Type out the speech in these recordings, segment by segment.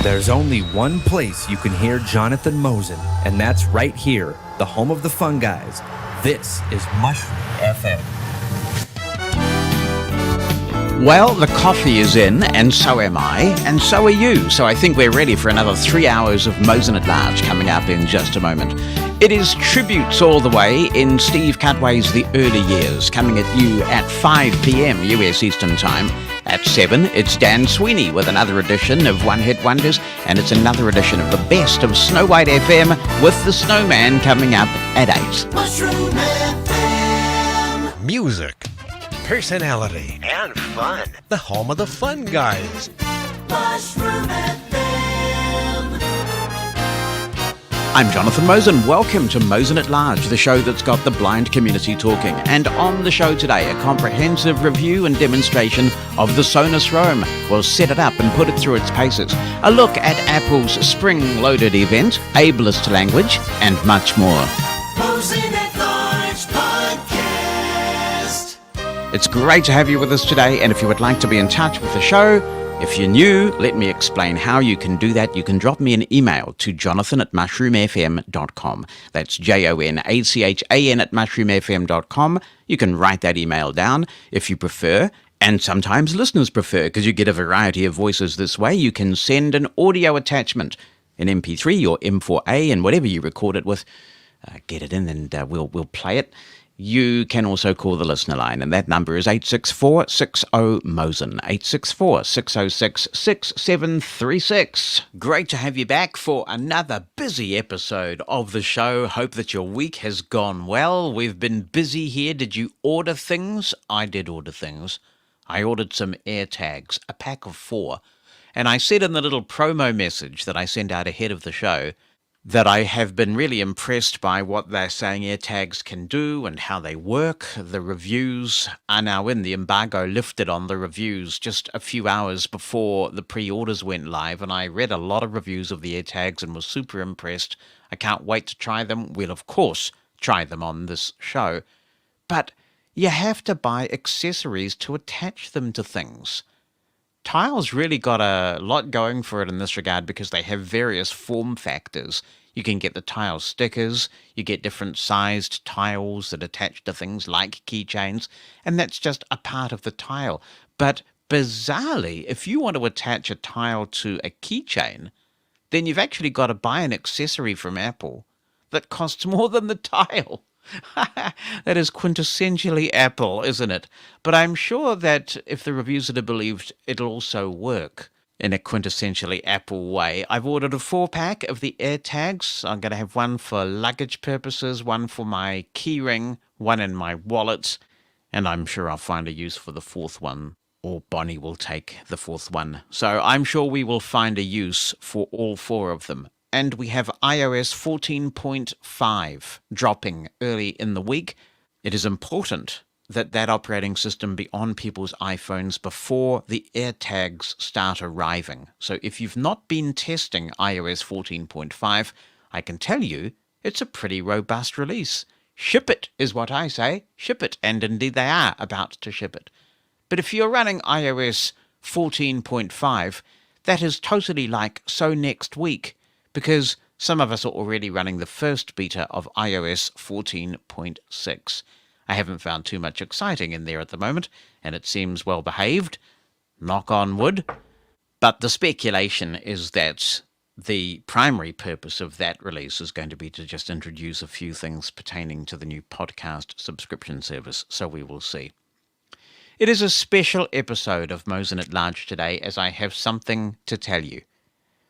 There's only one place you can hear Jonathan Mosen, and that's right here, the home of the fun guys. This is Mushroom FM. Well, the coffee is in, and so am I, and so are you. So I think we're ready for another 3 hours of Mosen at Large coming up in just a moment. It is tributes all the way in Steve Cutway's The Early Years, coming at you at 5 p.m. US Eastern Time. At 7, it's Dan Sweeney with another edition of One Hit Wonders, and it's another edition of the best of Snow White FM with The Snowman coming up at 8. Mushroom FM. Music, personality, And fun. the home of the fun guys. Mushroom FM. I'm Jonathan Mosen. Welcome to Mosen at Large, the show that's got the blind community talking. And on the show today, a comprehensive review and demonstration of the Sonos Roam. We'll set it up and put it through its paces. A look at Apple's spring-loaded event, ableist language, and much more. Mosen at Large Podcast. It's great to have you with us today, and if you would like to be in touch with the show, if you're new, let me explain how you can do that. You can drop me an email to jonathan@mushroomfm.com. That's JONACHAN@mushroomfm.com. You can write that email down if you prefer, and sometimes listeners prefer, because you get a variety of voices this way. You can send an audio attachment, an MP3 or M4A, and whatever you record it with, get it in and we'll play it. You can also call the listener line, and that number is 864-60-MOSEN, 864-606-6736. Great to have you back for another busy episode of the show. Hope that your week has gone well. We've been busy here. Did you order things? I did order things. I ordered some AirTags, a pack of 4, and I said in the little promo message that I sent out ahead of the show that I have been really impressed by what they're saying AirTags can do and how they work. The reviews are now in. The embargo lifted on the reviews just a few hours before the pre-orders went live, and I read a lot of reviews of the AirTags and was super impressed. I can't wait to try them. We'll, of course, try them on this show. But you have to buy accessories to attach them to things. Tile's really got a lot going for it in this regard because they have various form factors. You can get the Tile stickers, you get different sized tiles that attach to things like keychains, and that's just a part of the Tile. But bizarrely, if you want to attach a Tile to a keychain, then you've actually got to buy an accessory from Apple that costs more than the Tile. That is quintessentially Apple, isn't it? But I'm sure that if the reviews are to be believed, it'll also work in a quintessentially Apple way. I've ordered a 4-pack of the AirTags. I'm going to have one for luggage purposes, one for my keyring, one in my wallet, and I'm sure I'll find a use for the 4th one, or Bonnie will take the 4th one. So I'm sure we will find a use for all 4 of them. And we have iOS 14.5 dropping early in the week. It is important that that operating system be on people's iPhones before the AirTags start arriving. So if you've not been testing iOS 14.5, I can tell you it's a pretty robust release. Ship it is what I say. Ship it. And indeed they are about to ship it. But if you're running iOS 14.5, that is totally like so next week, because some of us are already running the first beta of iOS 14.6. I haven't found too much exciting in there at the moment, and it seems well behaved. Knock on wood. But the speculation is that the primary purpose of that release is going to be to just introduce a few things pertaining to the new podcast subscription service, so we will see. It is a special episode of Mosen at Large today, as I have something to tell you.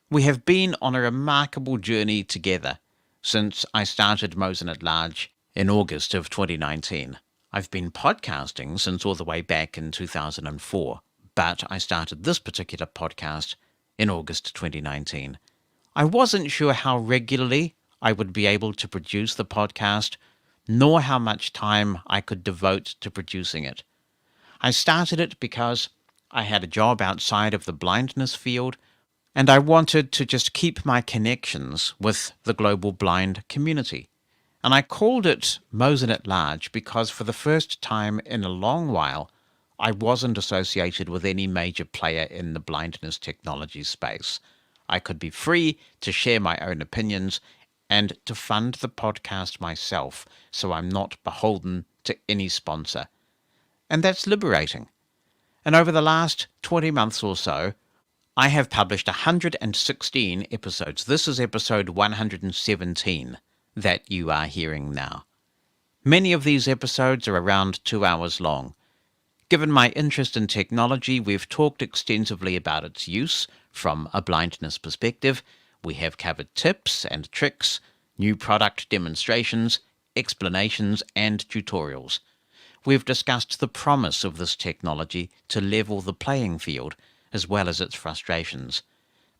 We have been on a remarkable journey together since I started Mosen at Large in August of 2019. I've been podcasting since all the way back in 2004, but I started this particular podcast in August 2019. I wasn't sure how regularly I would be able to produce the podcast, nor how much time I could devote to producing it. I started it because I had a job outside of the blindness field, and I wanted to just keep my connections with the global blind community. And I called it Mosen at Large because for the first time in a long while, I wasn't associated with any major player in the blindness technology space. I could be free to share my own opinions and to fund the podcast myself, so I'm not beholden to any sponsor. And that's liberating. And over the last 20 months or so, I have published 116 episodes. This is episode 117 that you are hearing now. Many of these episodes are around 2 hours long. Given my interest in technology, we've talked extensively about its use from a blindness perspective. We have covered tips and tricks, new product demonstrations, explanations, and tutorials. We've discussed the promise of this technology to level the playing field, as well as its frustrations.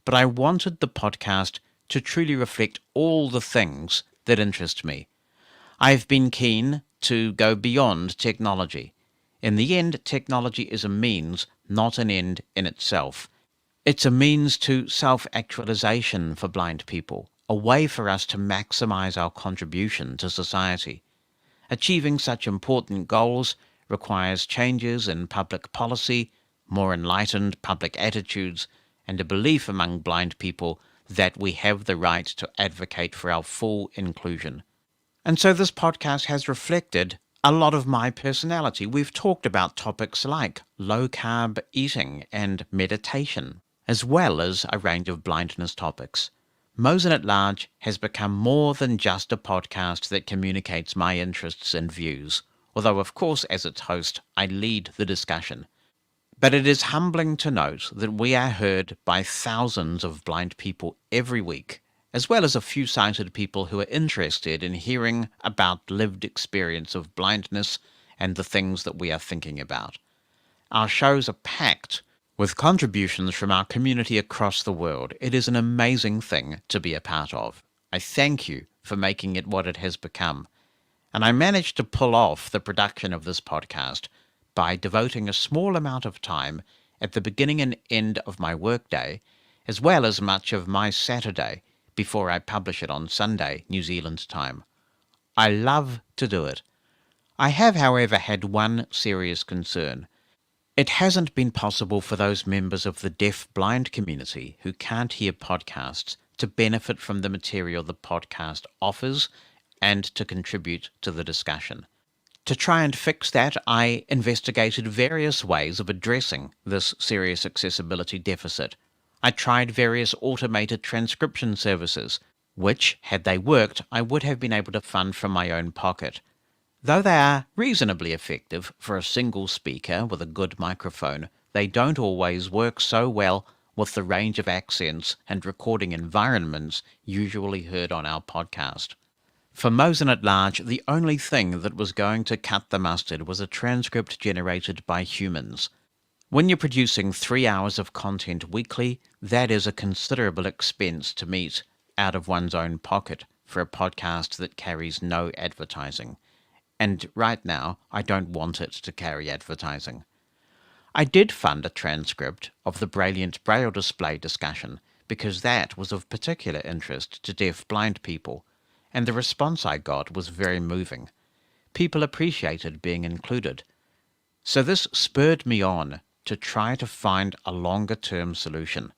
But I wanted the podcast to truly reflect all the things that interest me. I've been keen to go beyond technology. In the end, technology is a means, not an end in itself. It's a means to self-actualization for blind people, a way for us to maximize our contribution to society. Achieving such important goals requires changes in public policy, more enlightened public attitudes, and a belief among blind people that we have the right to advocate for our full inclusion. And so this podcast has reflected a lot of my personality. We've talked about topics like low-carb eating and meditation, as well as a range of blindness topics. Mosen at Large has become more than just a podcast that communicates my interests and views, although of course as its host I lead the discussion. But it is humbling to note that we are heard by thousands of blind people every week, as well as a few sighted people who are interested in hearing about lived experience of blindness and the things that we are thinking about. Our shows are packed with contributions from our community across the world. It is an amazing thing to be a part of. I thank you for making it what it has become. And I managed to pull off the production of this podcast by devoting a small amount of time at the beginning and end of my workday, as well as much of my Saturday before I publish it on Sunday, New Zealand time. I love to do it. I have, however, had one serious concern. It hasn't been possible for those members of the deaf-blind community who can't hear podcasts to benefit from the material the podcast offers and to contribute to the discussion. To try and fix that, I investigated various ways of addressing this serious accessibility deficit. I tried various automated transcription services, which, had they worked, I would have been able to fund from my own pocket. Though they are reasonably effective for a single speaker with a good microphone, they don't always work so well with the range of accents and recording environments usually heard on our podcast. For Mosen at Large, the only thing that was going to cut the mustard was a transcript generated by humans. When you're producing 3 hours of content weekly, that is a considerable expense to meet out of one's own pocket for a podcast that carries no advertising. And right now, I don't want it to carry advertising. I did fund a transcript of the Brilliant Braille Display discussion because that was of particular interest to deaf-blind people, and the response I got was very moving. People appreciated being included. So this spurred me on to try to find a longer-term solution.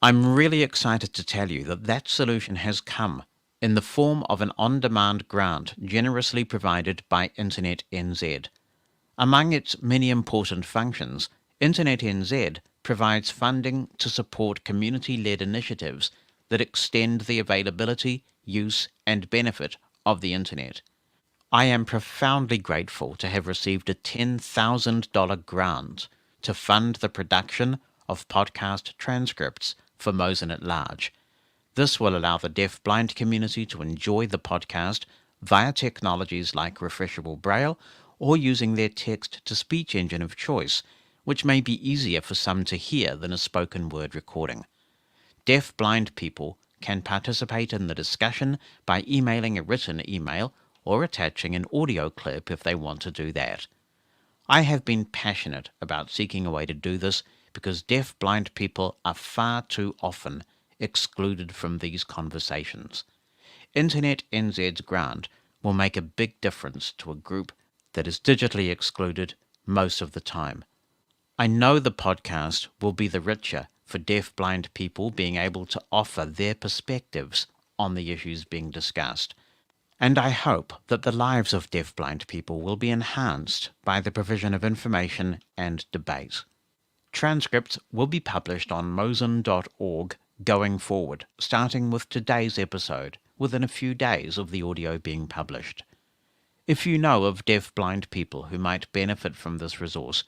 I'm really excited to tell you that that solution has come in the form of an on-demand grant generously provided by Internet NZ. Among its many important functions, Internet NZ provides funding to support community-led initiatives that extend the availability, use, and benefit of the Internet. I am profoundly grateful to have received a $10,000 grant to fund the production of podcast transcripts for Mosen at Large. This will allow the deaf-blind community to enjoy the podcast via technologies like refreshable braille or using their text-to-speech engine of choice, which may be easier for some to hear than a spoken word recording. Deaf-blind people can participate in the discussion by emailing a written email or attaching an audio clip if they want to do that. I have been passionate about seeking a way to do this because deaf-blind people are far too often excluded from these conversations. Internet NZ's grant will make a big difference to a group that is digitally excluded most of the time. I know the podcast will be the richer for deaf-blind people being able to offer their perspectives on the issues being discussed. And I hope that the lives of deaf-blind people will be enhanced by the provision of information and debate. Transcripts will be published on mosen.org going forward, starting with today's episode, within a few days of the audio being published. If you know of deaf-blind people who might benefit from this resource,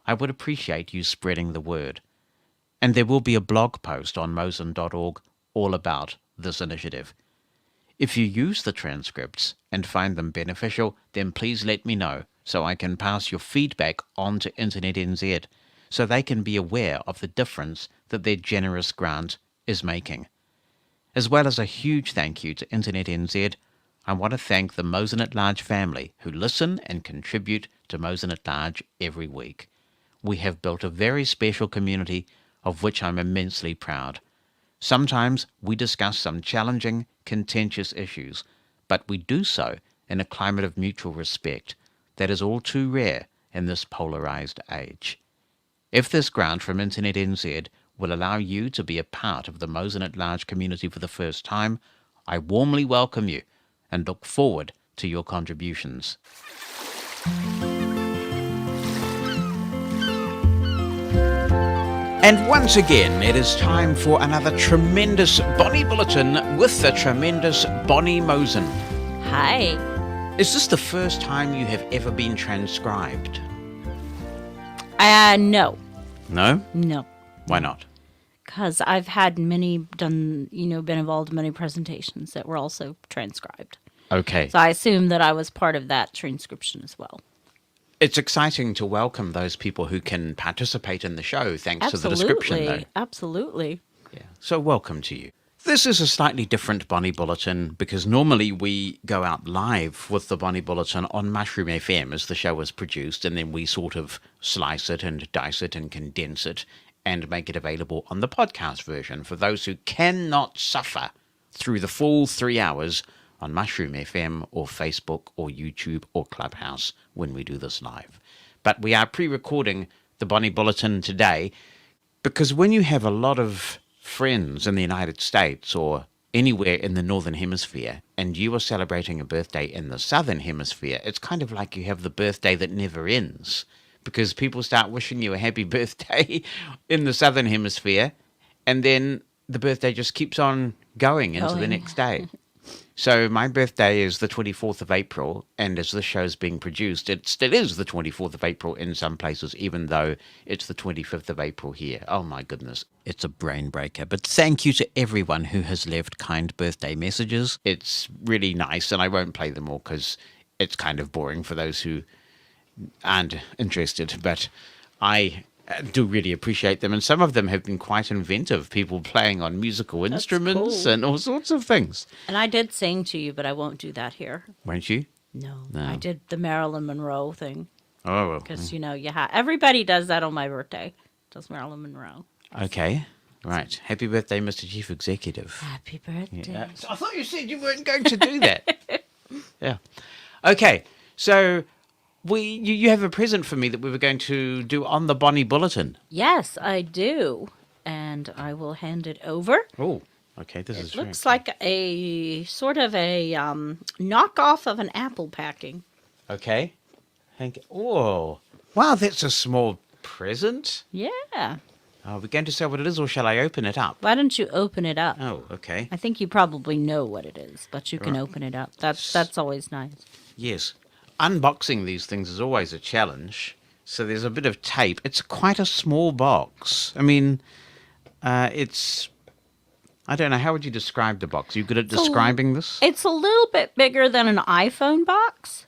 I would appreciate you spreading the word. And there will be a blog post on mosen.org all about this initiative. If you use the transcripts and find them beneficial, then please let me know so I can pass your feedback on to Internet NZ so they can be aware of the difference that their generous grant is making. As well as a huge thank you to Internet NZ, I want to thank the Mosen at Large family who listen and contribute to Mosen at Large every week. We have built a very special community of which I'm immensely proud. Sometimes we discuss some challenging, contentious issues, but we do so in a climate of mutual respect that is all too rare in this polarized age. If this grant from Internet NZ will allow you to be a part of the Mosen at Large community for the first time, I warmly welcome you and look forward to your contributions. And once again, it is time for another tremendous Bonnie Bulletin with the tremendous Bonnie Mosen. Hi. Is this the first time you have ever been transcribed? No. No? No. Why not? Because I've had been involved in many presentations that were also transcribed. Okay. So I assume that I was part of that transcription as well. It's exciting to welcome those people who can participate in the show thanks to the description, though. Absolutely. Yeah. So welcome to you. This is a slightly different Bonnie Bulletin because normally we go out live with the Bonnie Bulletin on Mushroom FM as the show is produced, and then we sort of slice it and dice it and condense it and make it available on the podcast version for those who cannot suffer through the full 3 hours on Mushroom FM or Facebook or YouTube or Clubhouse when we do this live. But we are pre-recording the Bonnie Bulletin today because when you have a lot of friends in the United States or anywhere in the Northern Hemisphere and you are celebrating a birthday in the Southern Hemisphere, it's kind of like you have the birthday that never ends because people start wishing you a happy birthday in the Southern Hemisphere and then the birthday just keeps on going into the next day. So my birthday is the 24th of April, and as this show's being produced, it still is the 24th of April in some places, even though it's the 25th of April here. Oh my goodness, it's a brain breaker. But thank you to everyone who has left kind birthday messages. It's really nice, and I won't play them all because it's kind of boring for those who aren't interested, but I do really appreciate them, and some of them have been quite inventive, people playing on musical instruments and all sorts of things. And I did sing to you, but I won't do that here. Won't you? No. No. I did the Marilyn Monroe thing. Oh. Because, everybody does that on my birthday. Does Marilyn Monroe. Okay. Right. Happy birthday, Mr. Chief Executive. Happy birthday. Yeah. I thought you said you weren't going to do that. Yeah. Okay. So you have a present for me that we were going to do on the Bonnie Bulletin. Yes, I do. And I will hand it over. Oh, okay. This is It looks like a sort of a knockoff of an apple packing. Okay. Oh, wow, that's a small present. Yeah. Are we going to say what it is, or shall I open it up? Why don't you open it up? Oh, okay. I think you probably know what it is, but you can open it up. That's always nice. Yes. Unboxing these things is always a challenge. So there's a bit of tape. It's quite a small box. I mean, it's... I don't know. How would you describe the box? Are you good at describing this? It's a little bit bigger than an iPhone box,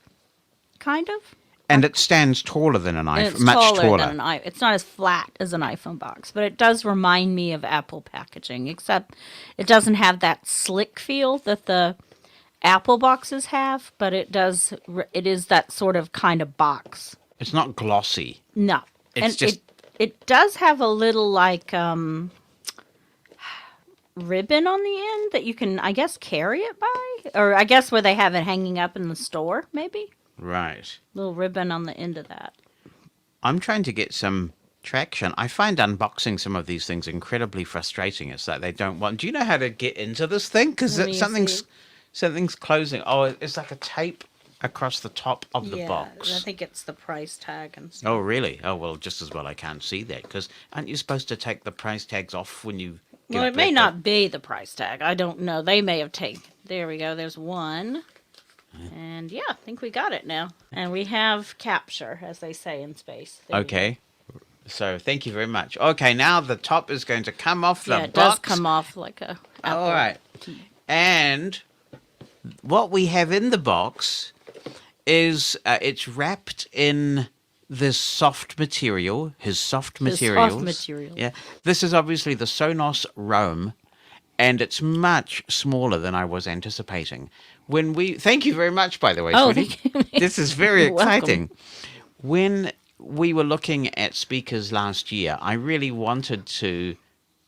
kind of. And it stands taller than an iPhone, It's much taller. than an iPhone. It's not as flat as an iPhone box, but it does remind me of Apple packaging, except it doesn't have that slick feel that the Apple boxes have, but it is that sort of kind of box. It's not glossy. No. It's just... it does have a little like ribbon on the end that you can, I guess, carry it by, or I guess where they have it hanging up in the store, maybe. Right. Little ribbon on the end of that. I'm trying to get some traction. I find unboxing some of these things incredibly frustrating. It's like they don't want. Do you know how to get into this thing? Because Let me something's closing. Oh, it's like a tape across the top of the box. I think it's the price tag and stuff. Oh, really? Oh, well, just as well I can't see that, because aren't you supposed to take the price tags off when you get Well, it it may back? not be the price tag. I don't know. They may have taken. There we go. There's one. And yeah, I think we got it now. And we have capture, as they say in space. There you go. Okay. So thank you very much. Okay, now the top is going to come off the Yeah, it box. does come off like a. All right. And what we have in the box is it's wrapped in this soft material, his soft materials. Yeah. This is obviously the Sonos Roam, and it's much smaller than I was anticipating. Thank you very much, by the way, Oh, sweetie. thank you. This is very You're welcome. exciting. When we were looking at speakers last year, I really wanted to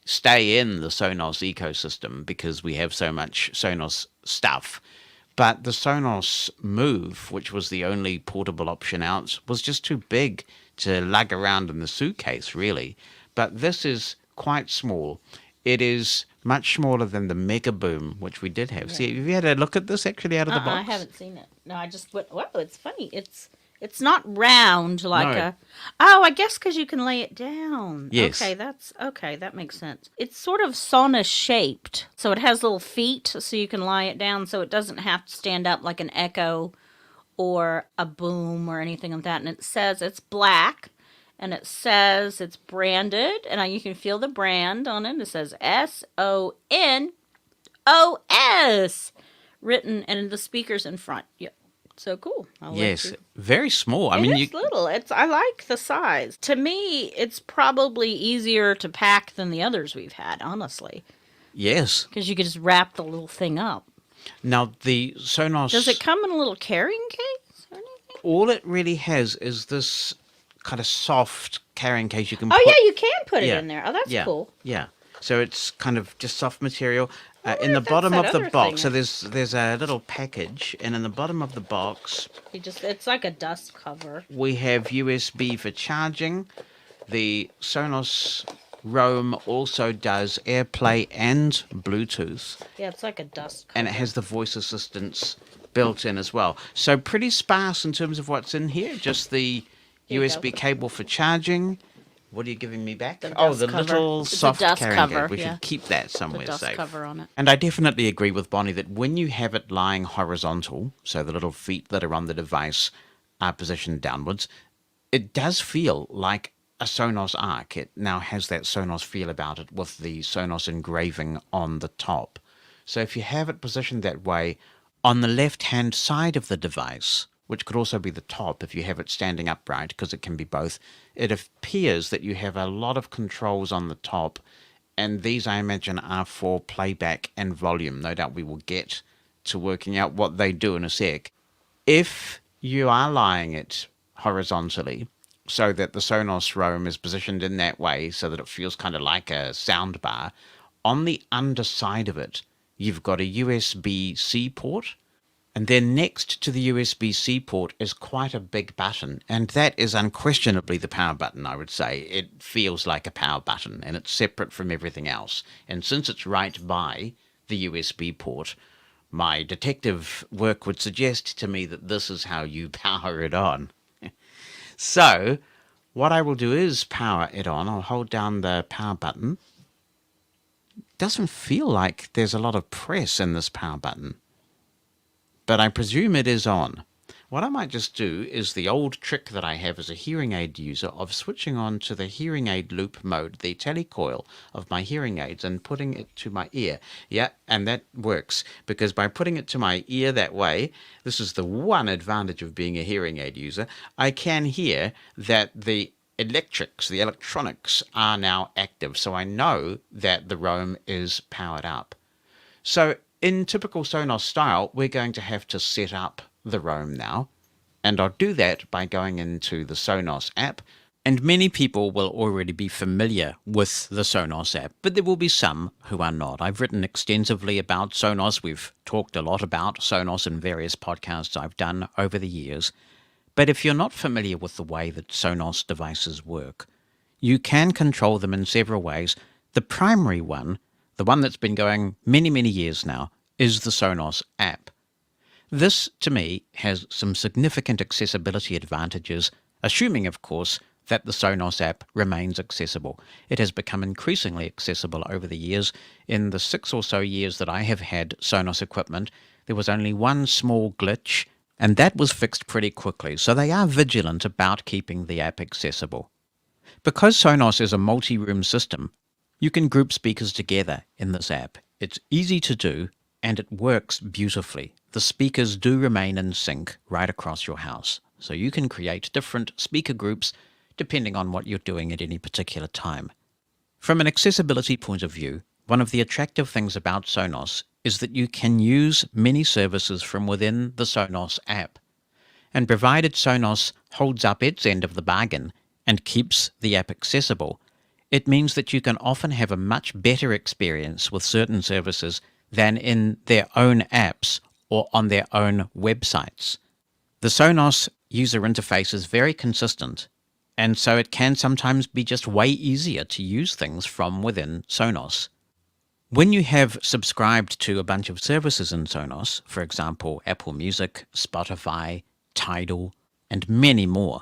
stay in the Sonos ecosystem because we have so much Sonos stuff. But the Sonos Move, which was the only portable option out, was just too big to lug around in the suitcase, really. But this is quite small. It is much smaller than the Mega Boom, which we did have. See, have you had a look at this actually out of the box? I haven't seen it. No, I just went. Whoa, it's funny. It's not round like No. a. Oh, I guess because you can lay it down. Yes. Okay, that makes sense. It's sort of sauna shaped, so it has little feet, so you can lie it down, so it doesn't have to stand up like an Echo or a Boom or anything like that. And it says it's black, and it says it's branded, and you can feel the brand on it. It says SONOS written, and the speakers in front. Yep. So cool. I'll let Yes, you- very small. I It mean, is little. I like the size. To me, it's probably easier to pack than the others we've had, honestly, yes. because you could just wrap the little thing up. Now the Sonos. Does it come in a little carrying case or anything? All it really has is this kind of soft carrying case you can. Oh put, yeah, you can put it Yeah. in there. Oh, that's yeah, cool. Yeah. So it's kind of just soft material. wonder In the if that's bottom that of the other box, so thing. there's a little package, and in the bottom of the box It's like a dust cover. we have USB for charging. The Sonos Roam also does AirPlay and Bluetooth, Yeah, it's like a dust cover. and it has the voice assistance built in as well. So pretty sparse in terms of what's in here. Just the Here you USB go. cable for charging. What are you giving me back? The Oh, dust the cover. little It's a soft dust carrying cover, cable. We yeah. should keep that the somewhere dust safe. cover on it. And I definitely agree with Bonnie that when you have it lying horizontal, so the little feet that are on the device are positioned downwards, it does feel like a Sonos Arc. It now has that Sonos feel about it with the Sonos engraving on the top. So if you have it positioned that way, on the left-hand side of the device, which could also be the top if you have it standing upright, because it can be both, it appears that you have a lot of controls on the top, and these, I imagine, are for playback and volume. No doubt we will get to working out what they do in a sec. If you are lying it horizontally, so that the Sonos Roam is positioned in that way, so that it feels kind of like a sound bar, on the underside of it, you've got a USB-C port, and then next to the USB-C port is quite a big button, and that is unquestionably the power button, I would say. It feels like a power button, and it's separate from everything else. And since it's right by the USB port, my detective work would suggest to me that this is how you power it on. So, what I will do is power it on. I'll hold down the power button. Doesn't feel like there's a lot of press in this power button, but I presume it is on. What I might just do is the old trick that I have as a hearing aid user of switching on to the hearing aid loop mode, the telecoil of my hearing aids, and putting it to my ear. Yeah, and that works, because by putting it to my ear that way, this is the one advantage of being a hearing aid user, I can hear that the electronics are now active, so I know that the Roam is powered up. So in typical Sonos style, we're going to have to set up the Roam now, and I'll do that by going into the Sonos app. And many people will already be familiar with the Sonos app, but there will be some who are not. I've written extensively about Sonos. We've talked a lot about Sonos in various podcasts I've done over the years. But if you're not familiar with the way that Sonos devices work, You can control them in several ways. The primary one, the one that's been going many, many years now, is the Sonos app. This, to me, has some significant accessibility advantages, assuming, of course, that the Sonos app remains accessible. It has become increasingly accessible over the years. In the 6 or so years that I have had Sonos equipment, there was only one small glitch, and that was fixed pretty quickly, so they are vigilant about keeping the app accessible. Because Sonos is a multi-room system, you can group speakers together in this app. It's easy to do, and it works beautifully. The speakers do remain in sync right across your house, so you can create different speaker groups depending on what you're doing at any particular time. From an accessibility point of view, one of the attractive things about Sonos is that you can use many services from within the Sonos app. And provided Sonos holds up its end of the bargain and keeps the app accessible, it means that you can often have a much better experience with certain services than in their own apps or on their own websites. The Sonos user interface is very consistent, and so it can sometimes be just way easier to use things from within Sonos. When you have subscribed to a bunch of services in Sonos, for example, Apple Music, Spotify, Tidal, and many more,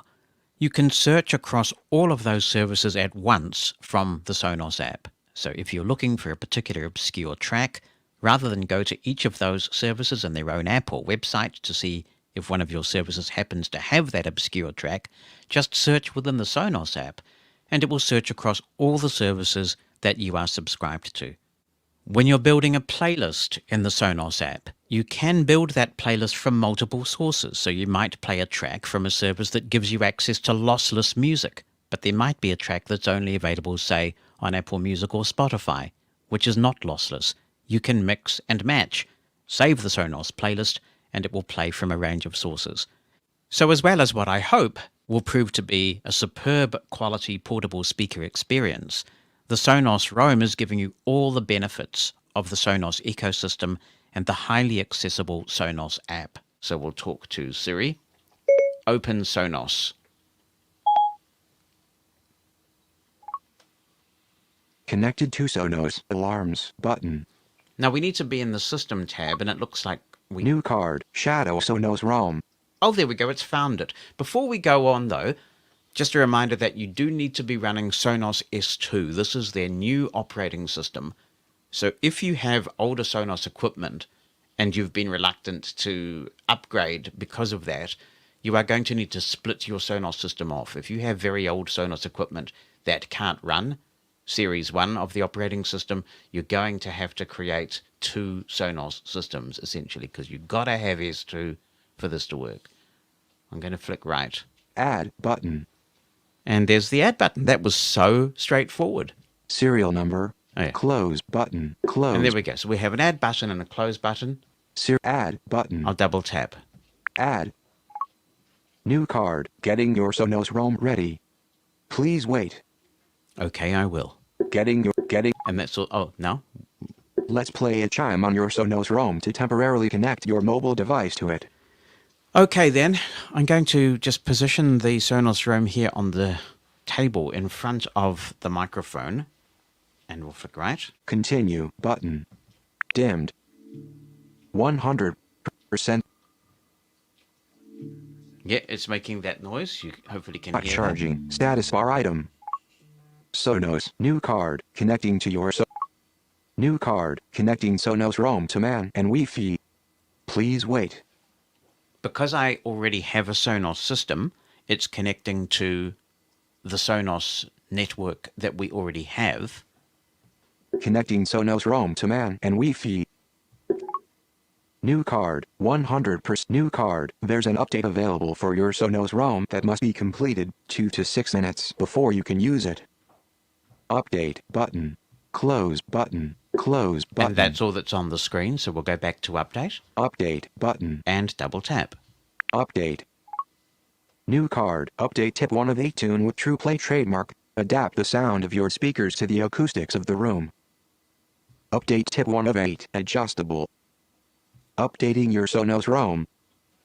you can search across all of those services at once from the Sonos app. So if you're looking for a particular obscure track, rather than go to each of those services in their own app or website to see if one of your services happens to have that obscure track, just search within the Sonos app, and it will search across all the services that you are subscribed to. When you're building a playlist in the Sonos app, you can build that playlist from multiple sources. So you might play a track from a service that gives you access to lossless music, but there might be a track that's only available, say, on Apple Music or Spotify, which is not lossless. You can mix and match, save the Sonos playlist, and it will play from a range of sources. So as well as what I hope will prove to be a superb quality portable speaker experience, the Sonos Roam is giving you all the benefits of the Sonos ecosystem and the highly accessible Sonos app. So we'll talk to Siri. Open Sonos. Connected to Sonos alarms button. Now we need to be in the System tab, and it looks like we... New card, Shadow Sonos ROM. Oh, there we go, it's found it. Before we go on, though, just a reminder that you do need to be running Sonos S2. This is their new operating system. So if you have older Sonos equipment and you've been reluctant to upgrade because of that, you are going to need to split your Sonos system off. If you have very old Sonos equipment that can't run Series 1 of the operating system, you're going to have to create 2 Sonos systems, essentially, because you've got to have S2 for this to work. I'm going to flick right. Add button. And there's the add button. That was so straightforward. Serial number. Oh, yeah. Close button. Close. And there we go. So we have an add button and a close button. Add button. I'll double tap. Add. New card. Getting your Sonos ROM ready. Please wait. Okay, I will. Getting. And that's all. Oh, no? Let's play a chime on your Sonos ROM to temporarily connect your mobile device to it. Okay, then. I'm going to just position the Sonos Roam here on the table in front of the microphone. And we'll flick right. Continue button. Dimmed. 100%. Yeah, it's making that noise. You hopefully can Not hear charging. Status bar item. Sonos. New card. Connecting to your New card. Connecting Sonos ROM to MAN and Wi-Fi. Please wait. Because I already have a Sonos system, it's connecting to the Sonos network that we already have. Connecting Sonos ROM to MAN and Wi-Fi. New card. 100% new card. There's an update available for your Sonos ROM that must be completed 2 to 6 minutes before you can use it. Update button. Close button. Close button. And that's all that's on the screen, so we'll go back to update. Update button. And double tap. Update. New card. Update tip 1 of 8 tune with TruePlay trademark. Adapt the sound of your speakers to the acoustics of the room. Update tip 1 of 8 adjustable. Updating your Sonos ROM.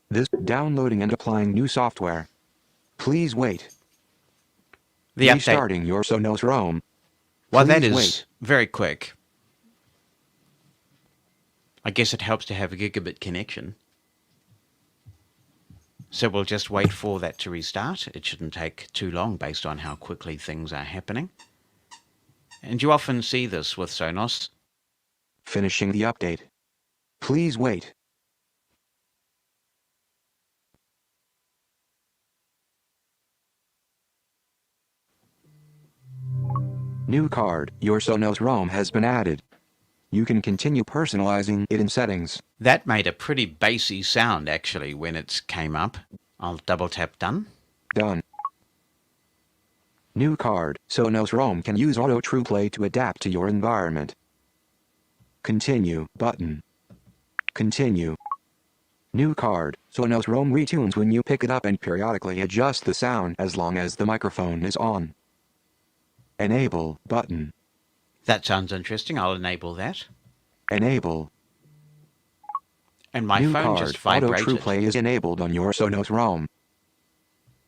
This downloading and applying new software. Please wait. The update. Restarting your Sonos Roam. Well, that Please is wait. very quick. I guess it helps to have a gigabit connection. So we'll just wait for that to restart. It shouldn't take too long based on how quickly things are happening. And you often see this with Sonos. Finishing the update. Please wait. New card. Your Sonos Roam has been added. You can continue personalizing it in settings. That made a pretty bassy sound actually when it came up. I'll double tap done. Done. New card. Sonos Roam can use Auto True Play to adapt to your environment. Continue button. Continue. New card. Sonos Roam retunes when you pick it up and periodically adjust the sound as long as the microphone is on. Enable button. That sounds interesting. I'll enable that. Enable. And my New phone card. just Auto vibrated. True Play is enabled on your Sonos Roam.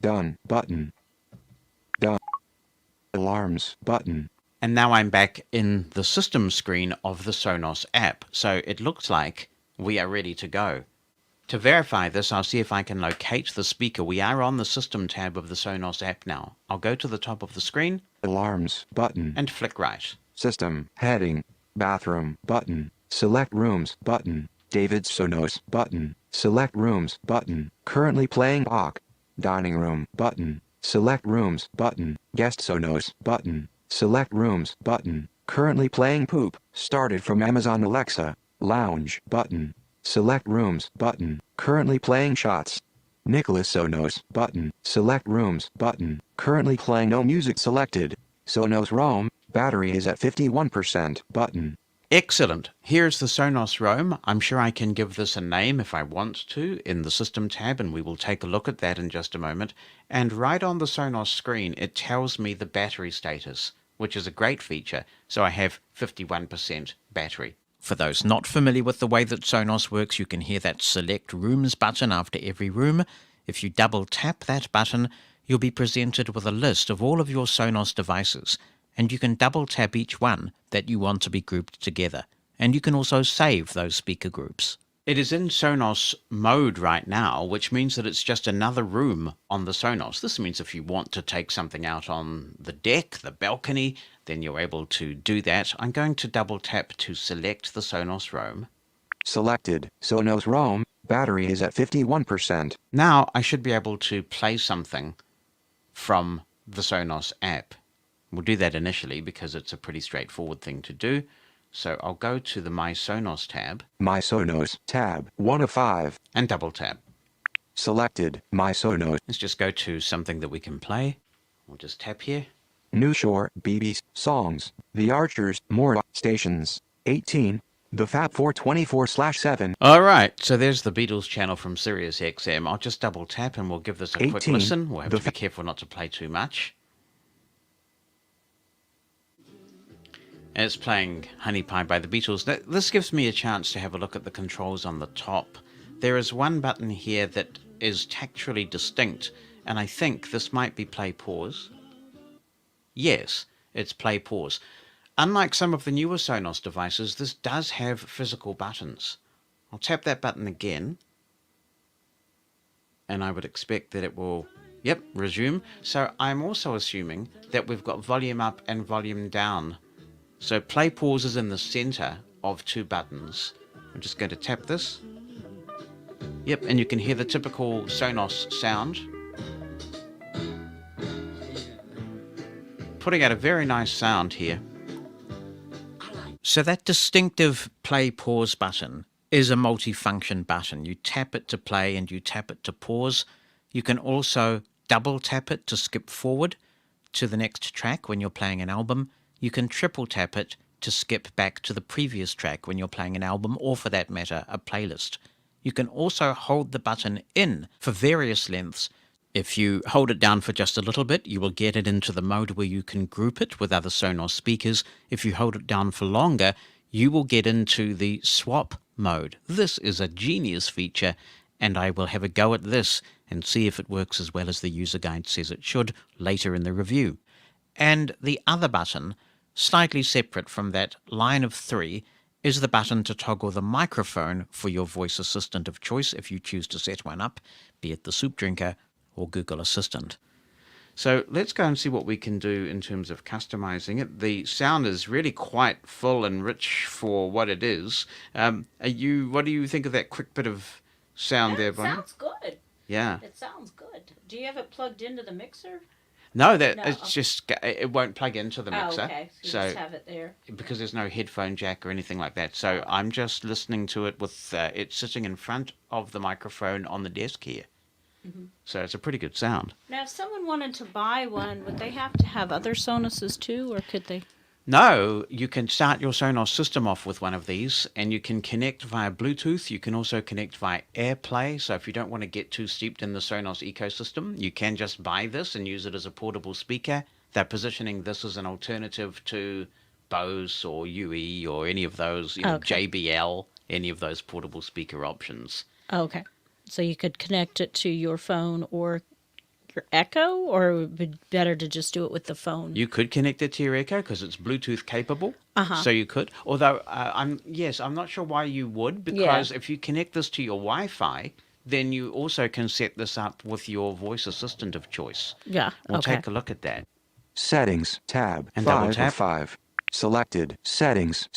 Done button. Done. Alarms button. And now I'm back in the system screen of the Sonos app. So it looks like we are ready to go. To verify this, I'll see if I can locate the speaker. We are on the system tab of the Sonos app now. I'll go to the top of the screen. Alarms button. And flick right. System heading. Bathroom button. Select rooms button. David's Sonos button. Select rooms button. Currently playing Bach. Dining room button. Select rooms button. Guest Sonos button. Select rooms button. Currently playing Poop. Started from Amazon Alexa. Lounge button. Select rooms button. Currently playing Shots. Nicholas Sonos button. Select rooms button. Currently playing No Music Selected. Sonos Roam. Battery is at 51% button. Excellent. Here's the Sonos Roam. I'm sure I can give this a name if I want to in the System tab, and we will take a look at that in just a moment. And right on the Sonos screen, it tells me the battery status, which is a great feature. So I have 51% battery. For those not familiar with the way that Sonos works, you can hear that Select Rooms button after every room. If you double tap that button, you'll be presented with a list of all of your Sonos devices, and you can double tap each one that you want to be grouped together. And you can also save those speaker groups. It is in Sonos mode right now, which means that it's just another room on the Sonos. This means if you want to take something out on the deck, the balcony, then you're able to do that. I'm going to double tap to select the Sonos Roam. Selected. Sonos Roam. Battery is at 51%. Now I should be able to play something from the Sonos app. We'll do that initially because it's a pretty straightforward thing to do. So I'll go to the My Sonos tab. My Sonos tab 1 of 5. And double tap. Selected. My Sonos. Let's just go to something that we can play. We'll just tap here. New Shore, BB's, Songs, The Archers, More Stations, 18, The Fab 424/7. All right, so there's the Beatles channel from Sirius XM. I'll just double tap and we'll give this a quick 18, listen. We'll have the to be careful not to play too much. And it's playing Honey Pie by the Beatles. This gives me a chance to have a look at the controls on the top. There is one button here that is tactually distinct, and I think this might be play pause. Yes, it's play pause. Unlike some of the newer Sonos devices, this does have physical buttons. I'll tap that button again, and I would expect that it will, yep, resume. So I'm also assuming that we've got volume up and volume down. So play pause is in the center of two buttons. I'm just going to tap this. Yep, and you can hear the typical Sonos sound. Putting out a very nice sound here. So that distinctive play pause button is a multi-function button. You tap it to play and you tap it to pause. You can also double tap it to skip forward to the next track when you're playing an album. You can triple tap it to skip back to the previous track when you're playing an album, or for that matter, a playlist. You can also hold the button in for various lengths. If you hold it down for just a little bit, you will get it into the mode where you can group it with other Sonos speakers. If you hold it down for longer, you will get into the swap mode. This is a genius feature, and I will have a go at this and see if it works as well as the user guide says it should later in the review. And the other button, slightly separate from that line of 3, is the button to toggle the microphone for your voice assistant of choice if you choose to set one up, be it the Soup Drinker or Google Assistant. So let's go and see what we can do in terms of customizing it. The sound is really quite full and rich for what it is. What do you think of that quick bit of sound there, It Bonnie? sounds good. Yeah. It sounds good. Do you have it plugged into the mixer? No, No, it's okay. just, it won't plug into the mixer. Oh, okay. So you just have it there. Because there's no headphone jack or anything like that. So I'm just listening to it with it sitting in front of the microphone on the desk here. So it's a pretty good sound. Now, if someone wanted to buy one, would they have to have other Sonoses too, or could they? No, you can start your Sonos system off with one of these, and you can connect via Bluetooth. You can also connect via AirPlay. So if you don't want to get too steeped in the Sonos ecosystem, you can just buy this and use it as a portable speaker. They're positioning this as an alternative to Bose or UE or any of those, Okay. JBL, any of those portable speaker options. Okay. So you could connect it to your phone or your Echo, or it would be better to just do it with the phone? You could connect it to your Echo because it's Bluetooth capable. So you could. Although I'm not sure why you would, because if you connect this to your Wi-Fi, then you also can set this up with your voice assistant of choice. Yeah. We'll Okay. take a look at that. Settings, tab, And double 5 of tap. 5. Selected, settings,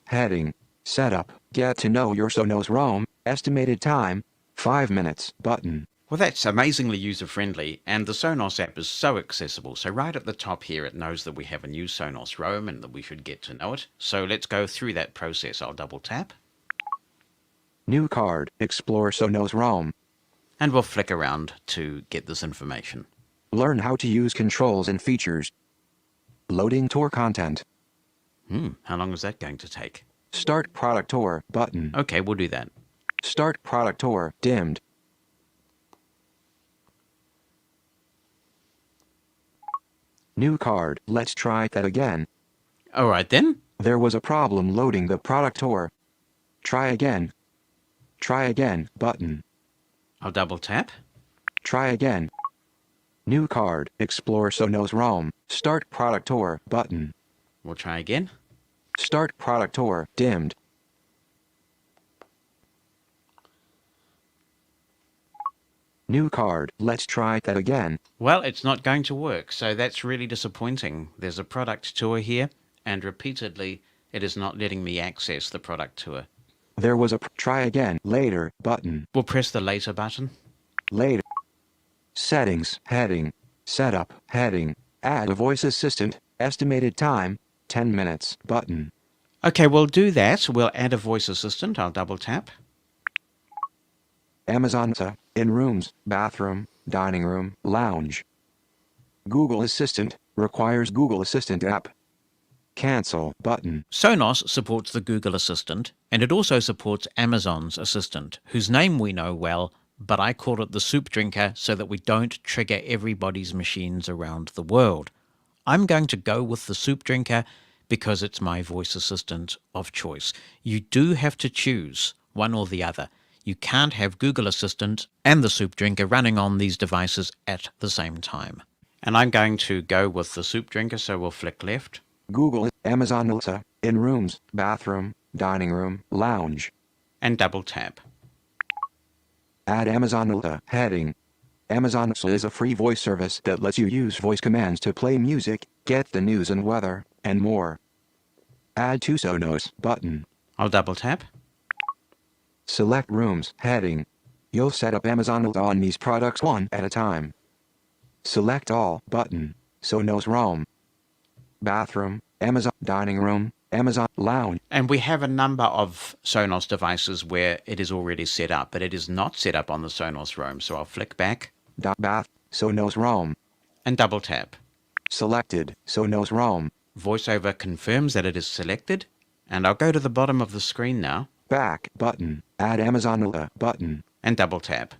heading, setup, get to know your Sonos Roam, estimated time, 5 minutes, button. Well, that's amazingly user-friendly, and the Sonos app is so accessible. So right at the top here, it knows that we have a new Sonos Roam and that we should get to know it. So let's go through that process. I'll double tap, New card, explore Sonos Roam. and we'll flick around to get this information. Learn how to use controls and features. Loading tour content. How long is that going to take? Start product tour, button. Okay, we'll do that. Start product tour, dimmed. New card, let's try that again. All right then. There was a problem loading the product tour. Try again. Try again, button. I'll double tap. Try again. New card, explore Sonos Roam. Start product tour, button. We'll try again. Start product tour, dimmed. New card, let's try that again. Well, it's not going to work, so that's really disappointing. There's a product tour here, and repeatedly it is not letting me access the product tour. There was a try again, later, button. We'll press the later button. Later. Settings, heading. Setup, heading. Add a voice assistant, estimated time, 10 minutes, button. Okay, we'll do that. We'll add a voice assistant. I'll double tap. Amazon Alexa, in rooms, bathroom, dining room, lounge. Google Assistant, requires Google Assistant app. Cancel, button. Sonos supports the Google Assistant, and it also supports Amazon's Assistant, whose name we know well, but I call it the Soup Drinker so that we don't trigger everybody's machines around the world. I'm going to go with the Soup Drinker because it's my voice assistant of choice. You do have to choose one or the other. You can't have Google Assistant and the Soup Drinker running on these devices at the same time. And I'm going to go with the Soup Drinker, so we'll flick left. Google, Amazon Alexa, in rooms, bathroom, dining room, lounge. And double tap. Add Amazon Alexa, heading. Amazon Alexa is a free voice service that lets you use voice commands to play music, get the news and weather, and more. Add to Sonos, button. I'll double tap. Select rooms, heading. You'll set up Amazon Alexa on these products one at a time. Select all, button. Sonos Roam. Bathroom, Amazon dining room, Amazon lounge. And we have a number of Sonos devices where it is already set up, but it is not set up on the Sonos Roam. So I'll flick back Bath, Sonos Roam. and double tap. Selected, Sonos Roam. VoiceOver confirms that it is selected, and I'll go to the bottom of the screen now Back, button. Add Amazon Alexa, button. and double tap.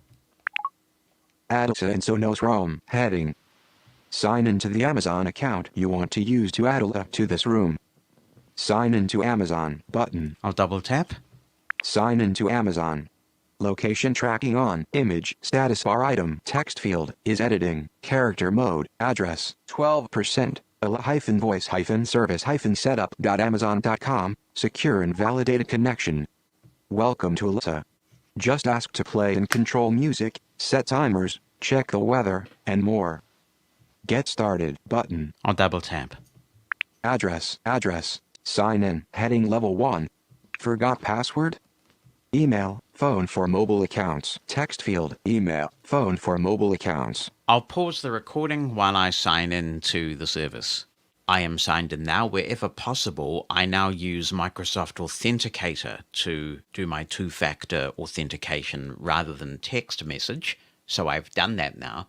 Add Alexa in Sonos Roam, heading. Sign into the Amazon account you want to use to add Alexa to this room. Sign into Amazon, button. I'll double tap. Sign into Amazon. Location tracking on, image, status bar item, text field, is editing, character mode, address, 12%, Alexa-voice-service-setup.amazon.com, secure and validated connection. Welcome to Alexa. Just ask to play and control music, set timers, check the weather, and more. Get started button. I'll double tap. Address. Sign in. Heading level 1. Forgot password? Email, phone for mobile accounts. Text field, email, phone for mobile accounts. I'll pause the recording while I sign in to the service. I am signed in now. Wherever possible, I now use Microsoft Authenticator to do my two-factor authentication rather than text message. So I've done that now.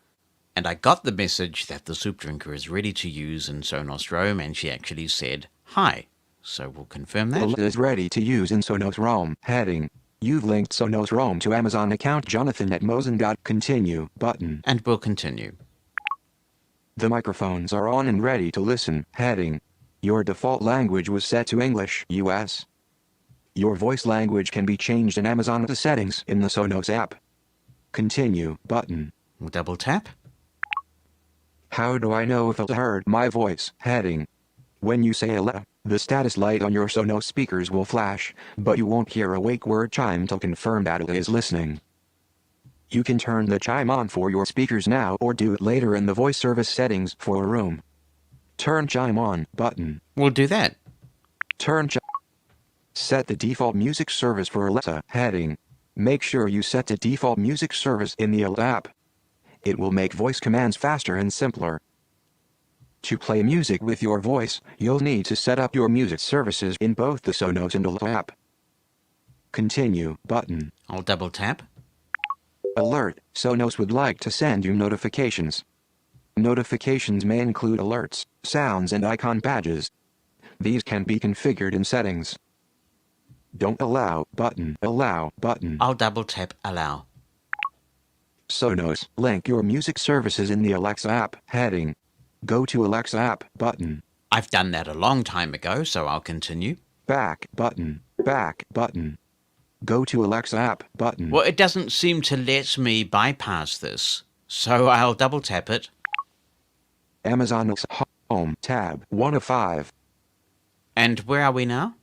And I got the message that the soup drinker is ready to use in Sonos Roam, and she actually said, hi. So we'll confirm that. Alexa is ready to use in Sonos Roam. Heading. You've linked Sonos Roam to Amazon account Jonathan at Mosen. Continue button. And we'll continue. The microphones are on and ready to listen. Heading. Your default language was set to English, US. Your voice language can be changed in Amazon to settings in the Sonos app. Continue button. We'll double tap. How do I know if Alexa heard my voice? Heading. When you say Alexa, the status light on your Sonos speakers will flash, but you won't hear a wake word chime to confirm that Alexa is listening. You can turn the chime on for your speakers now or do it later in the voice service settings for a room. Turn chime on button. We'll do that. Turn chime. Set the default music service for Alexa. Heading. Make sure you set the default music service in the Alexa app. It will make voice commands faster and simpler. To play music with your voice, you'll need to set up your music services in both the Sonos and Alexa app. Continue button. I'll double tap. Alert, Sonos would like to send you notifications. Notifications may include alerts, sounds and icon badges. These can be configured in settings. Don't allow button. Allow button. I'll double tap allow. Sonos, link your music services in the Alexa app. Heading. Go to Alexa app button. I've done that a long time ago, so I'll continue. Back button. Back button. Go to Alexa app button. Well, it doesn't seem to let me bypass this, so I'll double tap it. Amazon Alexa Home tab 1 of 5. And where are we now?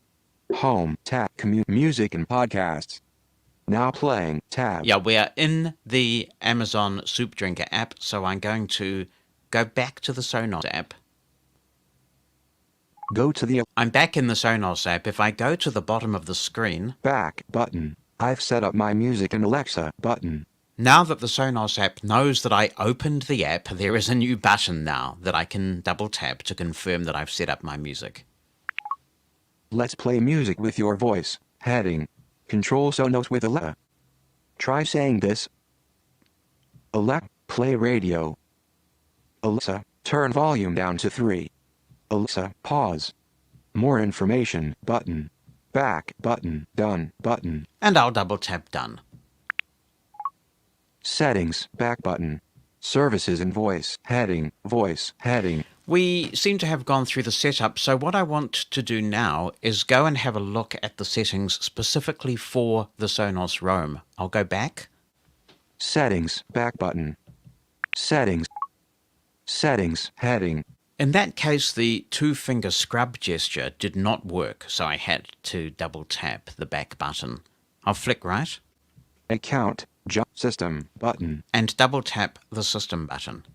Home tab music and podcasts. Now playing tab. Yeah, we are in the Amazon Soup Drinker app, so I'm going to go back to the Sonos app. Go to the I'm back in the Sonos app. If I go to the bottom of the screen, back button. I've set up my music in Alexa button. now that the Sonos app knows that I opened the app, there is a new button now that I can double tap to confirm that I've set up my music. Let's play music with your voice. Heading. Control Sonos with Alexa. Try saying this. Alexa, play radio. Alexa, turn volume down to 3. Alexa, pause. More information button. Back button. Done button. And I'll double tap done. Settings, back button. Services and voice. Heading, voice, heading. We seem to have gone through the setup, so what I want to do now is go and have a look at the settings specifically for the Sonos Roam. I'll go back. Settings, back button. Settings. Settings, heading. In that case, the two-finger scrub gesture did not work, so I had to double tap the back button. I'll flick right. Account, system, button. And double tap the system button.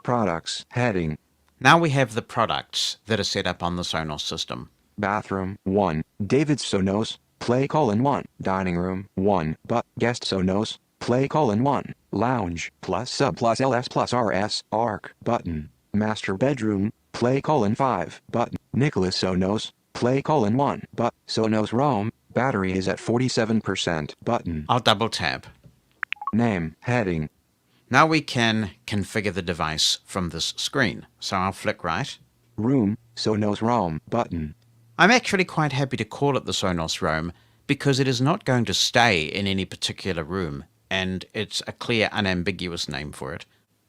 Products, heading. Now we have the products that are set up on the Sonos system. Bathroom, 1. David's Sonos, play 1. Dining room, 1. But guest Sonos, play 1. Lounge, plus sub plus ls plus rs, arc, button. Master bedroom, play 5. Button. Nicholas Sonos, play 1. But Sonos Roam, battery is at 47%. Button. I'll double tap. Name, heading. Now we can configure the device from this screen. So I'll flick right. Room, Sonos Roam, button. I'm actually quite happy to call it the Sonos Roam because it is not going to stay in any particular room, and it's a clear, unambiguous name for it.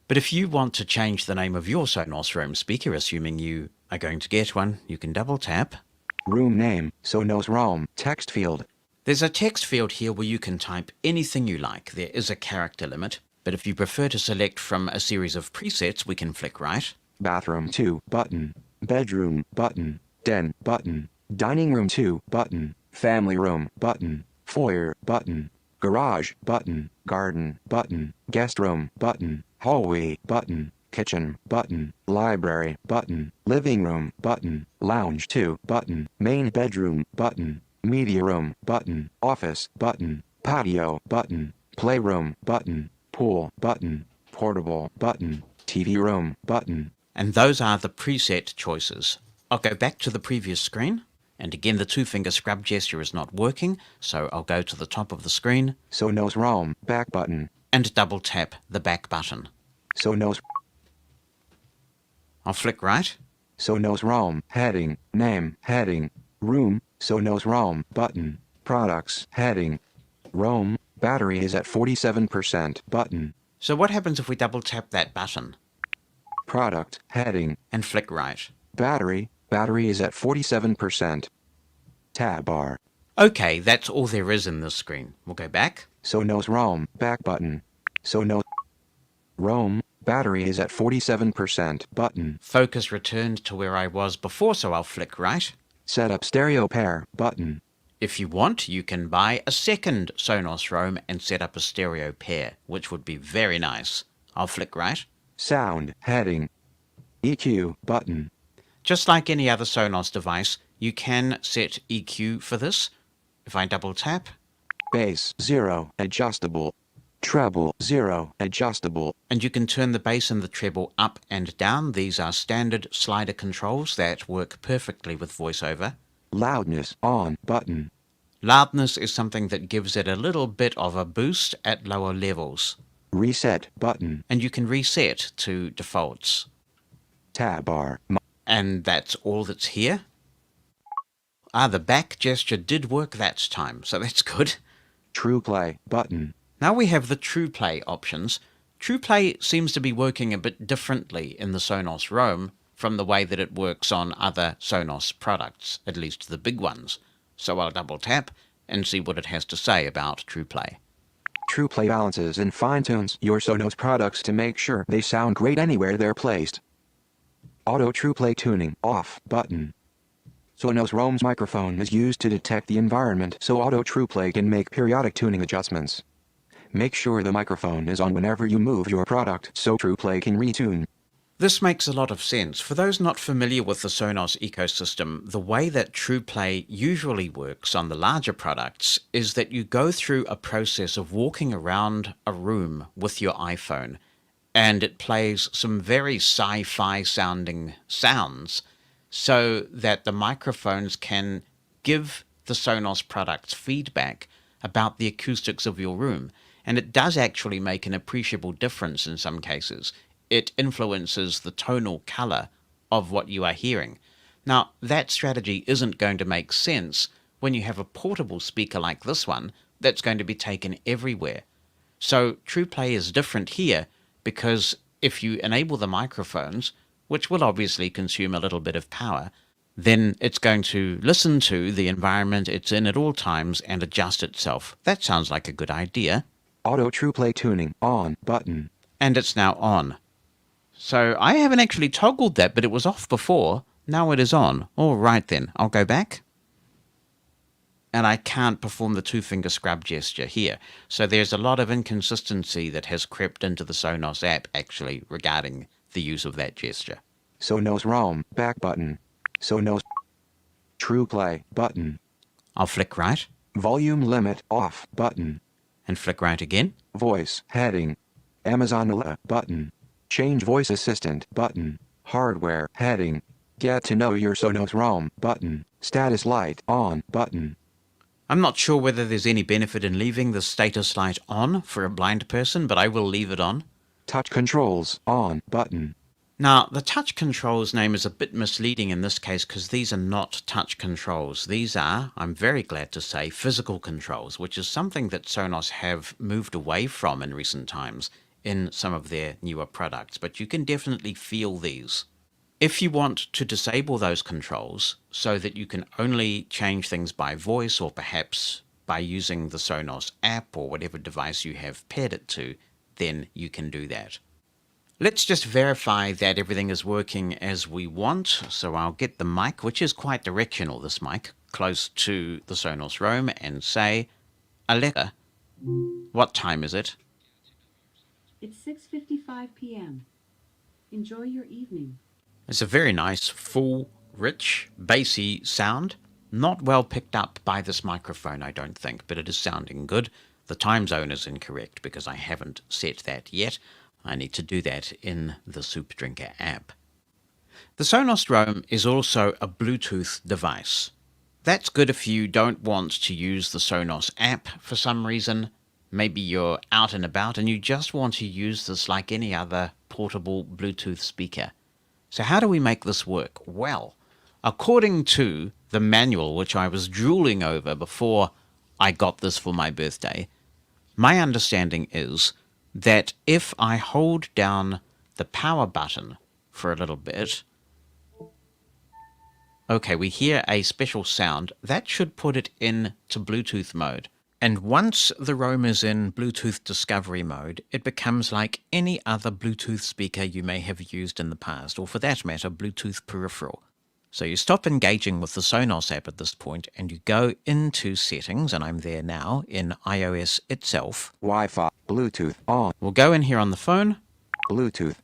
But if you want to change the name of your Sonos Roam speaker, assuming you are going to get one, you can double tap. Room name, Sonos Roam, text field. There's a text field here where you can type anything you like. There is a character limit, but if you prefer to select from a series of presets, we can flick right. Bathroom 2 button. Bedroom button. Den button. Dining room 2 button. Family room button. Foyer button. Garage button. Garden button. Guest room button. Hallway button. Kitchen button. Library button. Living room button. Lounge 2 button. Main bedroom button. Media room button. Office button. Patio button. Playroom button. Pool button. Portable button. TV room button. And those are the preset choices. I'll go back to the previous screen. And again, the two-finger scrub gesture is not working, so I'll go to the top of the screen Sonos ROM back button. and double tap the back button. Sonos I'll flick right, Sonos ROM heading. Name heading. Room Sonos ROM button. Products heading. ROM battery is at 47% button. So what happens if we double tap that button Product heading. and flick right? Battery is at 47%. Tab bar. Okay, that's all there is in this screen. We'll go back. Sonos ROM back button. Sonos ROM battery is at 47% button. Focus returned to where I was before, so I'll flick right. Set up stereo pair button. If you want, you can buy a second Sonos Roam and set up a stereo pair, which would be very nice. I'll flick right. Sound heading. EQ button. Just like any other Sonos device, you can set EQ for this. If I double tap, Bass 0 adjustable. Treble 0 adjustable. and you can turn the bass and the treble up and down. These are standard slider controls that work perfectly with VoiceOver. Loudness on button. Loudness is something that gives it a little bit of a boost at lower levels. Reset button. And you can reset to defaults. Tab bar. And that's all that's here. The back gesture did work that time, so that's good. True play button. Now we have the True Play options. True Play seems to be working a bit differently in the Sonos Roam from the way that it works on other Sonos products, at least the big ones. So I'll double tap and see what it has to say about True Play. True play balances and fine-tunes your Sonos products to make sure they sound great anywhere they're placed. Auto True Play tuning off button. Sonos Roam's microphone is used to detect the environment, so Auto True Play can make periodic tuning adjustments. Make sure the microphone is on whenever you move your product so True Play can retune. This makes a lot of sense. For those not familiar with the Sonos ecosystem, the way that True Play usually works on the larger products is that you go through a process of walking around a room with your iPhone, and it plays some very sci-fi sounding sounds so that the microphones can give the Sonos products feedback about the acoustics of your room. And it does actually make an appreciable difference in some cases. It influences the tonal color of what you are hearing. Now, that strategy isn't going to make sense when you have a portable speaker like this one that's going to be taken everywhere. So True Play is different here because if you enable the microphones, which will obviously consume a little bit of power, then it's going to listen to the environment it's in at all times and adjust itself. That sounds like a good idea. Auto True Play tuning on button. And it's now on. So I haven't actually toggled that, but it was off before. Now it is on. All right then, I'll go back. And I can't perform the two-finger scrub gesture here. So there's a lot of inconsistency that has crept into the Sonos app, actually, regarding the use of that gesture. Sonos ROM back button. Sonos True Play button. I'll flick right, Volume limit off button. and flick right again. Voice heading. Amazon Alexa button. Change voice assistant button. Hardware heading. Get to know your Sonos ROM button. Status light on button. I'm not sure whether there's any benefit in leaving the status light on for a blind person, but I will leave it on. Touch controls on button. Now, the touch controls name is a bit misleading in this case because these are not touch controls. These are, I'm very glad to say, physical controls, which is something that Sonos have moved away from in recent times in some of their newer products, but you can definitely feel these. If you want to disable those controls so that you can only change things by voice or perhaps by using the Sonos app or whatever device you have paired it to, then you can do that. Let's just verify that everything is working as we want. So I'll get the mic, which is quite directional, this mic, close to the Sonos Roam and say, Alexa, what time is it? It's 6:55 p.m. Enjoy your evening. It's a very nice, full, rich, bassy sound. Not well picked up by this microphone, I don't think, but it is sounding good. The time zone is incorrect because I haven't set that yet. I need to do that in the Soup Drinker app. The Sonos Roam is also a Bluetooth device. That's good if you don't want to use the Sonos app for some reason. Maybe you're out and about and you just want to use this like any other portable Bluetooth speaker. So how do we make this work? Well, according to the manual, which I was drooling over before I got this for my birthday, my understanding is that if I hold down the power button for a little bit, okay, we hear a special sound. That should put it into Bluetooth mode. And once the Roam is in Bluetooth discovery mode, it becomes like any other Bluetooth speaker you may have used in the past, or for that matter, Bluetooth peripheral. So you stop engaging with the Sonos app at this point and you go into settings, and I'm there now in iOS itself. Wi-Fi, Bluetooth on, We'll go in here on the phone Bluetooth,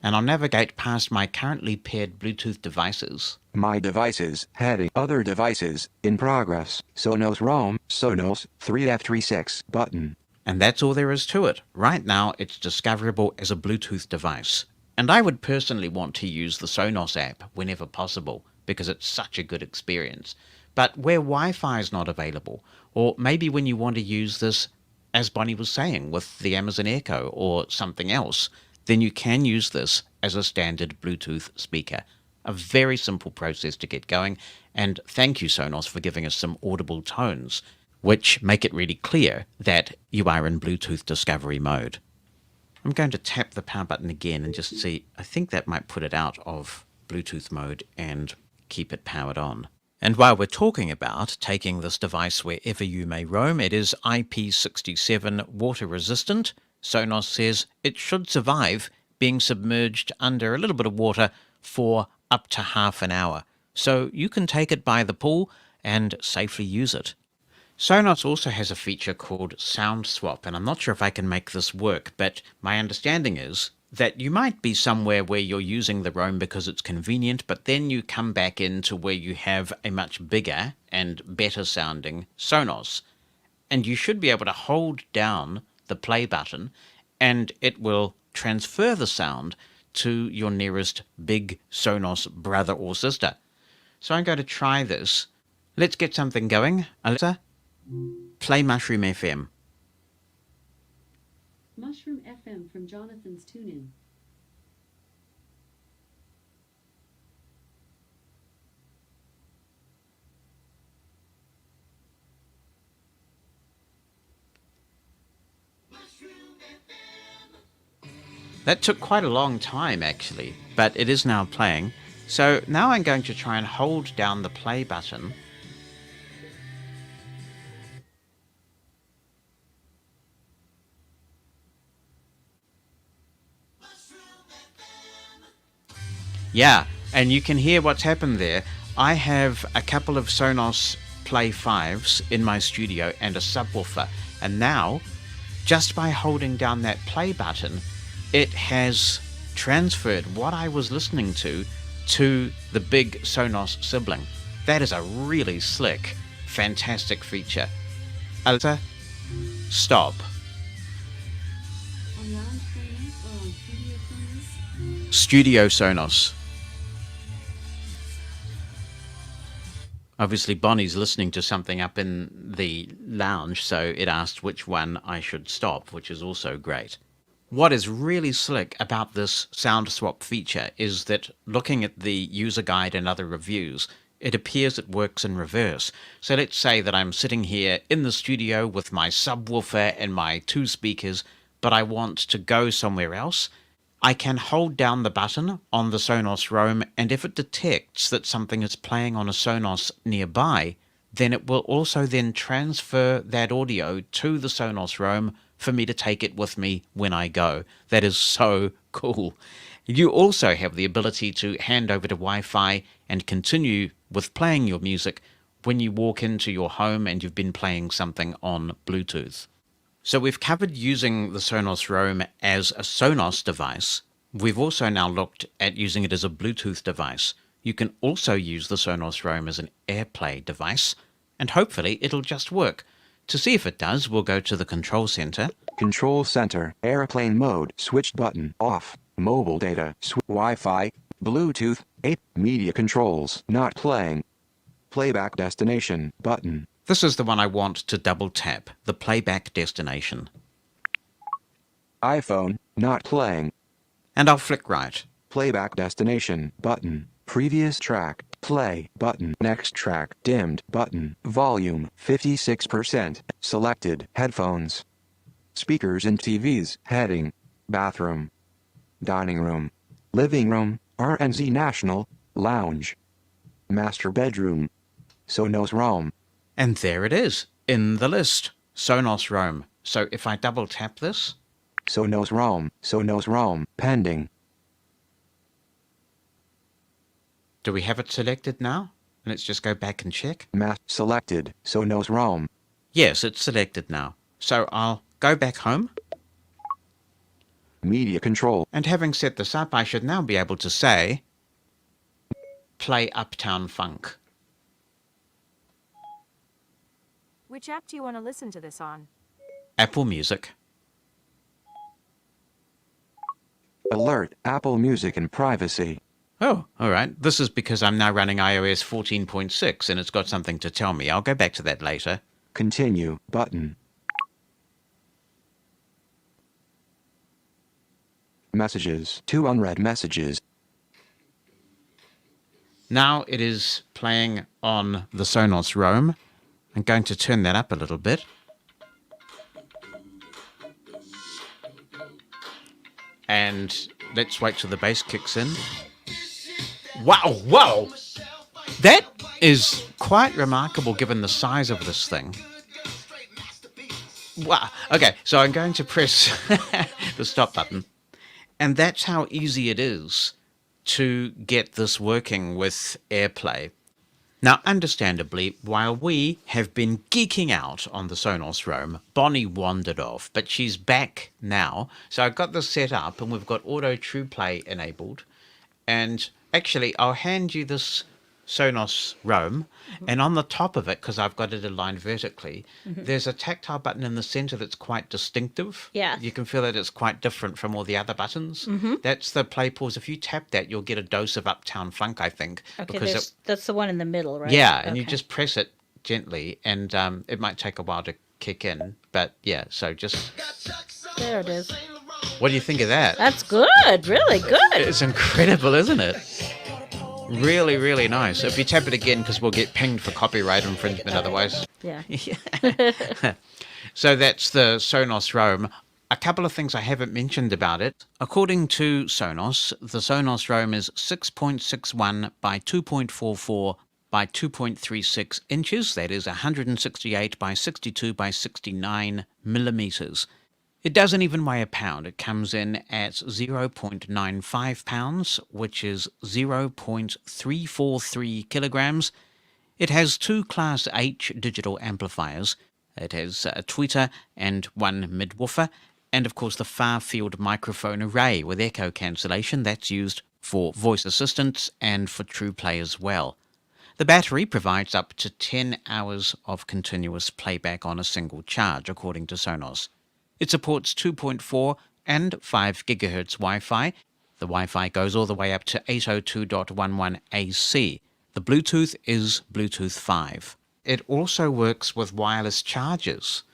and I'll navigate past my currently paired Bluetooth devices. my devices, heading, other devices, in progress, Sonos Roam, Sonos, 3F36, button. And that's all there is to it. Right now, it's discoverable as a Bluetooth device. And I would personally want to use the Sonos app whenever possible, because it's such a good experience. But where Wi-Fi is not available, or maybe when you want to use this, as Bonnie was saying, with the Amazon Echo or something else, then you can use this as a standard Bluetooth speaker. A very simple process to get going, and thank you, Sonos, for giving us some audible tones, which make it really clear that you are in Bluetooth discovery mode. I'm going to tap the power button again and just see. I think that might put it out of Bluetooth mode and keep it powered on. And while we're talking about taking this device wherever you may roam, it is IP67 water resistant. Sonos says it should survive being submerged under a little bit of water for up to half an hour. So you can take it by the pool and safely use it. Sonos also has a feature called Sound Swap, and I'm not sure if I can make this work, but my understanding is that you might be somewhere where you're using the Roam because it's convenient, but then you come back into where you have a much bigger and better sounding Sonos. And you should be able to hold down the play button and it will transfer the sound to your nearest big Sonos brother or sister. So I'm going to try this. Let's get something going. Alexa, play Mushroom FM. Mushroom FM from Jonathan's TuneIn. That took quite a long time, actually, but it is now playing. So now I'm going to try and hold down the play button. Yeah, and you can hear what's happened there. I have a couple of Sonos Play 5s in my studio and a subwoofer, and now, just by holding down that play button, it has transferred what I was listening to the big Sonos sibling. That is a really slick, fantastic feature. Alexa, stop. On Lounge Sonos or on Studio Sonos? Studio Sonos. Obviously, Bonnie's listening to something up in the lounge, so it asked which one I should stop, which is also great. What is really slick about this sound swap feature is that looking at the user guide and other reviews, it appears it works in reverse. So let's say that I'm sitting here in the studio with my subwoofer and my two speakers, but I want to go somewhere else. I can hold down the button on the Sonos Roam, and if it detects that something is playing on a Sonos nearby, then it will also then transfer that audio to the Sonos Roam for me to take it with me when I go. That is so cool. You also have the ability to hand over to Wi-Fi and continue with playing your music when you walk into your home and you've been playing something on Bluetooth. So we've covered using the Sonos Roam as a Sonos device. We've also now looked at using it as a Bluetooth device. You can also use the Sonos Roam as an AirPlay device, and hopefully it'll just work. To see if it does, we'll go to the Control Center. Control Center, Airplane Mode, Switched button, off, Mobile Data, Wi-Fi, Bluetooth, 8, Media Controls, Not Playing. Playback Destination, button. This is the one I want to double tap, the playback destination. iPhone, Not Playing. And I'll flick right. Playback Destination, button. Previous track, play, button. Next track, dimmed, button. Volume, 56%. Selected, headphones. Speakers and TVs, heading. Bathroom. Dining room. Living room, RNZ National, lounge. Master bedroom. Sonos Roam. And there it is, in the list, Sonos Roam. So if I double tap this, Sonos Roam, pending. do we have it selected now? Let's just go back and check. Selected, Sonos Roam. Yes, it's selected now. So I'll go back home. Media Control. And having set this up, I should now be able to say, play Uptown Funk. Which app do you want to listen to this on? Apple Music. Alert, Apple Music and privacy. Oh, all right. This is because I'm now running iOS 14.6 and it's got something to tell me. I'll go back to that later. Continue, button. Messages, 2 unread messages. Now it is playing on the Sonos Roam. I'm going to turn that up a little bit. And let's wait till the bass kicks in. Wow, whoa! That is quite remarkable given the size of this thing. Wow. Okay, so I'm going to press the stop button. And that's how easy it is to get this working with AirPlay. Now, understandably, while we have been geeking out on the Sonos Roam, Bonnie wandered off, but she's back now. So I've got this set up and we've got Auto True Play enabled. And actually, I'll hand you this Sonos Roam, and on the top of it, because I've got it aligned vertically, there's a tactile button in the center that's quite distinctive. Yeah. You can feel that it's quite different from all the other buttons. That's the play pause. If you tap that, you'll get a dose of Uptown Funk, I think. Okay, because that's the one in the middle, right? yeah, and you Okay. just press it gently, and it might take a while to kick in. But yeah, so just... There it is. What do you think of that? That's good. Really good. It's incredible, isn't it? Really, really nice. If you tap it again, because we'll get pinged for copyright infringement otherwise. Yeah. So that's the Sonos Roam. A couple of things I haven't mentioned about it. According to Sonos, the Sonos Roam is 6.61 by 2.44 by 2.36 inches. That is 168 by 62 by 69 millimeters. It doesn't even weigh a pound. It comes in at 0.95 pounds, which is 0.343 kilograms. It has 2 Class H digital amplifiers. It has a tweeter and 1 midwoofer, and of course the far field microphone array with echo cancellation. That's used for voice assistants and for True Play as well. The battery provides up to 10 hours of continuous playback on a single charge, according to Sonos. It supports 2.4 and 5 gigahertz Wi-Fi. The Wi-Fi goes all the way up to 802.11 AC. The Bluetooth is Bluetooth 5. It also works with wireless chargers.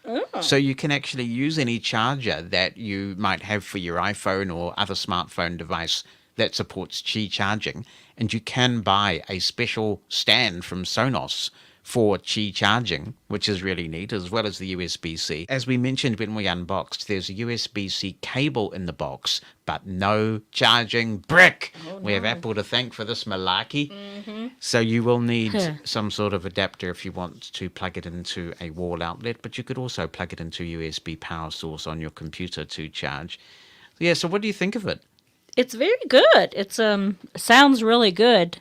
So you can actually use any charger that you might have for your iPhone or other smartphone device that supports Qi charging. And you can buy a special stand from Sonos for Qi charging, which is really neat, as well as the USB-C. As we mentioned when we unboxed, there's a USB-C cable in the box, but no charging brick. We have Apple to thank for this malarkey. So you will need some sort of adapter if you want to plug it into a wall outlet, but you could also plug it into USB power source on your computer to charge. Yeah, so what do you think of it? It's very good. It's sounds really good.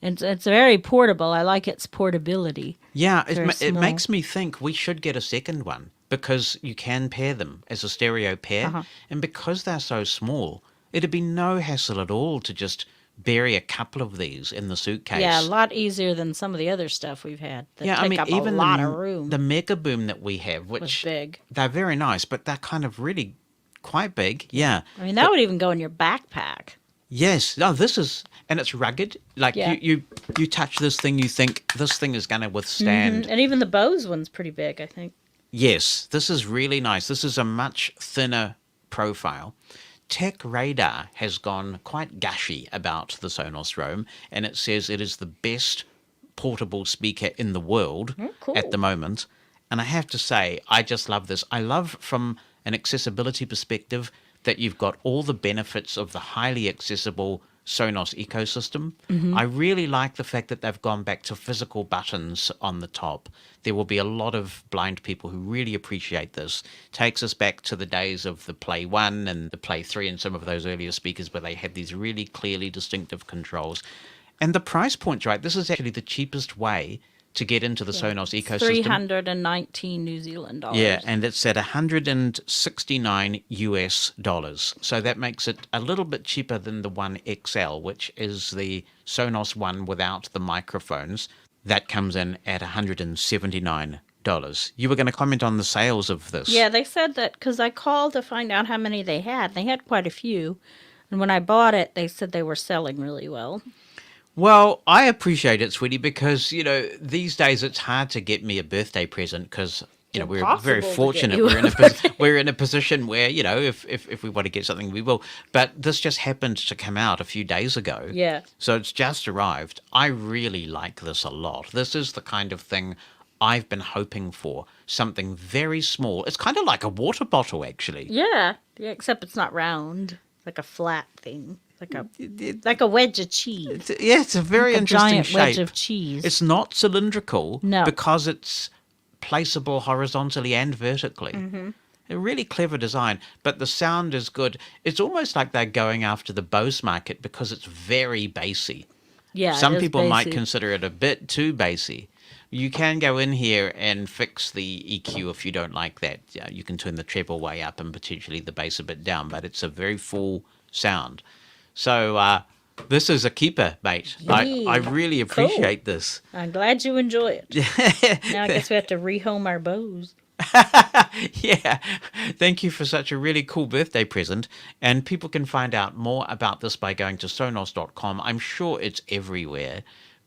It's very portable. I like its portability. Yeah, Very it small. makes me think we should get a second one because you can pair them as a stereo pair. And because they're so small, it'd be no hassle at all to just bury a couple of these in the suitcase. Yeah, a lot easier than some of the other stuff we've had that Yeah, take I mean, up even a lot of room. the Mega Boom that we have, was which big. they're very nice, but they're kind of really quite big. Yeah. I mean, that would even go in your backpack. Yes. No, this is, and it's rugged. Like Yeah. you touch this thing, you think this thing is going to withstand. And even the Bose one's pretty big, I think. Yes, this is really nice. This is a much thinner profile. Tech Radar has gone quite gushy about the Sonos Roam, and it says it is the best portable speaker in the world cool. at the moment. And I have to say, I just love this. I love from an accessibility perspective that you've got all the benefits of the highly accessible Sonos ecosystem. I really like the fact that they've gone back to physical buttons on the top. There will be a lot of blind people who really appreciate this. Takes us back to the days of the Play 1 and the Play 3 and some of those earlier speakers where they had these really clearly distinctive controls. And the price point's right. This is actually the cheapest way to get into the Sonos ecosystem. 319 New Zealand dollars. Yeah, and it's at $169 US. So that makes it a little bit cheaper than the One XL, which is the Sonos one without the microphones. That comes in at $179. You were going to comment on the sales of this. Yeah, they said that because I called to find out how many they had. They had quite a few. And when I bought it, they said they were selling really well. Well, I appreciate it, sweetie, because, these days it's hard to get me a birthday present because, we're very Impossible to fortunate. get you We're in a position where, if we want to get something, we will. But this just happened to come out a few days ago. Yeah. So it's just arrived. I really like this a lot. This is the kind of thing I've been hoping for. Something very small. It's kind of like a water bottle, actually. Yeah, except it's not round. It's like a flat thing. Like a wedge of cheese. Yeah, it's a very Like a interesting giant shape. wedge of cheese. It's not cylindrical No. because it's placeable horizontally and vertically. A really clever design, but the sound is good. It's almost like they're going after the Bose market because it's very bassy. Yeah, Some it is people might bassy. consider it a bit too bassy. You can go in here and fix the EQ if you don't like that. You can turn the treble way up and potentially the bass a bit down, but it's a very full sound. So this is a keeper, mate. I really appreciate this. I'm glad you enjoy it. Now I guess we have to rehome our Bose. Yeah. Thank you for such a really cool birthday present. And people can find out more about this by going to sonos.com. I'm sure it's everywhere.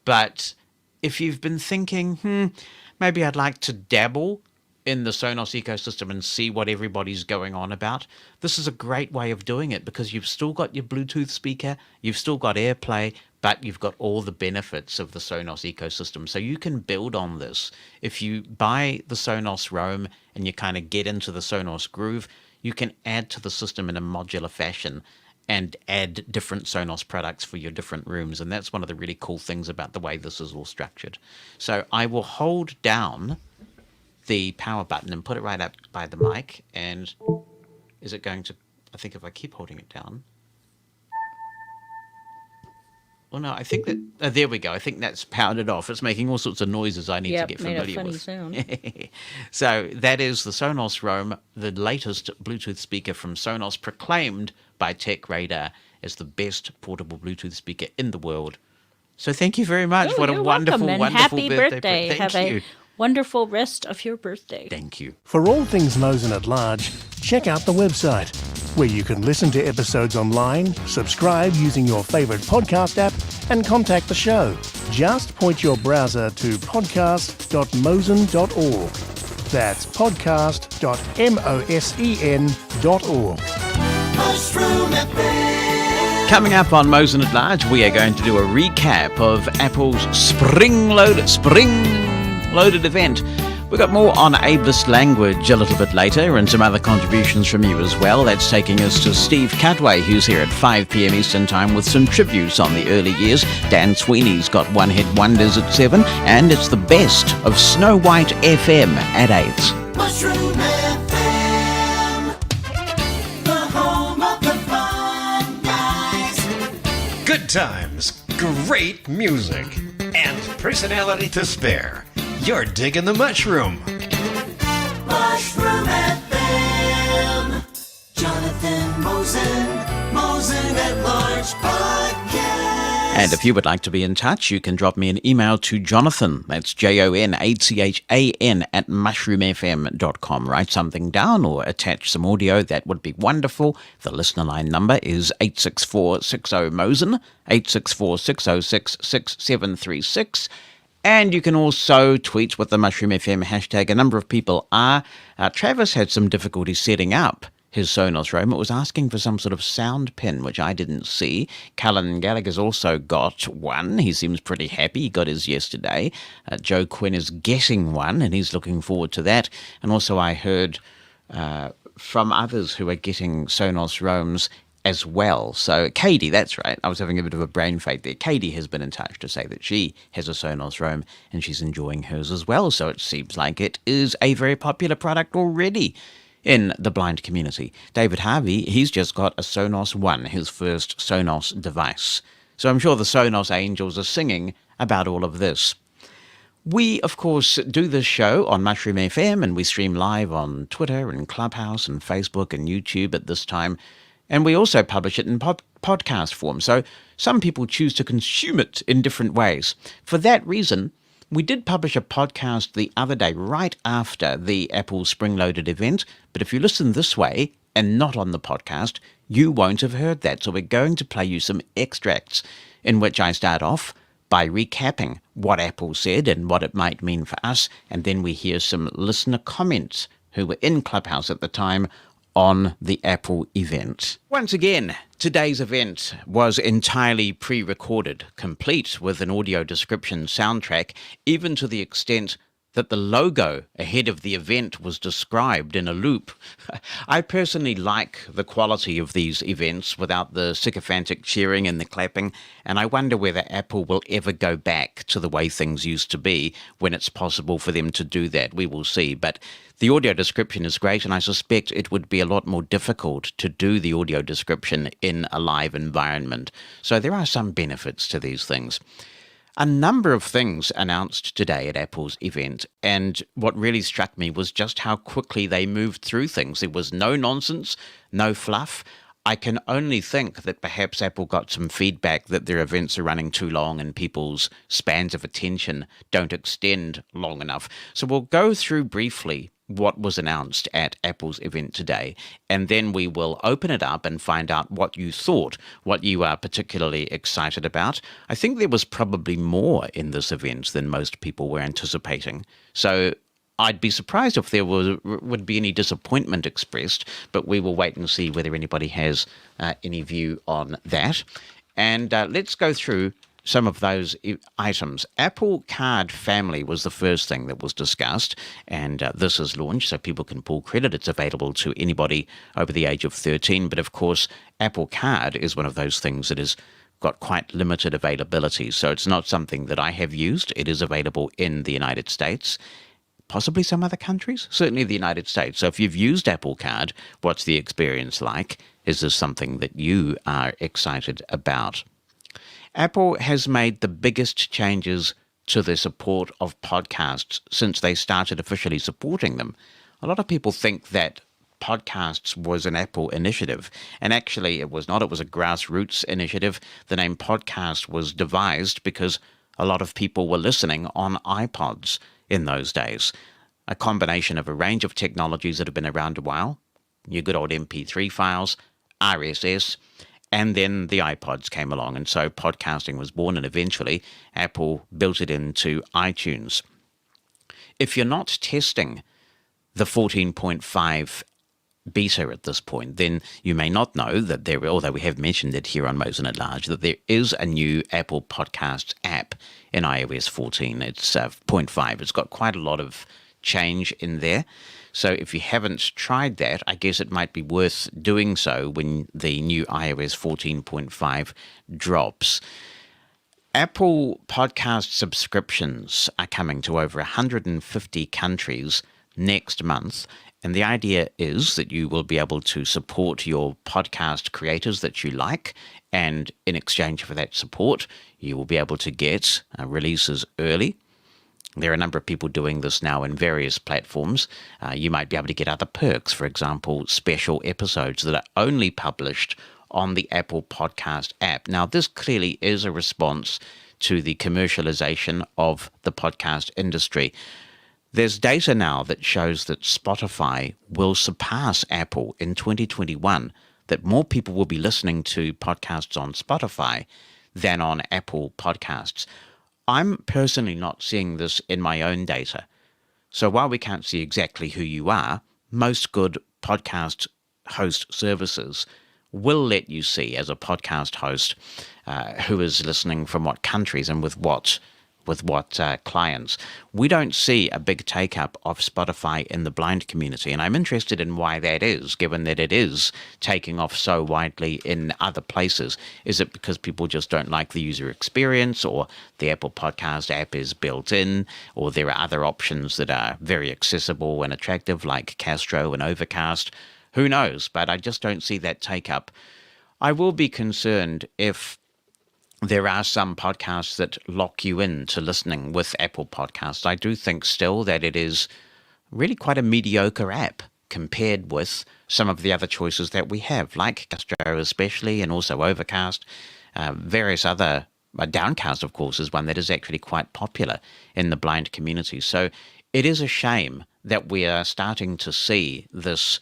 But if you've been thinking, maybe I'd like to dabble in the Sonos ecosystem and see what everybody's going on about, this is a great way of doing it because you've still got your Bluetooth speaker, you've still got AirPlay, but you've got all the benefits of the Sonos ecosystem. So you can build on this. If you buy the Sonos Roam and you kind of get into the Sonos groove, you can add to the system in a modular fashion and add different Sonos products for your different rooms. And that's one of the really cool things about the way this is all structured. So I will hold down the power button and put it right up by the mic. And is it going to, I think if I keep holding it down. Well, no, I think that, there we go. I think that's powered it off. It's making all sorts of noises I need to get made familiar a funny with. sound. So that is the Sonos Roam, the latest Bluetooth speaker from Sonos, proclaimed by Tech Radar as the best portable Bluetooth speaker in the world. So thank you very much. Oh, What a you're wonderful, welcome, and wonderful happy birthday. Have Thank you. a wonderful rest of your birthday. Thank you. For all things Mosen at large, check out the website, where you can listen to episodes online, subscribe using your favourite podcast app, and contact the show. Just point your browser to podcast.mosen.org. That's podcast.mosen.org. Mushroom FM. Coming up on Mosen at Large, we are going to do a recap of Apple's spring spring-loaded event. We've got more on ableist language a little bit later and some other contributions from you as well. That's taking us to Steve Cadway, who's here at 5 p.m. Eastern Time with some tributes on the early years. Dan Sweeney's got one-hit wonders at 7, and it's the best of Snow White FM at 8. Mushroom FM, the home of the fun guys. Good times, great music, and personality to spare. You're digging the mushroom. Mushroom FM, Jonathan Mosen at Large Podcast. And if you would like to be in touch, you can drop me an email to Jonathan, that's JONATHAN at mushroomfm.com. Write something down or attach some audio, that would be wonderful. The listener line number is 86460-MOSEN, 864-606-6736. And you can also tweet with the Mushroom FM hashtag. A number of people are. Travis had some difficulty setting up his Sonos Roam. It was asking for some sort of sound pin, which I didn't see. Callan Gallagher's also got one. He seems pretty happy. He got his yesterday. Joe Quinn is getting one, and he's looking forward to that. And also I heard from others who are getting Sonos Roams as well. So Katie, that's right. I was having a bit of a brain fade there. Katie has been in touch to say that she has a Sonos Roam and she's enjoying hers as well. So it seems like it is a very popular product already in the blind community. David Harvey, he's just got a Sonos One, his first Sonos device. So I'm sure the Sonos angels are singing about all of this. We, of course, do this show on Mushroom FM, and we stream live on Twitter and Clubhouse and Facebook and YouTube at this time. And we also publish it in podcast form, so some people choose to consume it in different ways. For that reason, we did publish a podcast the other day, right after the Apple Spring-Loaded event, but if you listen this way and not on the podcast, you won't have heard that. So we're going to play you some extracts in which I start off by recapping what Apple said and what it might mean for us, and then we hear some listener comments who were in Clubhouse at the time on the Apple event. Once again, today's event was entirely pre-recorded, complete with an audio description soundtrack, even to the extent that the logo ahead of the event was described in a loop. I personally like the quality of these events without the sycophantic cheering and the clapping, and I wonder whether Apple will ever go back to the way things used to be when it's possible for them to do that. We will see, but the audio description is great, and I suspect it would be a lot more difficult to do the audio description in a live environment. So there are some benefits to these things. A number of things announced today at Apple's event, and what really struck me was just how quickly they moved through things. There was no nonsense, no fluff. I can only think that perhaps Apple got some feedback that their events are running too long and people's spans of attention don't extend long enough. So we'll go through briefly what was announced at Apple's event today, and then we will open it up and find out what you thought, what you are particularly excited about. I think there was probably more in this event than most people were anticipating. So I'd be surprised if there would be any disappointment expressed, but we will wait and see whether anybody has any view on that. And let's go through some of those items. Apple Card Family was the first thing that was discussed, and this is launched so people can pull credit. It's available to anybody over the age of 13, but of course, Apple Card is one of those things that has got quite limited availability, so it's not something that I have used. It is available in the United States, possibly some other countries, certainly the United States. So if you've used Apple Card, what's the experience like? Is this something that you are excited about? Apple has made the biggest changes to the support of podcasts since they started officially supporting them. A lot of people think that podcasts was an Apple initiative, and actually it was not. It was a grassroots initiative. The name podcast was devised because a lot of people were listening on iPods in those days. A combination of a range of technologies that have been around a while, your good old MP3 files, RSS, and then the iPods came along, and so podcasting was born, and eventually Apple built it into iTunes. If you're not testing the 14.5 beta at this point, then you may not know that although we have mentioned it here on Mosen at Large, that there is a new Apple Podcasts app in iOS 14. It's 0.5. It's got quite a lot of change in there. So if you haven't tried that, I guess it might be worth doing so when the new iOS 14.5 drops. Apple podcast subscriptions are coming to over 150 countries next month. And the idea is that you will be able to support your podcast creators that you like. And in exchange for that support, you will be able to get releases early. There are a number of people doing this now in various platforms. You might be able to get other perks, for example, special episodes that are only published on the Apple Podcast app. Now, this clearly is a response to the commercialization of the podcast industry. There's data now that shows that Spotify will surpass Apple in 2021, that more people will be listening to podcasts on Spotify than on Apple Podcasts. I'm personally not seeing this in my own data. So while we can't see exactly who you are, most good podcast host services will let you see as a podcast host who is listening from what countries and with what clients. We don't see a big take-up of Spotify in the blind community, and I'm interested in why that is, given that it is taking off so widely in other places. Is it because people just don't like the user experience, or the Apple Podcast app is built in, or there are other options that are very accessible and attractive, like Castro and Overcast? Who knows? But I just don't see that take-up. I will be concerned if there are some podcasts that lock you into listening with Apple Podcasts. I do think still that it is really quite a mediocre app compared with some of the other choices that we have, like Castro especially, and also Overcast, various other. Downcast, of course, is one that is actually quite popular in the blind community. So it is a shame that we are starting to see this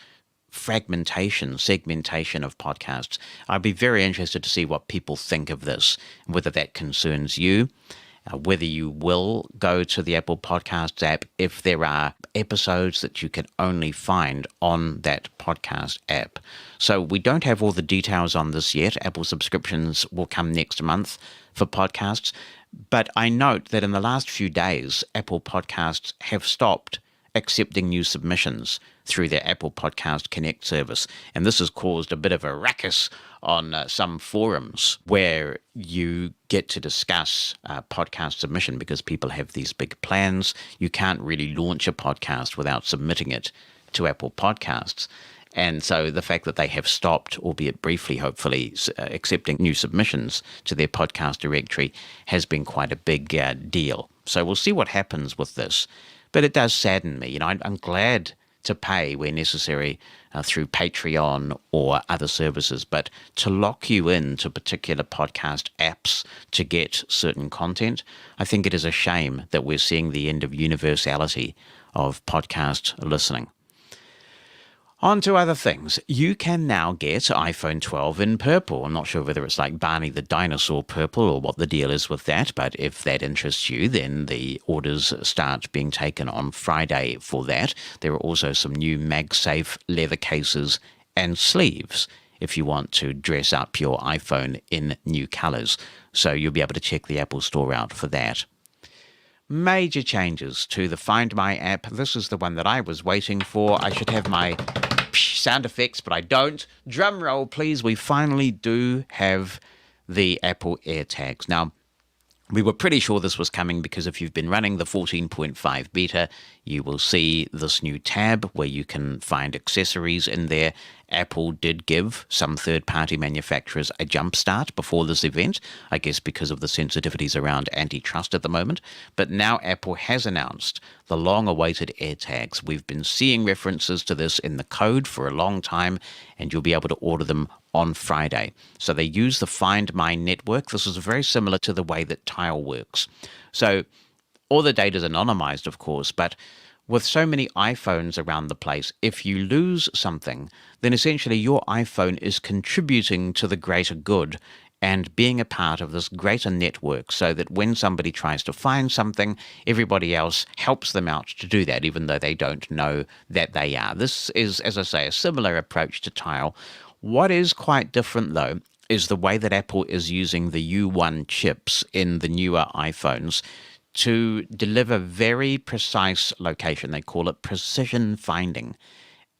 segmentation of podcasts. I'd be very interested to see what people think of this, whether that concerns you, whether you will go to the Apple Podcasts app if there are episodes that you can only find on that podcast app. So we don't have all the details on this yet. Apple subscriptions will come next month for podcasts. But I note that in the last few days, Apple Podcasts have stopped accepting new submissions through their Apple Podcast Connect service. And this has caused a bit of a ruckus on some forums where you get to discuss podcast submission because people have these big plans. You can't really launch a podcast without submitting it to Apple Podcasts. And so the fact that they have stopped, albeit briefly, hopefully, accepting new submissions to their podcast directory has been quite a big deal. So we'll see what happens with this. But it does sadden me. I'm glad to pay where necessary through Patreon or other services, but to lock you into particular podcast apps to get certain content, I think it is a shame that we're seeing the end of universality of podcast listening. On to other things. You can now get iPhone 12 in purple. I'm not sure whether it's like Barney the dinosaur purple or what the deal is with that, but if that interests you, then the orders start being taken on Friday for that. There are also some new MagSafe leather cases and sleeves if you want to dress up your iPhone in new colors. So you'll be able to check the Apple Store out for that. Major changes to the Find My app. This is the one that I was waiting for. I should have my sound effects, but I don't. Drum roll, please. We finally do have the Apple AirTags. Now, we were pretty sure this was coming because if you've been running the 14.5 beta, you will see this new tab where you can find accessories in there. Apple did give some third-party manufacturers a jump start before this event, I guess because of the sensitivities around antitrust at the moment. But now Apple has announced the long-awaited AirTags. We've been seeing references to this in the code for a long time, and you'll be able to order them on Friday. So they use the Find My network. This is very similar to the way that Tile works. So all the data is anonymized, of course, but with so many iPhones around the place, if you lose something, then essentially your iPhone is contributing to the greater good and being a part of this greater network so that when somebody tries to find something, everybody else helps them out to do that, even though they don't know that they are. This is, as I say, a similar approach to Tile. What is quite different, though, is the way that Apple is using the U1 chips in the newer iPhones to deliver very precise location. They call it precision finding.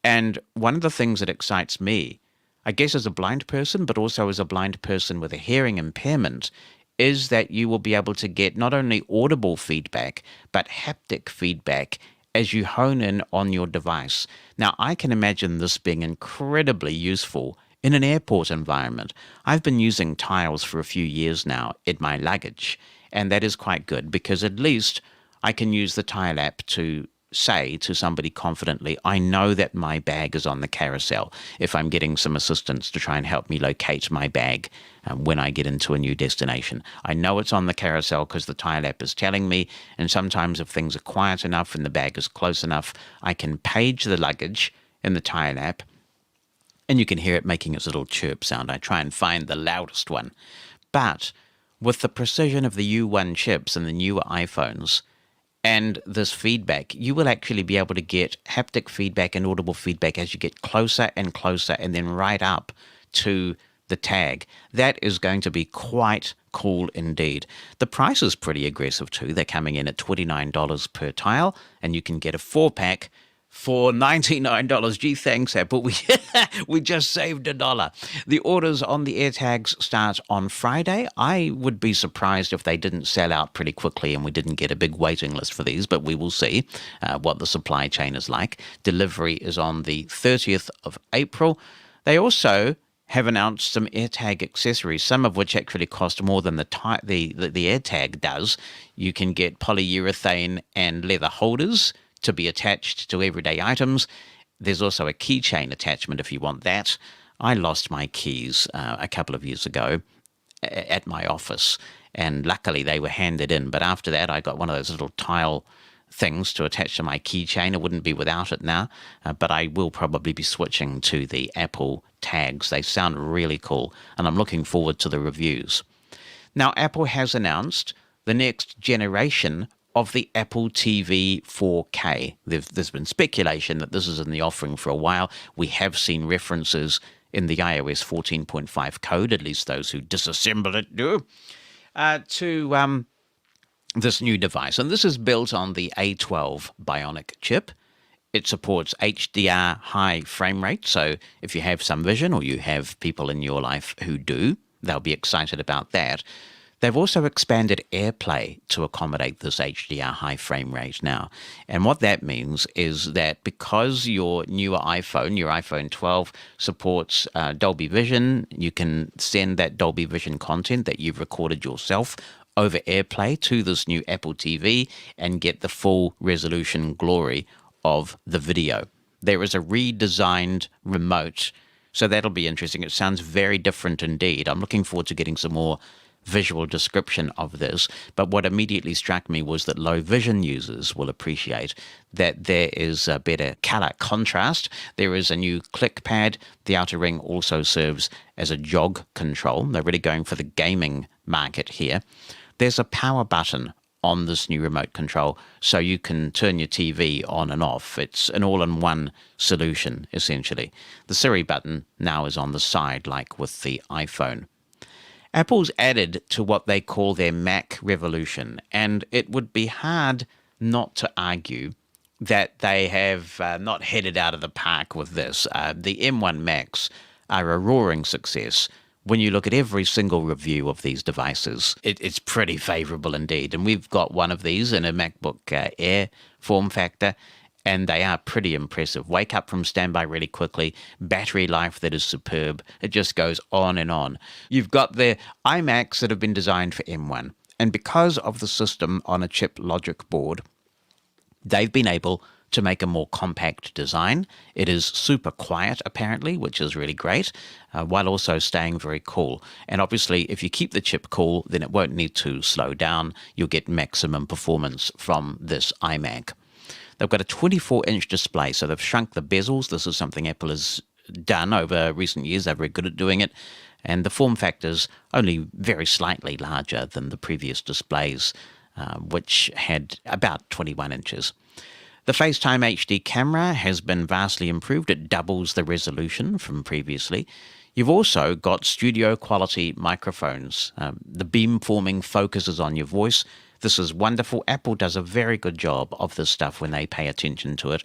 And one of the things that excites me, I guess as a blind person, but also as a blind person with a hearing impairment, is that you will be able to get not only audible feedback, but haptic feedback as you hone in on your device. Now, I can imagine this being incredibly useful in an airport environment. I've been using tiles for a few years now in my luggage, and that is quite good because at least I can use the tile app to say to somebody confidently, I know that my bag is on the carousel, if I'm getting some assistance to try and help me locate my bag when I get into a new destination. I know it's on the carousel because the tile app is telling me, and sometimes if things are quiet enough and the bag is close enough, I can page the luggage in the tile app, and you can hear it making its little chirp sound. I try and find the loudest one. But with the precision of the U1 chips and the newer iPhones, and this feedback, you will actually be able to get haptic feedback and audible feedback as you get closer and closer and then right up to the tag. That is going to be quite cool indeed. The price is pretty aggressive too. They're coming in at $29 per tile, and you can get a 4-pack for $99. Gee, thanks, Apple. We just saved $1. The orders on the AirTags start on Friday. I would be surprised if they didn't sell out pretty quickly and we didn't get a big waiting list for these, but we will see what the supply chain is like. Delivery is on the 30th of April. They also have announced some AirTag accessories, some of which actually cost more than the AirTag does. You can get polyurethane and leather holders to be attached to everyday items. There's also a keychain attachment if you want that. I lost my keys a couple of years ago at my office, and luckily they were handed in. But after that, I got one of those little tile things to attach to my keychain. I wouldn't be without it now, but I will probably be switching to the Apple tags. They sound really cool, and I'm looking forward to the reviews. Now, Apple has announced the next generation of the Apple TV 4K. There's been speculation that this is in the offering for a while. We have seen references in the iOS 14.5 code, at least those who disassemble it do, to this new device. And this is built on the A12 Bionic chip. It supports HDR high frame rate, so if you have some vision or you have people in your life who do, they'll be excited about that. They've also expanded AirPlay to accommodate this HDR high frame rate now. And what that means is that because your newer iPhone, your iPhone 12, supports Dolby Vision, you can send that Dolby Vision content that you've recorded yourself over AirPlay to this new Apple TV and get the full resolution glory of the video. There is a redesigned remote, so that'll be interesting. It sounds very different indeed. I'm looking forward to getting some more visual description of this, but what immediately struck me was that low vision users will appreciate that there is a better color contrast. There is a new click pad. The outer ring also serves as a jog control. They're really going for the gaming market here. There's a power button on this new remote control, so you can turn your TV on and off. It's an all-in-one solution, essentially. The Siri button now is on the side, like with the iPhone. Apple's added to what they call their Mac revolution, and it would be hard not to argue that they have not headed out of the park with this. The M1 Macs are a roaring success. When you look at every single review of these devices, it's pretty favorable indeed. And we've got one of these in a MacBook Air form factor, and they are pretty impressive. Wake up from standby really quickly, battery life that is superb. It just goes on and on. You've got the iMacs that have been designed for M1, and because of the system on a chip logic board, they've been able to make a more compact design. It is super quiet, apparently, which is really great, while also staying very cool. And obviously, if you keep the chip cool, then it won't need to slow down. You'll get maximum performance from this iMac. They've got a 24-inch display, so they've shrunk the bezels. This is something Apple has done over recent years. They're very good at doing it. And the form factor's only very slightly larger than the previous displays, which had about 21 inches. The FaceTime HD camera has been vastly improved. It doubles the resolution from previously. You've also got studio quality microphones. The beamforming focuses on your voice. This is wonderful. Apple does a very good job of this stuff when they pay attention to it.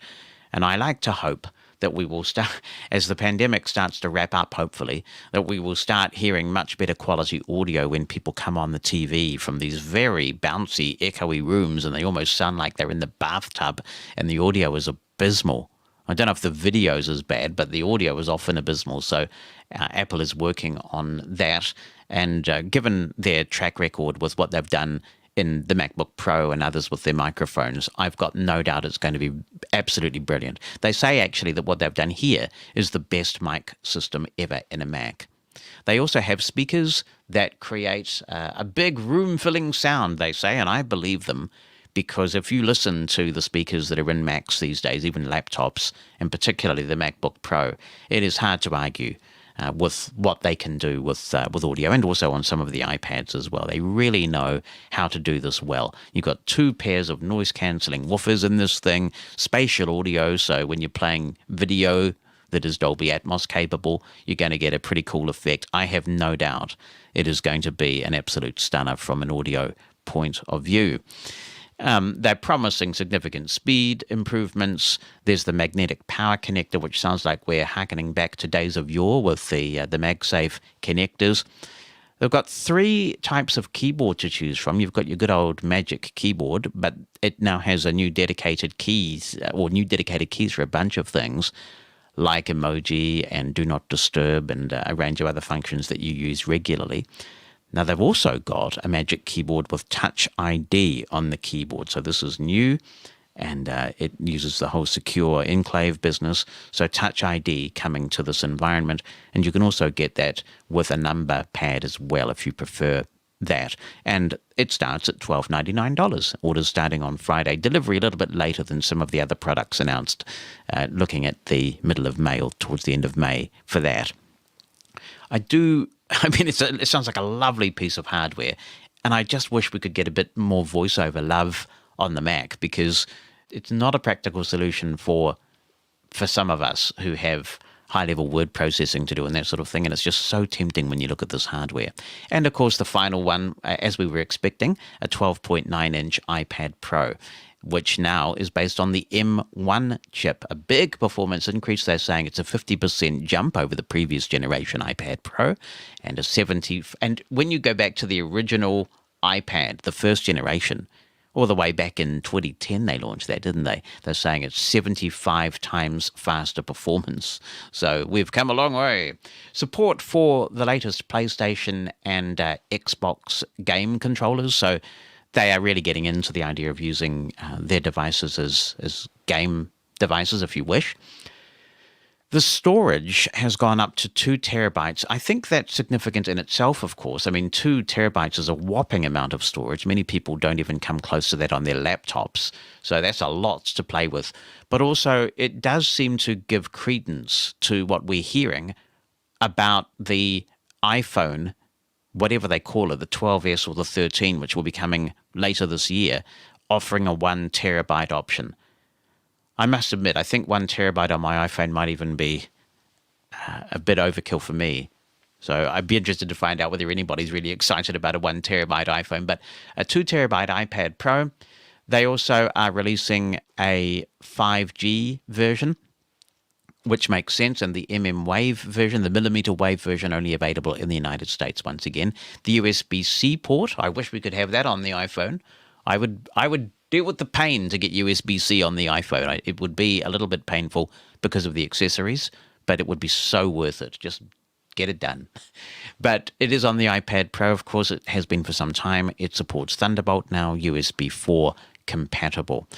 And I like to hope that we will start, as the pandemic starts to wrap up, hopefully, that we will start hearing much better quality audio when people come on the TV from these very bouncy, echoey rooms, and they almost sound like they're in the bathtub, and the audio is abysmal. I don't know if the video is as bad, but the audio is often abysmal. So Apple is working on that. And given their track record with what they've done in the MacBook Pro and others with their microphones, I've got no doubt it's going to be absolutely brilliant. They say actually that what they've done here is the best mic system ever in a Mac. They also have speakers that create a big room-filling sound, they say, and I believe them, because if you listen to the speakers that are in Macs these days, even laptops, and particularly the MacBook Pro, it is hard to argue with what they can do with audio, and also on some of the iPads as well. They really know how to do this well. You've got 2 pairs of noise-cancelling woofers in this thing, spatial audio, so when you're playing video that is Dolby Atmos capable, you're going to get a pretty cool effect. I have no doubt it is going to be an absolute stunner from an audio point of view. They're promising significant speed improvements. There's the magnetic power connector, which sounds like we're harkening back to days of yore with the MagSafe connectors. They've got 3 types of keyboard to choose from. You've got your good old Magic keyboard, but it now has a new dedicated keys for a bunch of things, like emoji and do not disturb and a range of other functions that you use regularly. Now, they've also got a Magic Keyboard with Touch ID on the keyboard. So this is new, and it uses the whole secure enclave business. So Touch ID coming to this environment. And you can also get that with a number pad as well if you prefer that. And it starts at $12.99. Orders starting on Friday. Delivery a little bit later than some of the other products announced, looking at the middle of May or towards the end of May for that. It sounds like a lovely piece of hardware, and I just wish we could get a bit more voiceover love on the Mac, because it's not a practical solution for some of us who have high-level word processing to do and that sort of thing, and it's just so tempting when you look at this hardware. And, of course, the final one, as we were expecting, a 12.9-inch iPad Pro, which now is based on the M1 chip. A big performance increase. They're saying it's a 50% jump over the previous generation iPad Pro, and a 70. And when you go back to the original iPad, the first generation, all the way back in 2010 they launched that, didn't they? They're saying it's 75 times faster performance. So we've come a long way. Support for the latest PlayStation and Xbox game controllers. So they are really getting into the idea of using their devices as game devices, if you wish. The storage has gone up to 2 terabytes. I think that's significant in itself, of course. I mean, 2 terabytes is a whopping amount of storage. Many people don't even come close to that on their laptops. So that's a lot to play with. But also, it does seem to give credence to what we're hearing about the iPhone, whatever they call it, the 12S or the 13, which will be coming later this year, offering a 1 terabyte option. I must admit, I think 1 terabyte on my iPhone might even be a bit overkill for me. So I'd be interested to find out whether anybody's really excited about a 1 terabyte iPhone. But a 2 terabyte iPad Pro. They also are releasing a 5G version, which makes sense, and the Wave version, the millimeter wave version, only available in the United States once again. The USB-C port, I wish we could have that on the iPhone. I would deal with the pain to get USB-C on the iPhone. It would be a little bit painful because of the accessories, but it would be so worth it. Just get it done. But it is on the iPad Pro, of course. It has been for some time. It supports Thunderbolt now, USB 4 compatible.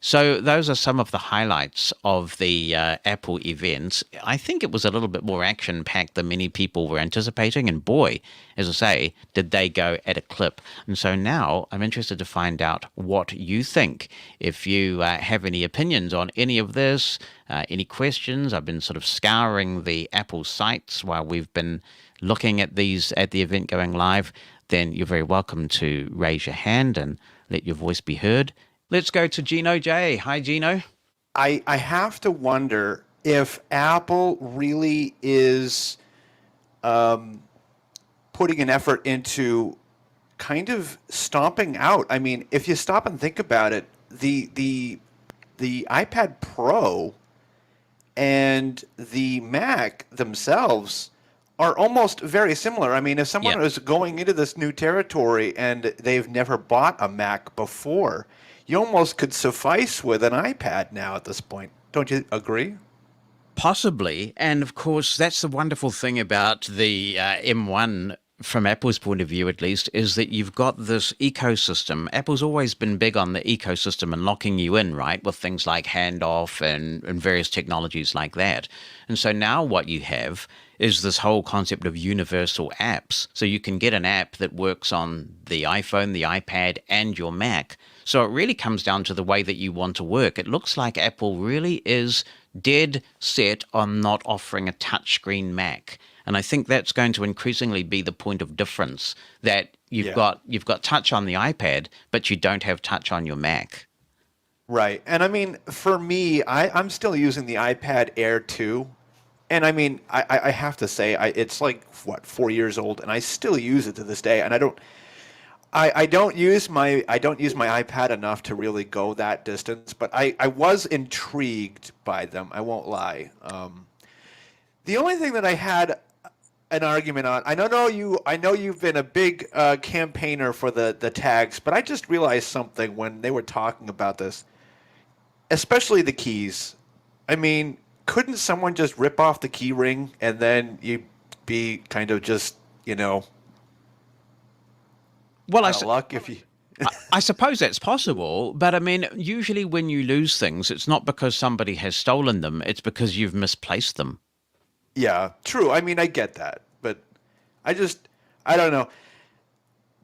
So those are some of the highlights of the Apple event. I think it was a little bit more action-packed than many people were anticipating. And boy, as I say, did they go at a clip. And so now I'm interested to find out what you think. If you have any opinions on any of this, any questions, I've been sort of scouring the Apple sites while we've been looking at these at the event going live, then you're very welcome to raise your hand and let your voice be heard. Let's go to Gino J. Hi, Gino. I have to wonder if Apple really is putting an effort into kind of stomping out. I mean, if you stop and think about it, the iPad Pro and the Mac themselves are almost very similar. I mean, if someone Yeah. is going into this new territory and they've never bought a Mac before, you almost could suffice with an iPad now at this point. Don't you agree? Possibly. And of course, that's the wonderful thing about the M1, from Apple's point of view at least, is that you've got this ecosystem. Apple's always been big on the ecosystem and locking you in, right, with things like handoff and various technologies like that. And so now what you have is this whole concept of universal apps. So you can get an app that works on the iPhone, the iPad, and your Mac. So it really comes down to the way that you want to work. It looks like Apple really is dead set on not offering a touchscreen Mac. And I think that's going to increasingly be the point of difference, that you've got touch on the iPad, but you don't have touch on your Mac. Right. And I mean, for me, I'm still using the iPad Air 2. And I mean, I have to say, it's like, what, 4 years old, and I still use it to this day. And I don't use my iPad enough to really go that distance, but I was intrigued by them. I won't lie. The only thing that I had an argument on, I know you've been a big campaigner for the tags, but I just realized something when they were talking about this, especially the keys. I mean, couldn't someone just rip off the key ring and then you'd be kind of just, Well, out of luck if you... I suppose that's possible, but I mean, usually when you lose things, it's not because somebody has stolen them, it's because you've misplaced them. Yeah, true. I mean, I get that, but I don't know.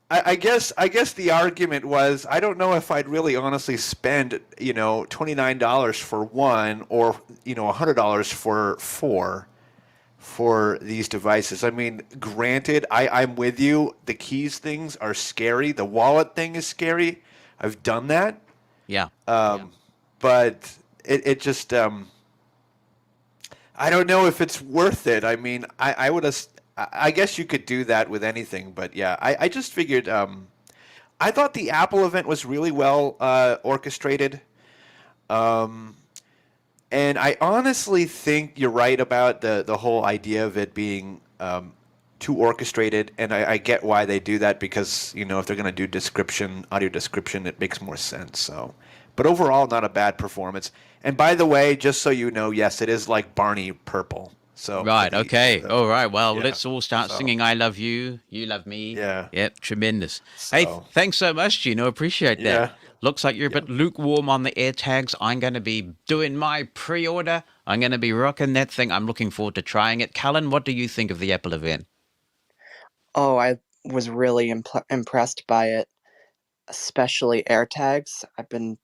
I guess the argument was, I don't know if I'd really honestly spend, $29 for one, or $100 for four for these devices. I mean, granted, I'm with you. The keys things are scary. The wallet thing is scary. I've done that. Yeah. But it just I don't know if it's worth it. I mean, I would have. I guess you could do that with anything, but yeah, I just figured. I thought the Apple event was really well orchestrated, and I honestly think you're right about the whole idea of it being too orchestrated, and I get why they do that, because if they're going to do audio description, it makes more sense. So, but overall, not a bad performance. And by the way, just so you know, yes, it is like Barney purple. So Right, okay. All right, well, yeah, let's all start so- singing I Love You, You Love Me. Yeah. Yep, tremendous. Hey, thanks so much, Gino. Appreciate that. Yeah. Looks like you're a bit lukewarm on the AirTags. I'm going to be doing my pre-order. I'm going to be rocking that thing. I'm looking forward to trying it. Cullen, what do you think of the Apple event? Oh, I was really impressed by it, especially AirTags. I've been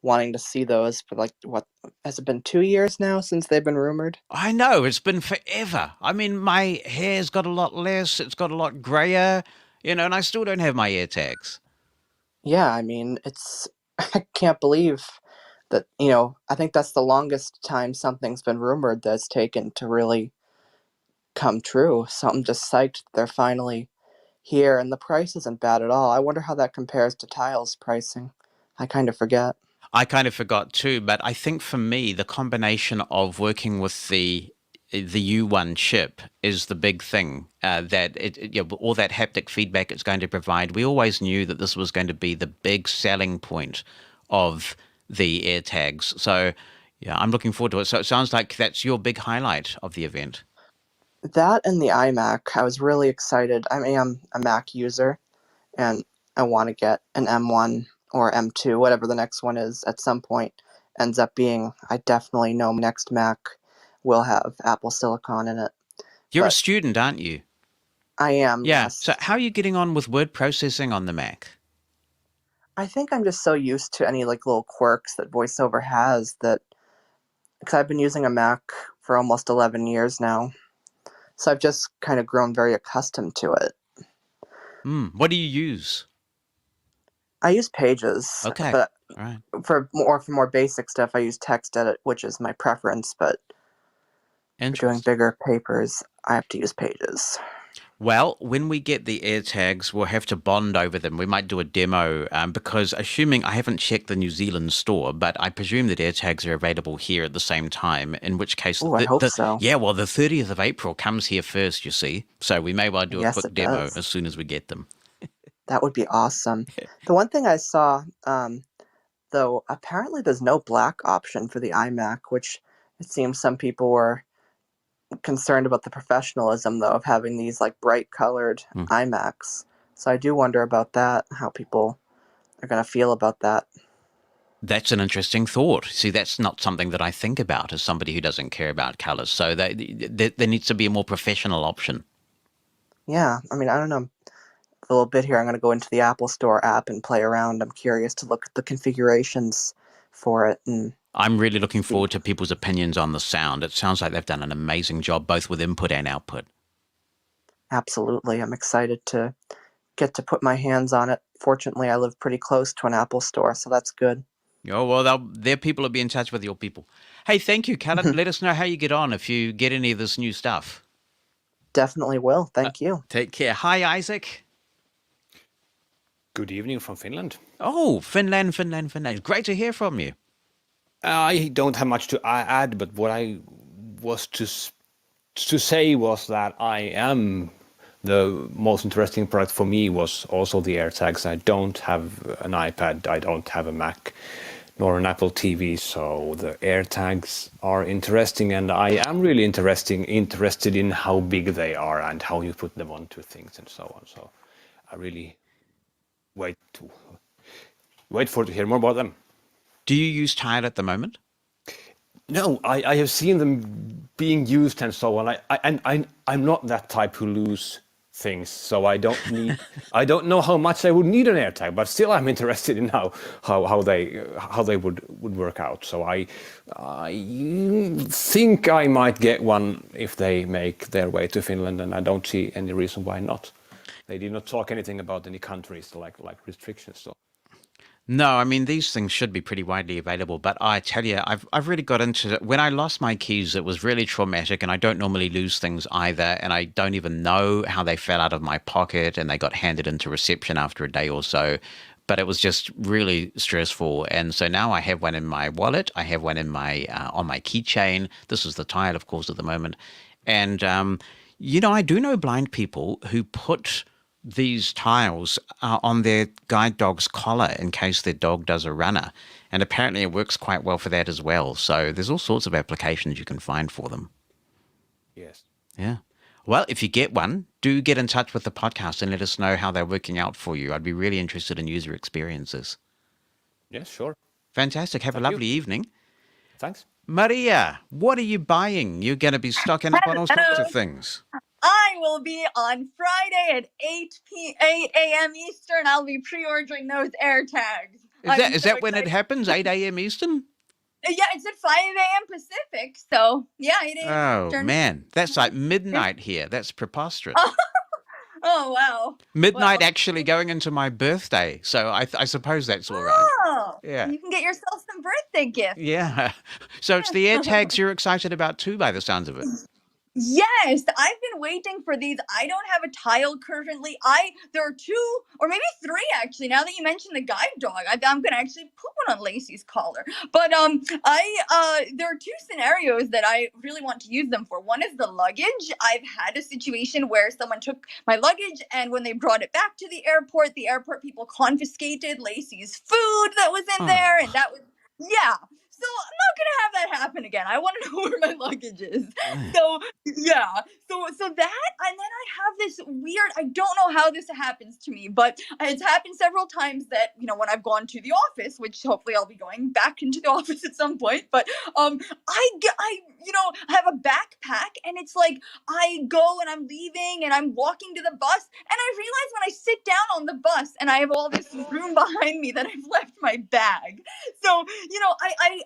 wanting to see those for what has it been 2 years now since they've been rumored? I know, it's been forever. I mean, my hair's got a lot less. It's got a lot grayer, and I still don't have my AirTags. Yeah, I mean, I can't believe that, I think that's the longest time something's been rumored that's taken to really come true. So I'm just psyched they're finally here, and the price isn't bad at all. I wonder how that compares to Tile's pricing. I kind of forget. I kind of forgot too, but I think for me, the combination of working with the U1 chip is the big thing, that all that haptic feedback it's going to provide. We always knew that this was going to be the big selling point of the AirTags. So, yeah, I'm looking forward to it. So it sounds like that's your big highlight of the event. That and the iMac, I was really excited. I mean, I'm a Mac user, and I want to get an M1 or M2, whatever the next one is, at some point ends up being. I definitely know my next Mac will have Apple Silicon in it. You're a But student, aren't you? I am, Yeah. yes. So how are you getting on with word processing on the Mac? I think I'm just so used to any little quirks that VoiceOver has that, because I've been using a Mac for almost 11 years now. So I've just kind of grown very accustomed to it. What do you use? I use Pages, Okay. but All right. for more basic stuff, I use TextEdit, which is my preference. But doing bigger papers, I have to use Pages. Well, when we get the AirTags, we'll have to bond over them. We might do a demo because assuming I haven't checked the New Zealand store, but I presume that AirTags are available here at the same time, in which case... Oh, I hope so. Yeah, well, the 30th of April comes here first, you see. So we may well do a Yes, quick it demo does. as soon as we get them. That would be awesome. The one thing I saw, though, apparently there's no black option for the iMac, which it seems some people were concerned about the professionalism, though, of having these like bright colored iMacs. So I do wonder about that, how people are going to feel about that. That's an interesting thought. See, that's not something that I think about as somebody who doesn't care about colors. So there needs to be a more professional option. Yeah, I mean, I don't know. A little bit here, I'm going to go into the Apple Store app and play around. I'm curious to look at the configurations for it. And I'm really looking forward to people's opinions on the sound. It sounds like they've done an amazing job, both with input and output. Absolutely. I'm excited to get to put my hands on it. Fortunately, I live pretty close to an Apple store, so that's good. Oh, well, their people will be in touch with your people. Hey, thank you, Callum. Let us know how you get on if you get any of this new stuff. Definitely will. Thank you. Take care. Hi, Isaac. Good evening from Finland. Oh, Finland. Great to hear from you. I don't have much to add, but what I was to say was that the most interesting product for me was also the AirTags. I don't have an iPad, I don't have a Mac, nor an Apple TV, so the AirTags are interesting, and I am really interested in how big they are and how you put them onto things and so on. So I really wait to hear more about them. Do you use Tile at the moment? No, I have seen them being used and so on. I'm not that type who lose things, so I don't know how much I would need an AirTag, but still I'm interested in how they would work out. So I think I might get one if they make their way to Finland, and I don't see any reason why not. They did not talk anything about any countries like restrictions. So. No, I mean, these things should be pretty widely available, but I tell you, I've really got into it. When I lost my keys, it was really traumatic, and I don't normally lose things either, and I don't even know how they fell out of my pocket, and they got handed into reception after a day or so, but it was just really stressful. And so now I have one in my wallet, I have one in my on my keychain. This is the Tile, of course, at the moment. And, I do know blind people who put these tiles on their guide dog's collar in case their dog does a runner. And apparently it works quite well for that as well. So there's all sorts of applications you can find for them. Yes. Yeah. Well, if you get one, do get in touch with the podcast and let us know how they're working out for you. I'd be really interested in user experiences. Yes, sure. Fantastic. Have a lovely evening. Thanks. Maria, what are you buying? You're going to be stocking up on all sorts of things. I will be on Friday at 8 a.m. Eastern. I'll be pre-ordering those AirTags. Is that when it happens, 8 a.m. Eastern? Yeah, it's at 5 a.m. Pacific. So, yeah, 8 a.m. Oh, Eastern. man. That's like midnight here. That's preposterous. Oh, wow. Midnight actually going into my birthday. So I suppose that's all right. Oh, yeah. You can get yourself some birthday gifts. Yeah. So it's the AirTags you're excited about too, by the sounds of it. Yes, I've been waiting for these. I don't have a Tile currently. There are 2 or maybe 3 actually. Now that you mentioned the guide dog, I'm gonna actually put one on Lacey's collar. But there are 2 scenarios that I really want to use them for. One is the luggage. I've had a situation where someone took my luggage, and when they brought it back to the airport people confiscated Lacey's food that was in there, and that was So I'm not gonna have that happen again. I want to know where my luggage is. So yeah. So that, and then I have this weird. I don't know how this happens to me, but it's happened several times that when I've gone to the office, which hopefully I'll be going back into the office at some point. But I have a backpack, and it's like I go and I'm leaving and I'm walking to the bus, and I realize when I sit down on the bus and I have all this room behind me that I've left my bag. So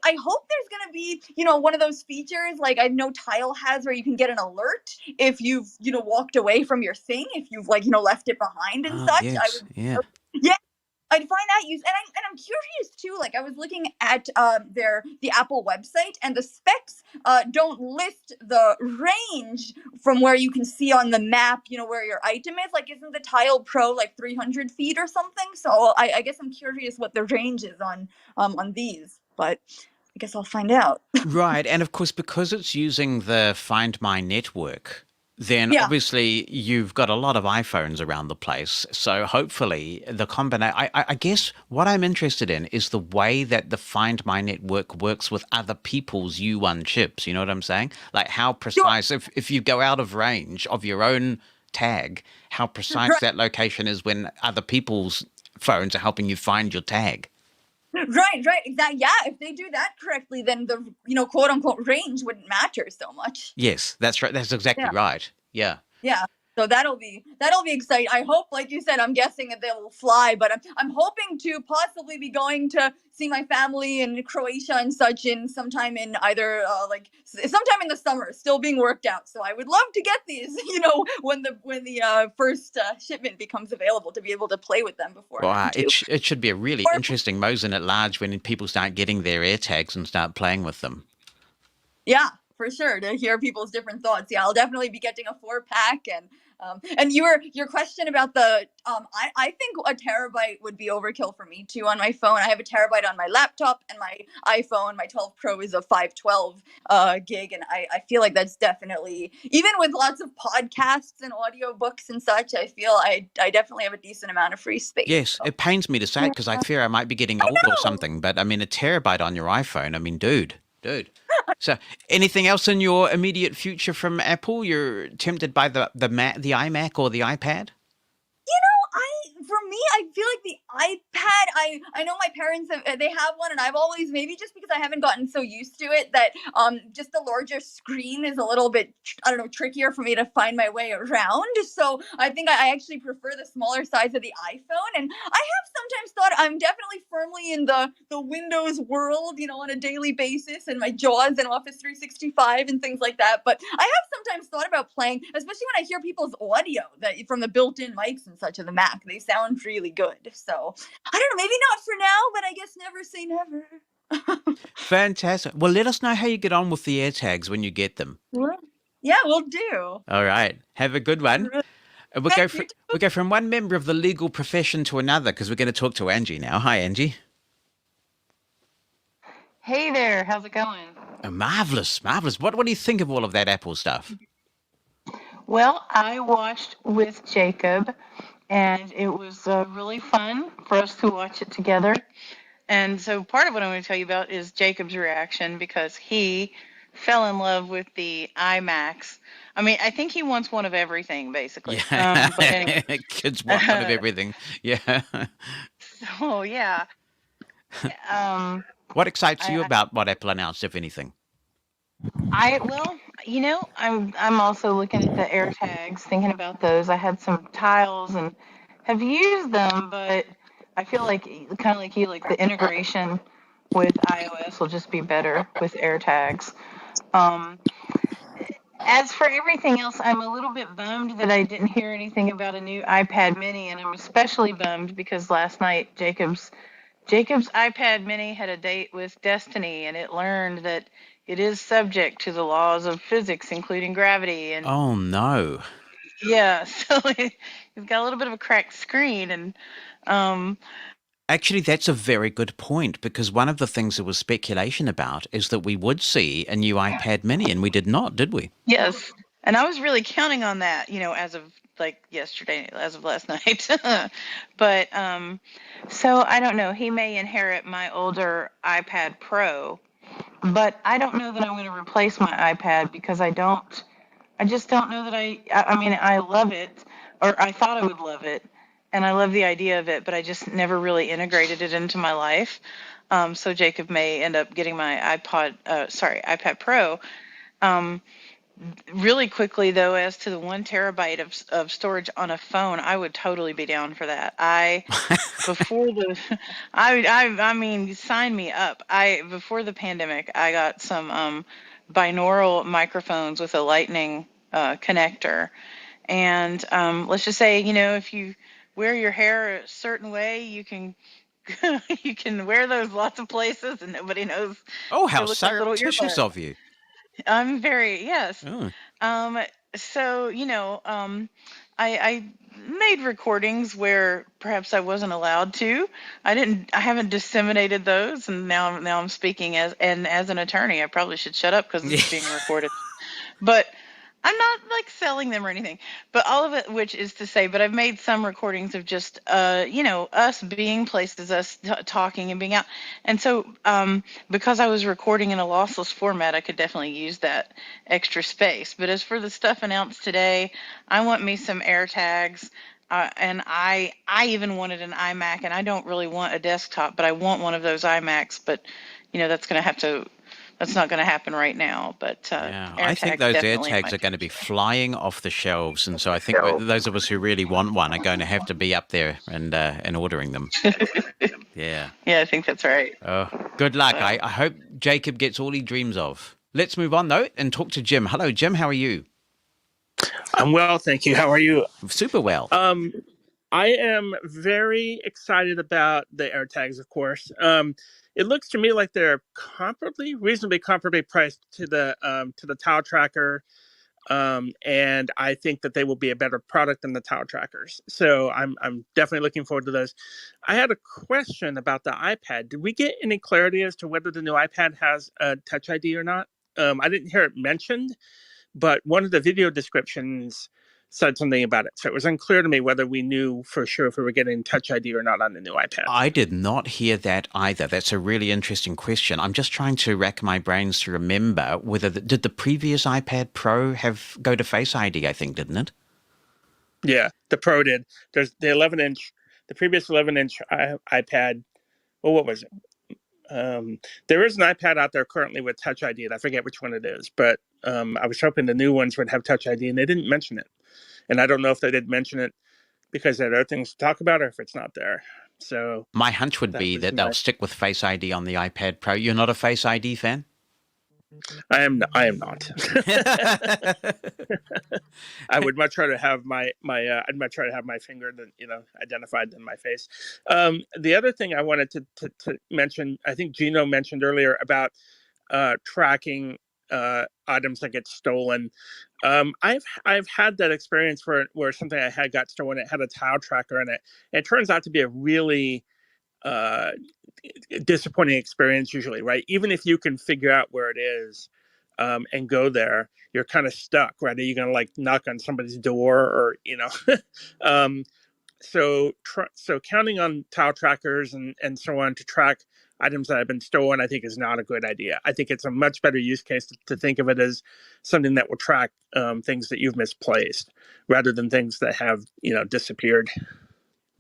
I hope there's gonna be one of those features like I know Tile has where you can get an alert if you've walked away from your thing, if you've left it behind and such. Yes, I'd find use, and I'm curious too. Like I was looking at the Apple website, and the specs don't list the range from where you can see on the map. You know where your item is. Like, isn't the Tile Pro like 300 feet or something? So I guess I'm curious what the range is on these, but I guess I'll find out. Right. And of course, because it's using the Find My network, then Yeah. obviously you've got a lot of iPhones around the place. So hopefully the combination, I guess what I'm interested in is the way that the Find My network works with other people's U1 chips. You know what I'm saying? Like how precise, if you go out of range of your own tag, how precise that location is when other people's phones are helping you find your tag. Right, exactly. Yeah, if they do that correctly, then the quote unquote range wouldn't matter so much. Yes, that's right. That's exactly Yeah. right. Yeah. Yeah. So that'll be exciting. I hope, like you said, I'm guessing that they'll fly, but I'm hoping to possibly be going to see my family in Croatia and such in sometime in either sometime in the summer, still being worked out. So I would love to get these, when the first shipment becomes available, to be able to play with them Wow, beforehand it, too. it should be a really interesting Mosen at large when people start getting their AirTags and start playing with them. Yeah, for sure, to hear people's different thoughts. Yeah, I'll definitely be getting a 4-pack. And your question about the I think a terabyte would be overkill for me too on my phone. I have a terabyte on my laptop, and my iPhone, my 12 Pro, is a 512 gig, and I feel like that's definitely, even with lots of podcasts and audiobooks and such, I feel I definitely have a decent amount of free space. Yes, it pains me to say it because I fear I might be getting old or something. But I mean, a terabyte on your iPhone. I mean, dude. So, anything else in your immediate future from Apple? You're tempted by the iMac or the iPad? For me, I feel like the iPad. I know my parents they have one, and I've always, maybe just because I haven't gotten so used to it, that just the larger screen is a little bit, I don't know, trickier for me to find my way around. So I think I actually prefer the smaller size of the iPhone. And I have sometimes thought I'm definitely firmly in the Windows world, on a daily basis, and my JAWS and Office 365 and things like that. But I have sometimes thought about playing, especially when I hear people's audio that from the built-in mics and such of the Mac. They sound really good. So I don't know, maybe not for now, but I guess never say never. Fantastic. Well, let us know how you get on with the AirTags when you get them. Yeah, we'll do. All right. Have a good one. We'll go from one member of the legal profession to another because we're going to talk to Angie now. Hi, Angie. Hey there, how's it going? Marvelous. What do you think of all of that Apple stuff? Well, I watched with Jacob, and it was really fun for us to watch it together. And so part of what I'm going to tell you about is Jacob's reaction, because he fell in love with the iMacs. I mean, I think he wants one of everything, basically. Yeah. But anyway. Kids want one of everything. Yeah. So, yeah. What excites you about what Apple announced, if anything? I'm also looking at the AirTags, thinking about those. I had some tiles and have used them, but I feel like, kind of like you, like the integration with iOS will just be better with AirTags. As for everything else, I'm a little bit bummed that I didn't hear anything about a new iPad mini, and I'm especially bummed because last night Jacob's iPad mini had a date with Destiny, and it learned that it is subject to the laws of physics, including gravity. And oh no! Yeah, so it's got a little bit of a cracked screen, and actually, that's a very good point, because one of the things there was speculation about is that we would see a new iPad mini, and we did not, did we? Yes, and I was really counting on that, as of like yesterday, as of last night. But so I don't know. He may inherit my older iPad Pro, but I don't know that I'm going to replace my iPad because I just don't know that I mean, I love it, or I thought I would love it, and I love the idea of it, but I just never really integrated it into my life. So Jacob may end up getting my iPad Pro. Really quickly, though, as to the 1 terabyte of storage on a phone, I would totally be down for that. I mean, sign me up. Before the pandemic, I got some binaural microphones with a lightning connector. And let's just say, if you wear your hair a certain way, you can You can wear those lots of places, and nobody knows. Oh, They how look like little surreptitious earbuds. of you. I'm very, yes. Oh. Um, so I made recordings where perhaps I wasn't allowed to. I haven't disseminated those, and now I'm speaking as an attorney. I probably should shut up because this is being recorded. But I'm not like selling them or anything. But all of it, which is to say, but I've made some recordings of just us being places, us talking and being out. And so because I was recording in a lossless format, I could definitely use that extra space. But as for the stuff announced today, I want me some AirTags. And I even wanted an iMac, and I don't really want a desktop, but I want one of those iMacs. But that's not going to happen right now. But Yeah, I think AirTags those definitely in AirTags my are going to be future. flying off the shelves, and so I think those of us who really want one are going to have to be up there and ordering them. Yeah. Yeah, I think that's right. Oh, good luck. I hope Jacob gets all he dreams of. Let's move on though and talk to Jim. Hello, Jim. How are you? I'm well, thank you. How are you? Super well. I am very excited about the AirTags, of course. It looks to me like they're reasonably comparably priced to the Tile Tracker, and I think that they will be a better product than the Tile Trackers. So I'm definitely looking forward to those. I had a question about the iPad. Did we get any clarity as to whether the new iPad has a Touch ID or not? I didn't hear it mentioned, but one of the video descriptions said something about it. So it was unclear to me whether we knew for sure if we were getting Touch ID or not on the new iPad. I did not hear that either. That's a really interesting question. I'm just trying to rack my brains to remember whether did the previous iPad Pro go to Face ID, I think, didn't it? Yeah, the Pro did. There's the 11-inch, the previous 11-inch iPad. Well, what was it? There is an iPad out there currently with Touch ID, and I forget which one it is, but I was hoping the new ones would have Touch ID, and they didn't mention it. And I don't know if they did mention it because there are other things to talk about, or if it's not there. So my hunch would be that they'll stick with Face ID on the iPad Pro. You're not a Face ID fan? I am not. I would much rather have I'd much rather have my finger than identified than my face. The other thing I wanted to mention, I think Gino mentioned earlier about tracking items that get stolen. I've had that experience where something I had got stolen. It had a tile tracker in it. And it turns out to be a really disappointing experience usually, right? Even if you can figure out where it is and go there, you're kind of stuck, right? Are you going to like knock on somebody's door or, so counting on tile trackers and so on to track items that have been stolen, I think is not a good idea. I think it's a much better use case to think of it as something that will track things that you've misplaced rather than things that have, disappeared.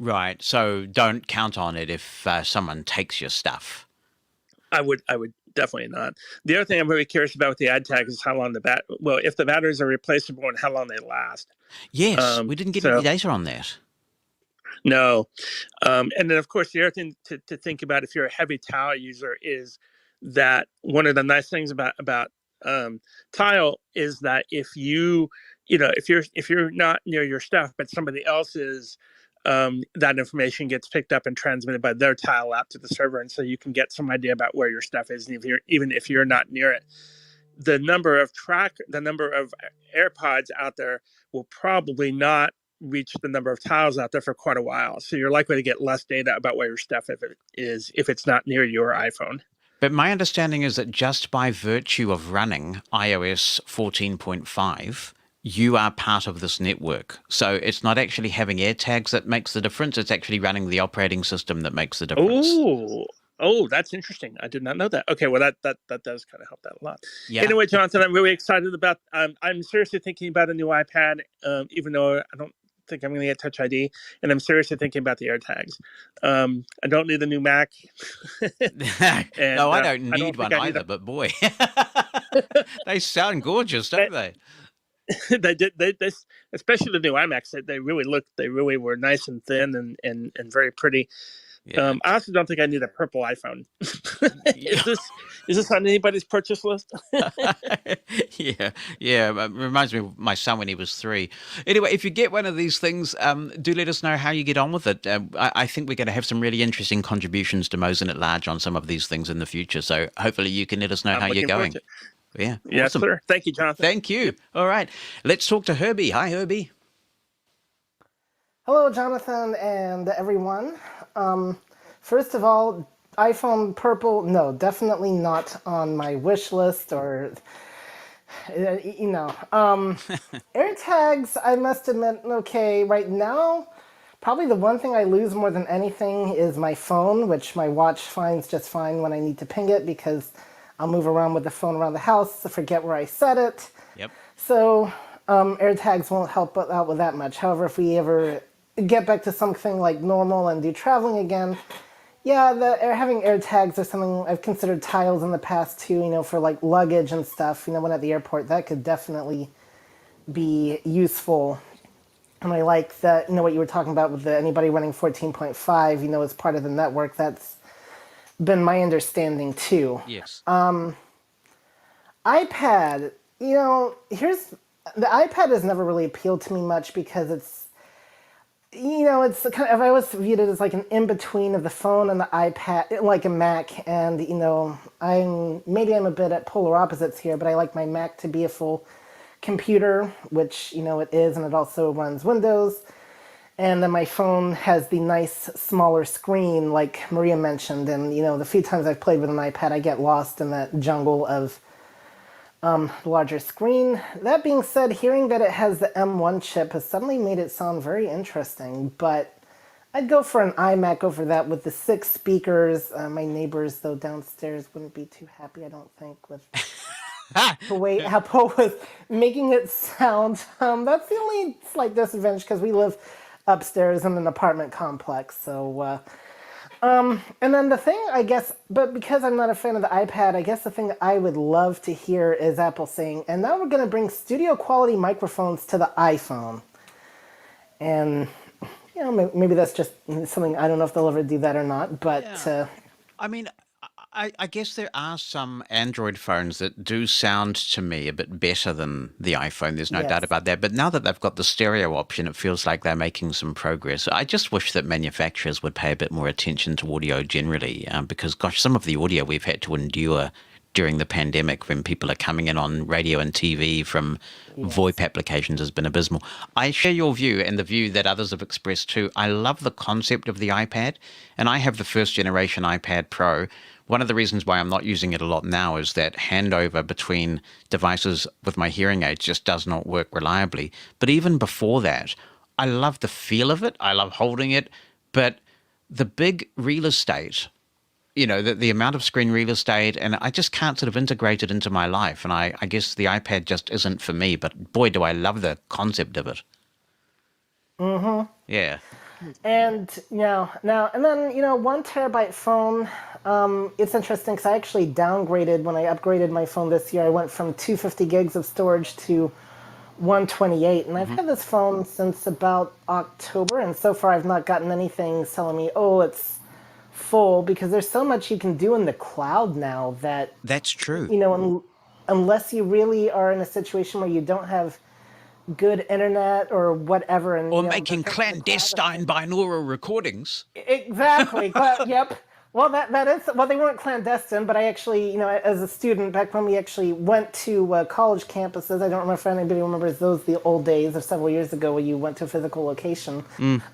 Right. So don't count on it if someone takes your stuff. I would definitely not. The other thing I'm really curious about with the ad tag is how long if the batteries are replaceable and how long they last. Yes, we didn't get any data on that. No. And then, of course, the other thing to think about if you're a heavy tile user is that one of the nice things about tile is that if if you're not near your stuff, but somebody else is, that information gets picked up and transmitted by their tile app to the server. And so you can get some idea about where your stuff is, even if you're not near it. The number of AirPods out there will probably not reach the number of tiles out there for quite a while. So you're likely to get less data about where your stuff if it's not near your iPhone. But my understanding is that just by virtue of running iOS 14.5, you are part of this network. So it's not actually having AirTags that makes the difference. It's actually running the operating system that makes the difference. Oh, that's interesting. I did not know that. Okay, well, that does kind of help that a lot. Yeah. Anyway, Jonathan, I'm really excited about. I'm seriously thinking about a new iPad, even though I don't think I'm going to get Touch ID, and I'm seriously thinking about the AirTags. I don't need a new Mac. And, no, I don't need one either. But boy, they sound gorgeous, don't they? They did. They especially the new iMacs. They really were nice and thin and very pretty. Yeah. I also don't think I need a purple iPhone. Is this on anybody's purchase list? Yeah. It reminds me of my son when he was 3. Anyway, if you get one of these things, do let us know how you get on with it. I think we're going to have some really interesting contributions to Mosen at Large on some of these things in the future. So hopefully you can let us know I'm how you're looking forward going. to it. Yeah. Yes, Awesome. sir. Thank you, Jonathan. Thank you. All right. Let's talk to Herbie. Hi, Herbie. Hello, Jonathan and everyone. First of all, iPhone purple, no, definitely not on my wish list or, you know. AirTags, I must admit, okay, right now, probably the one thing I lose more than anything is my phone, which my watch finds just fine when I need to ping it because I'll move around with the phone around the house to forget where I set it. Yep. So AirTags won't help out with that much. However, if we ever get back to something like normal and do traveling again, yeah, having AirTags is something I've considered. Tiles in the past too, for like luggage and stuff, when at the airport, that could definitely be useful. And I like that, what you were talking about with anybody running 14.5, as part of the network. That's been my understanding too. Yes. iPad, here's the iPad has never really appealed to me much because it's kind of, I always viewed it as like an in-between of the phone and the iPad, like a Mac. And, I'm a bit at polar opposites here, but I like my Mac to be a full computer, which, it is, and it also runs Windows. And then my phone has the nice smaller screen, like Maria mentioned. And, the few times I've played with an iPad, I get lost in that jungle of larger screen. That being said, hearing that it has the M1 chip has suddenly made it sound very interesting, but I'd go for an iMac over that with the 6 speakers. My neighbors, though, downstairs wouldn't be too happy, I don't think, with the way Apple was making it sound. That's the only slight disadvantage because we live upstairs in an apartment complex, so and then the thing, I guess, but because I'm not a fan of the iPad, I guess the thing I would love to hear is Apple saying, and now we're going to bring studio quality microphones to the iPhone. And, maybe that's just something, I don't know if they'll ever do that or not, but... Yeah. I mean, I guess there are some Android phones that do sound to me a bit better than the iPhone. There's no doubt about that. But now that they've got the stereo option, it feels like they're making some progress. I just wish that manufacturers would pay a bit more attention to audio generally, because, gosh, some of the audio we've had to endure during the pandemic when people are coming in on radio and TV from VoIP applications has been abysmal. I share your view and the view that others have expressed too. I love the concept of the iPad, and I have the first generation iPad Pro. One of the reasons why I'm not using it a lot now is that handover between devices with my hearing aids just does not work reliably. But even before that, I love the feel of it. I love holding it. But the big real estate, the amount of screen real estate, and I just can't sort of integrate it into my life. And I guess the iPad just isn't for me. But boy, do I love the concept of it. Mm-hmm. Yeah. And and then 1 terabyte phone. It's interesting because I actually downgraded when I upgraded my phone this year. I went from 250 gigs of storage to 128, and I've had this phone since about October, and so far I've not gotten anything telling me, oh, it's full, because there's so much you can do in the cloud now that that's true. Unless you really are in a situation where you don't have good internet or whatever, and or making clandestine binaural recordings. Exactly. Yep. Well, that is, well, they weren't clandestine, but I actually, as a student back when we actually went to college campuses, I don't remember if anybody remembers those, the old days of several years ago where you went to a physical location.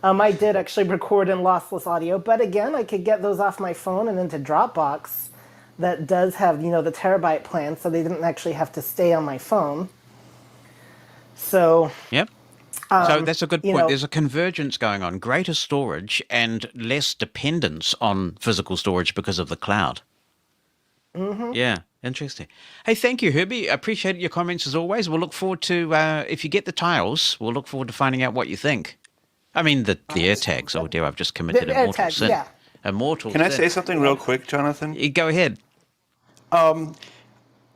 I did actually record in lossless audio, but again, I could get those off my phone and into Dropbox that does have, the terabyte plan, so they didn't actually have to stay on my phone. So... Yep. So that's a good point. There's a convergence going on, greater storage and less dependence on physical storage because of the cloud. Mm-hmm. Yeah, interesting. Hey, thank you, Herbie. I appreciate your comments as always. We'll look forward to, if you get the tiles, we'll look forward to finding out what you think. I mean, the AirTags. Oh, dear, I've just committed a mortal sin. Yeah. A mortal sin. Can I say something real quick, Jonathan? Go ahead.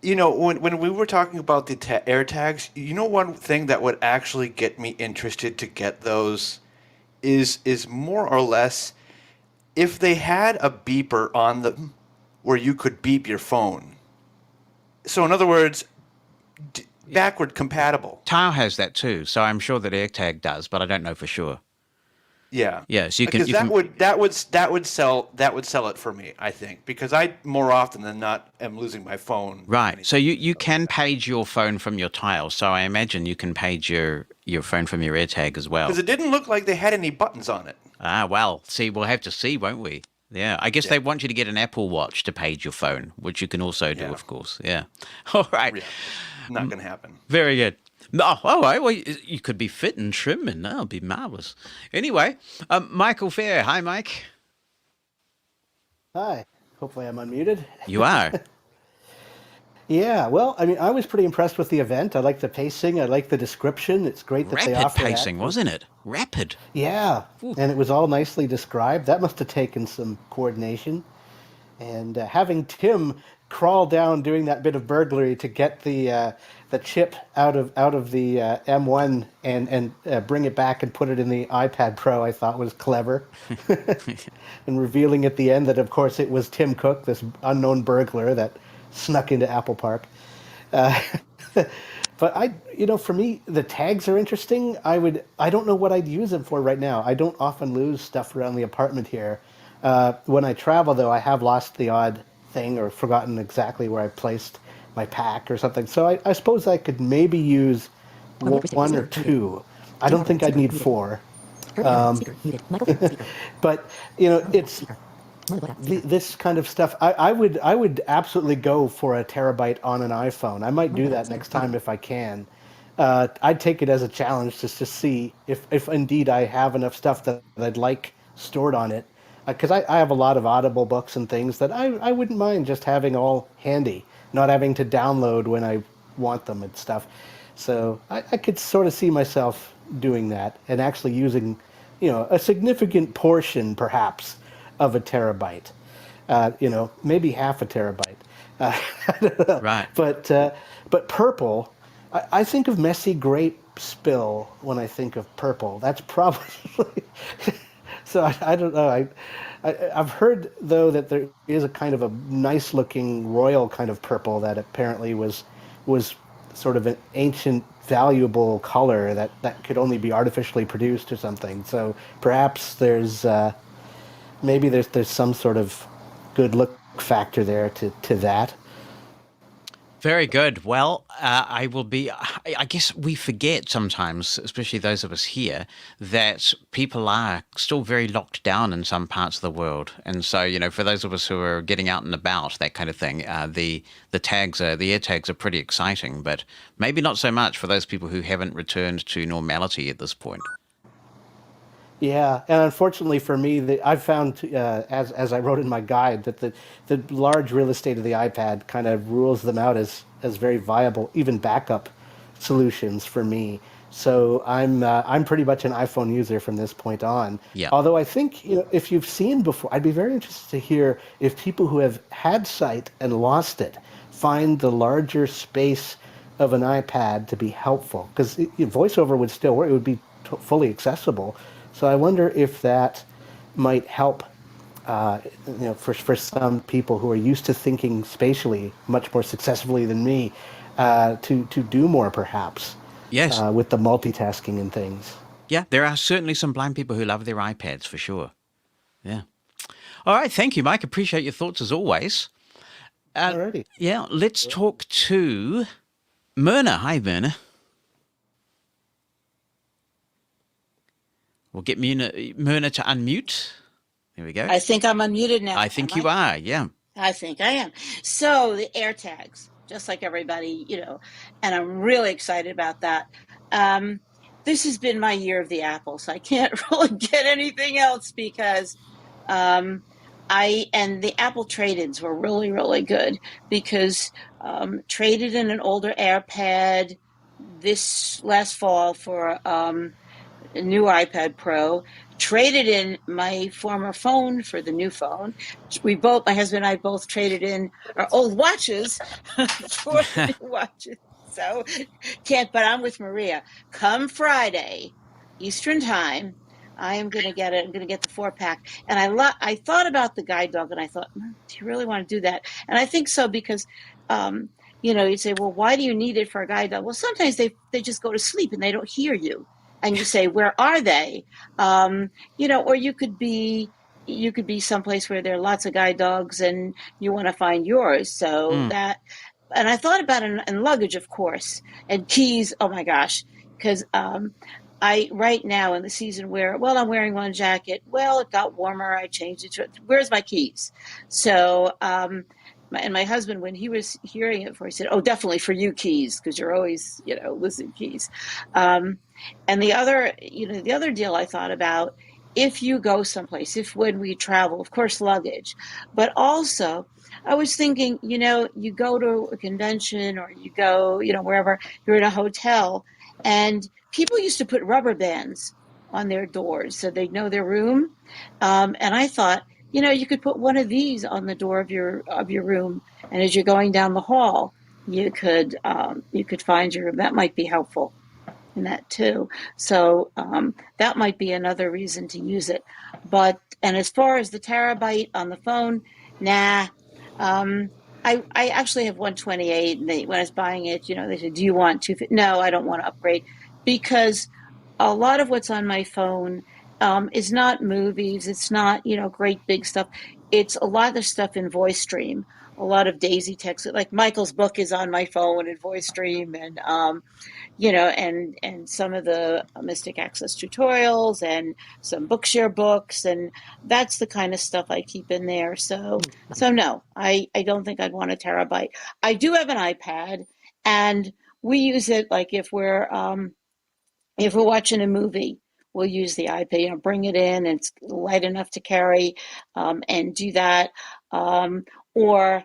When we were talking about the AirTags, one thing that would actually get me interested to get those is more or less if they had a beeper on them where you could beep your phone. So in other words, backward compatible. Tile has that too, so I'm sure that AirTag does, but I don't know for sure. Yeah. Yeah, so you can. Because that would sell it for me, I think, because I more often than not am losing my phone. Right. So you can page your phone from your Tile. So I imagine you can page your phone from your AirTag as well. Because it didn't look like they had any buttons on it. Ah, well, see, we'll have to see, won't we? Yeah, I guess they want you to get an Apple Watch to page your phone, which you can also do, of course. Yeah. All right. Yeah. Not going to happen. Very good. Oh, all right. Well, you could be fit and trim, and that'll be marvelous. Anyway, Michael Fair. Hi, Mike. Hi. Hopefully I'm unmuted. You are. Yeah, well, I mean, I was pretty impressed with the event. I like the pacing. I like the description. It's great that they Rapid offer pacing, that. wasn't it? Rapid. Yeah, and it was all nicely described. That must have taken some coordination. And having Tim crawl down doing that bit of burglary to get the chip out of the M1 and bring it back and put it in the iPad Pro, I thought was clever. And revealing at the end that, of course, it was Tim Cook, this unknown burglar that snuck into Apple Park. But for me, the tags are interesting. I don't know what I'd use them for right now. I don't often lose stuff around the apartment here. When I travel, though, I have lost the odd thing or forgotten exactly where I placed my pack or something. So I suppose I could maybe use one or two. I don't think I'd need four. But it's this kind of stuff. I would absolutely go for a terabyte on an iPhone. I might do that next time if I can. I'd take it as a challenge just to see if indeed I have enough stuff that I'd like stored on it. Because I have a lot of Audible books and things that I wouldn't mind just having all handy, not having to download when I want them and stuff. So I could sort of see myself doing that and actually using, a significant portion perhaps of a terabyte. Maybe half a terabyte. I don't know. Right. But purple, I think of messy grape spill when I think of purple. That's probably... So I don't know. I've heard, though, that there is a kind of a nice-looking royal kind of purple that apparently was sort of an ancient, valuable color that could only be artificially produced or something. So perhaps there's some sort of good look factor there to that. Very good. Well, I guess we forget sometimes, especially those of us here, that people are still very locked down in some parts of the world. And so, for those of us who are getting out and about, that kind of thing, the AirTags are pretty exciting, but maybe not so much for those people who haven't returned to normality at this point. Yeah, and unfortunately for me, I've found, as I wrote in my guide, that the large real estate of the iPad kind of rules them out as very viable, even backup solutions for me. So I'm pretty much an iPhone user from this point on. Yeah. Although I think if you've seen before, I'd be very interested to hear if people who have had sight and lost it find the larger space of an iPad to be helpful, because VoiceOver would still work; it would be fully accessible. So I wonder if that might help, for some people who are used to thinking spatially much more successfully than me, to do more perhaps. Yes. With the multitasking and things. Yeah, there are certainly some blind people who love their iPads for sure. Yeah. All right, thank you, Mike. Appreciate your thoughts as always. Alrighty. Yeah, let's talk to Myrna. Hi, Myrna. We'll get Myrna to unmute. There we go. I think I'm unmuted now. I think you are, yeah. I think I am. So the AirTags, just like everybody, and I'm really excited about that. This has been my year of the Apple, so I can't really get anything else because and the Apple trade-ins were really, really good because traded in an older AirPad this last fall for a new iPad Pro, traded in my former phone for the new phone. My husband and I both traded in our old watches for the new watches. So but I'm with Maria. Come Friday, Eastern time, I am going to get it. I'm going to get the 4-pack. And I thought about the guide dog, and I thought, do you really want to do that? And I think so because, you'd say, well, why do you need it for a guide dog? Well, sometimes they just go to sleep and they don't hear you. And you say, where are they? Or you could be someplace where there are lots of guide dogs and you want to find yours. So that, and I thought about it in luggage, of course, and keys. Oh my gosh. Because, right now in the season where, well, I'm wearing one jacket. Well, it got warmer. I changed it to, where's my keys? So, my husband, when he was hearing it he said, oh, definitely for you keys, because you're always, losing keys. And the other deal I thought about, if you go someplace, when we travel, of course, luggage, but also I was thinking, you go to a convention or you go, wherever, you're in a hotel, and people used to put rubber bands on their doors so they know their room. And I thought, you could put one of these on the door of your room, and as you're going down the hall, you could find your room. That might be helpful in that too. So that might be another reason to use it. And as far as the terabyte on the phone, nah. I actually have 128, and when I was buying it, they said, do you want 250? No, I don't want to upgrade, because a lot of what's on my phone is not movies. It's not, great big stuff. It's a lot of stuff in voice stream, a lot of daisy text. Like Michael's book is on my phone in voice stream, and and some of the Mystic Access tutorials and some Bookshare books, and that's the kind of stuff I keep in there. So no, I don't think I'd want a terabyte. I do have an iPad, and we use it like if we're watching a movie, we'll use the iPad, bring it in, and it's light enough to carry, and do that. Or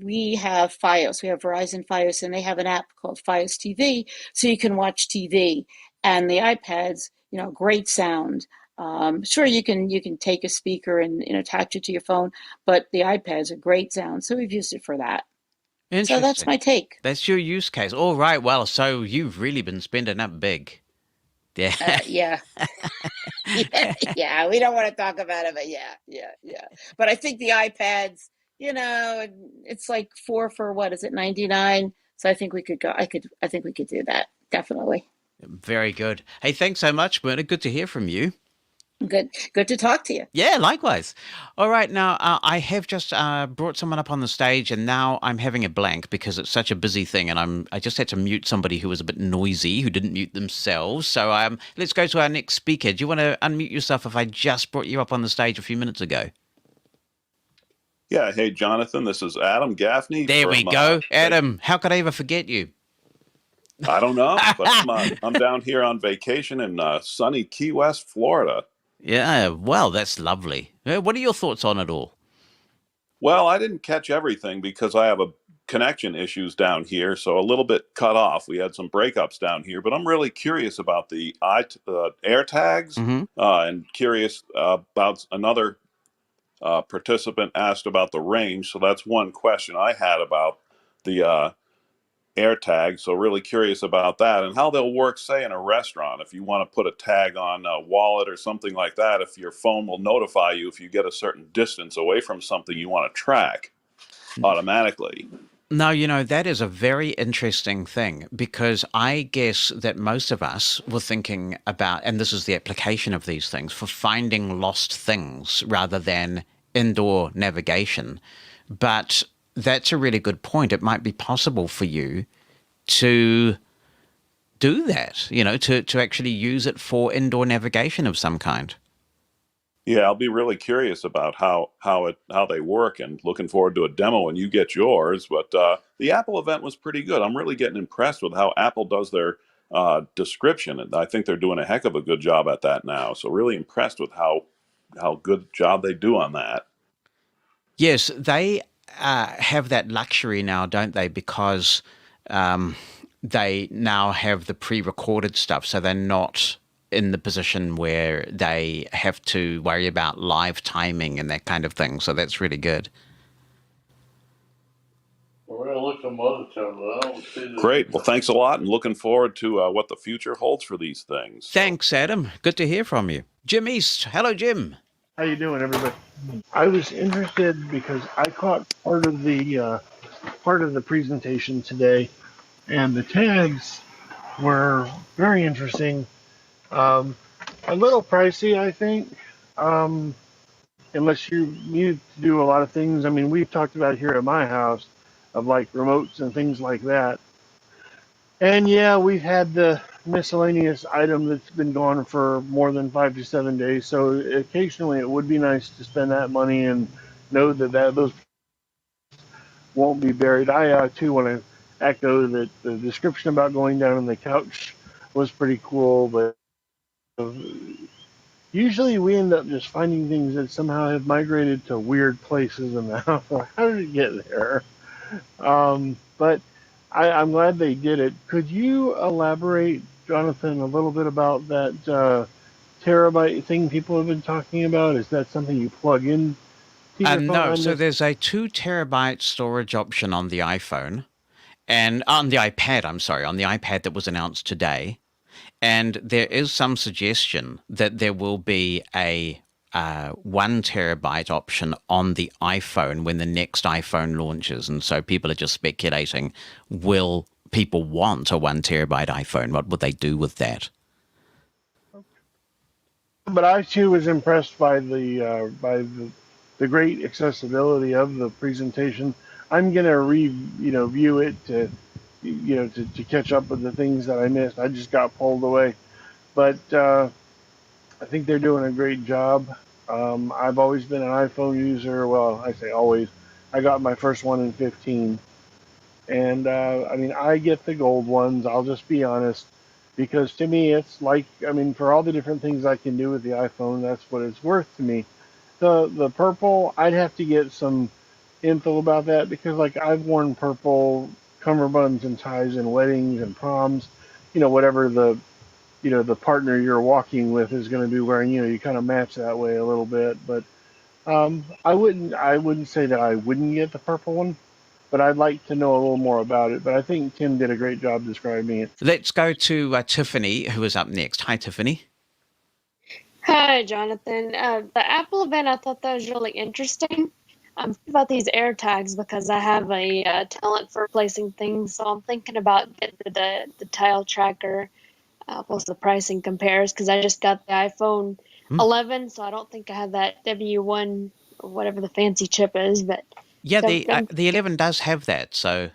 we have Fios. We have Verizon Fios, and they have an app called Fios TV, so you can watch TV. And the iPads, great sound. Sure, you can take a speaker and attach it to your phone, but the iPads are great sound, so we've used it for that. So that's my take. That's your use case. All right. Well, so you've really been spending up big. Yeah. Yeah. Yeah. We don't want to talk about it, but yeah. But I think the iPads, it's like 4 for what is it, 99? So I think we could go. I think we could do that. Definitely. Very good. Hey, thanks so much, Myrna. Good to hear from you. Good to talk to you. Yeah, likewise. All right, now I have just brought someone up on the stage, and now I'm having a blank because it's such a busy thing, and I just had to mute somebody who was a bit noisy, who didn't mute themselves. So let's go to our next speaker. Do you want to unmute yourself if I just brought you up on the stage a few minutes ago? Yeah, hey, Jonathan, this is Adam Gaffney. There we go. Adam, how could I ever forget you? I don't know, but I'm down here on vacation in sunny Key West, Florida. Yeah, well, that's lovely. What are your thoughts on it all? Well, I didn't catch everything because I have connection issues down here, so a little bit cut off. We had some breakups down here, but I'm really curious about the AirTags, and curious about another participant asked about the range. So that's one question I had about the AirTag. So really curious about that and how they'll work, say, in a restaurant. If you want to put a tag on a wallet or something like that, if your phone will notify you if you get a certain distance away from something you want to track automatically. No, that is a very interesting thing, because I guess that most of us were thinking about, and this is the application of these things, for finding lost things rather than indoor navigation. But that's a really good point. It might be possible for you to do that, to actually use it for indoor navigation of some kind. Yeah, I'll be really curious about how they work, and looking forward to a demo when you get yours. But the Apple event was pretty good. I'm really getting impressed with how Apple does their description, and I think they're doing a heck of a good job at that now. So really impressed with how good job they do on that. Yes, they have that luxury now, don't they? Because they now have the pre-recorded stuff, so they're not in the position where they have to worry about live timing and that kind of thing. So that's really good. We're going to look look some other time, but I don't see this. Great. Well, thanks a lot, and looking forward to what the future holds for these things. Thanks, Adam. Good to hear from you. Jim East. Hello, Jim. How you doing, everybody? I was interested because I caught part of the presentation today, and the tags were very interesting. A little pricey, I think, unless you need to do a lot of things. I mean, we've talked about here at my house of like remotes and things like that. And yeah, we've had the miscellaneous item that's been gone for more than 5 to 7 days. So occasionally it would be nice to spend that money and know that those won't be buried. I too want to echo that the description about going down on the couch was pretty cool, but usually we end up just finding things that somehow have migrated to weird places in the house. How did it get there? But I'm glad they did it. Could you elaborate, Jonathan, a little bit about that terabyte thing people have been talking about? Is that something you plug in to your phone? No, so there's a 2 terabyte storage option on the iPhone, and on the iPad, on the iPad that was announced today. And there is some suggestion that there will be a 1 terabyte option on the iPhone when the next iPhone launches. And so people are just speculating, will people want a 1 terabyte iPhone? What would they do with that? But I too was impressed by the great accessibility of the presentation. I'm gonna view it to catch up with the things that I missed. I just got pulled away, but I think they're doing a great job. I've always been an iPhone user. Well, I say always. I got my first one in 15, and I mean I get the gold ones. I'll just be honest, because to me it's like, I mean, for all the different things I can do with the iPhone, that's what it's worth to me. The purple, I'd have to get some info about that, because like I've worn purple cummerbunds and ties in weddings and proms, whatever the partner you're walking with is going to be wearing, you kind of match that way a little bit. But I wouldn't say that I wouldn't get the purple one, but I'd like to know a little more about it. But I think Tim did a great job describing it. Let's go to Tiffany, who is up next. Hi, Tiffany. Hi, Jonathan. The Apple event, I thought that was really interesting. I'm thinking about these AirTags because I have a talent for placing things, so I'm thinking about getting the tile tracker. Plus the pricing compares, because I just got the iPhone 11, so I don't think I have that W1 or whatever the fancy chip is. But Yeah, so the 11 does have that, so...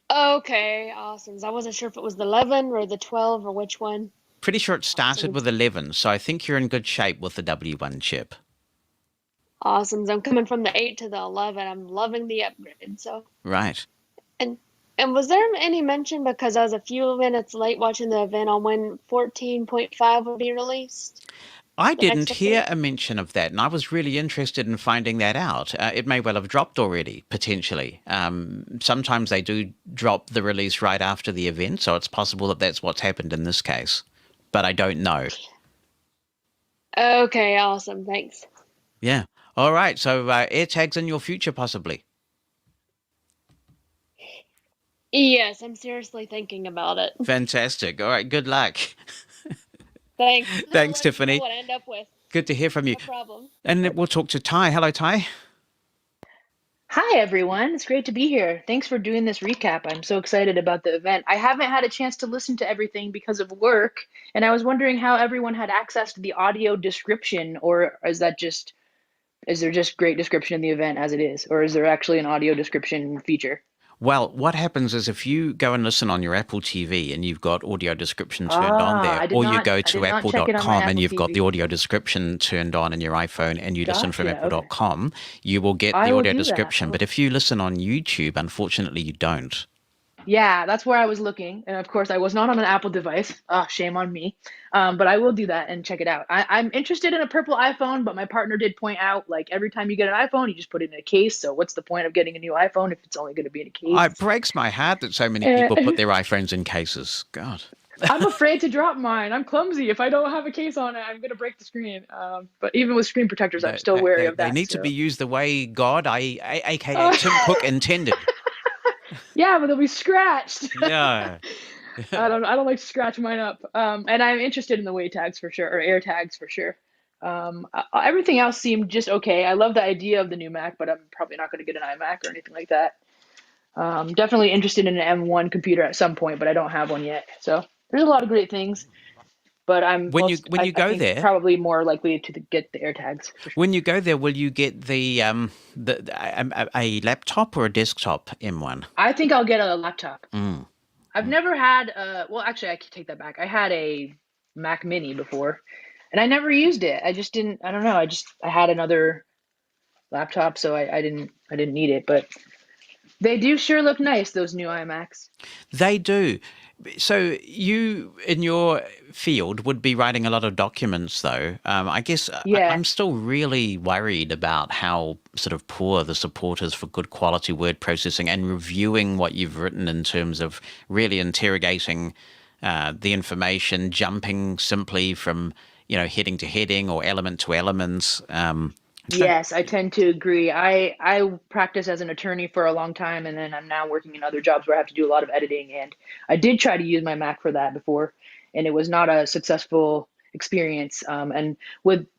Okay, awesome. So I wasn't sure if it was the 11 or the 12 or which one. Pretty sure it started with 11, so I think you're in good shape with the W1 chip. Awesome. So I'm coming from the 8 to the 11. I'm loving the upgrade. So Right. And was there any mention, because I was a few minutes late watching the event, on when 14.5 would be released? I The next didn't hear update? a mention of that, and I was really interested in finding that out. It may well have dropped already, potentially. Sometimes they do drop the release right after the event, so it's possible that that's what's happened in this case. But I don't know. Okay, awesome. Thanks. Yeah. All right, so AirTags in your future, possibly. Yes, I'm seriously thinking about it. Fantastic. All right, good luck. Thanks. Thanks, Tiffany. Know what I end up with. Good to hear from you. No problem. And then we'll talk to Ty. Hello, Ty. Hi, everyone. It's great to be here. Thanks for doing this recap. I'm so excited about the event. I haven't had a chance to listen to everything because of work, and I was wondering how everyone had access to the audio description, or is there just great description in the event as it is, or is there actually an audio description feature? Well, what happens is if you go and listen on your Apple TV and you've got audio description turned on there, or you go to apple.com and you've got the audio description turned on in your iPhone and you listen from Gotcha, okay. apple.com, you will get I the will audio do that. description. But if you listen on YouTube, unfortunately, you don't. Yeah, that's where I was looking. And of course, I was not on an Apple device. Shame on me. But I will do that and check it out. I'm interested in a purple iPhone, but my partner did point out, like, every time you get an iPhone, you just put it in a case. So what's the point of getting a new iPhone if it's only going to be in a case? It breaks my heart that so many people put their iPhones in cases. God. I'm afraid to drop mine. I'm clumsy. If I don't have a case on it, I'm going to break the screen. But even with screen protectors, I'm still wary of that. They need to so. be used the way God, aka Tim Cook, intended. Yeah, but they'll be scratched. Yeah. I don't like to scratch mine up. And I'm interested in the weight tags for sure, or air tags for sure. Everything else seemed just okay. I love the idea of the new Mac, but I'm probably not going to get an iMac or anything like that. Definitely interested in an M1 computer at some point, but I don't have one yet. So there's a lot of great things, but When you I go think there, probably more likely to get the air tags for sure. when you go there, will you get a laptop or a desktop M1? I think I'll get a laptop. Mm. I've never had well, actually I can take that back. I had a Mac Mini before and I never used it. I just didn't, I don't know. I had another laptop, so I didn't need it, but they do sure look nice, those new iMacs. They do. So you, in your field, would be writing a lot of documents, though. I guess Yeah. I'm still really worried about how sort of poor the support is for good quality word processing and reviewing what you've written in terms of really interrogating the information, jumping simply from heading to heading or element to element. Yes, I tend to agree. I practiced as an attorney for a long time, and then I'm now working in other jobs where I have to do a lot of editing. And I did try to use my Mac for that before, and it was not a successful experience. And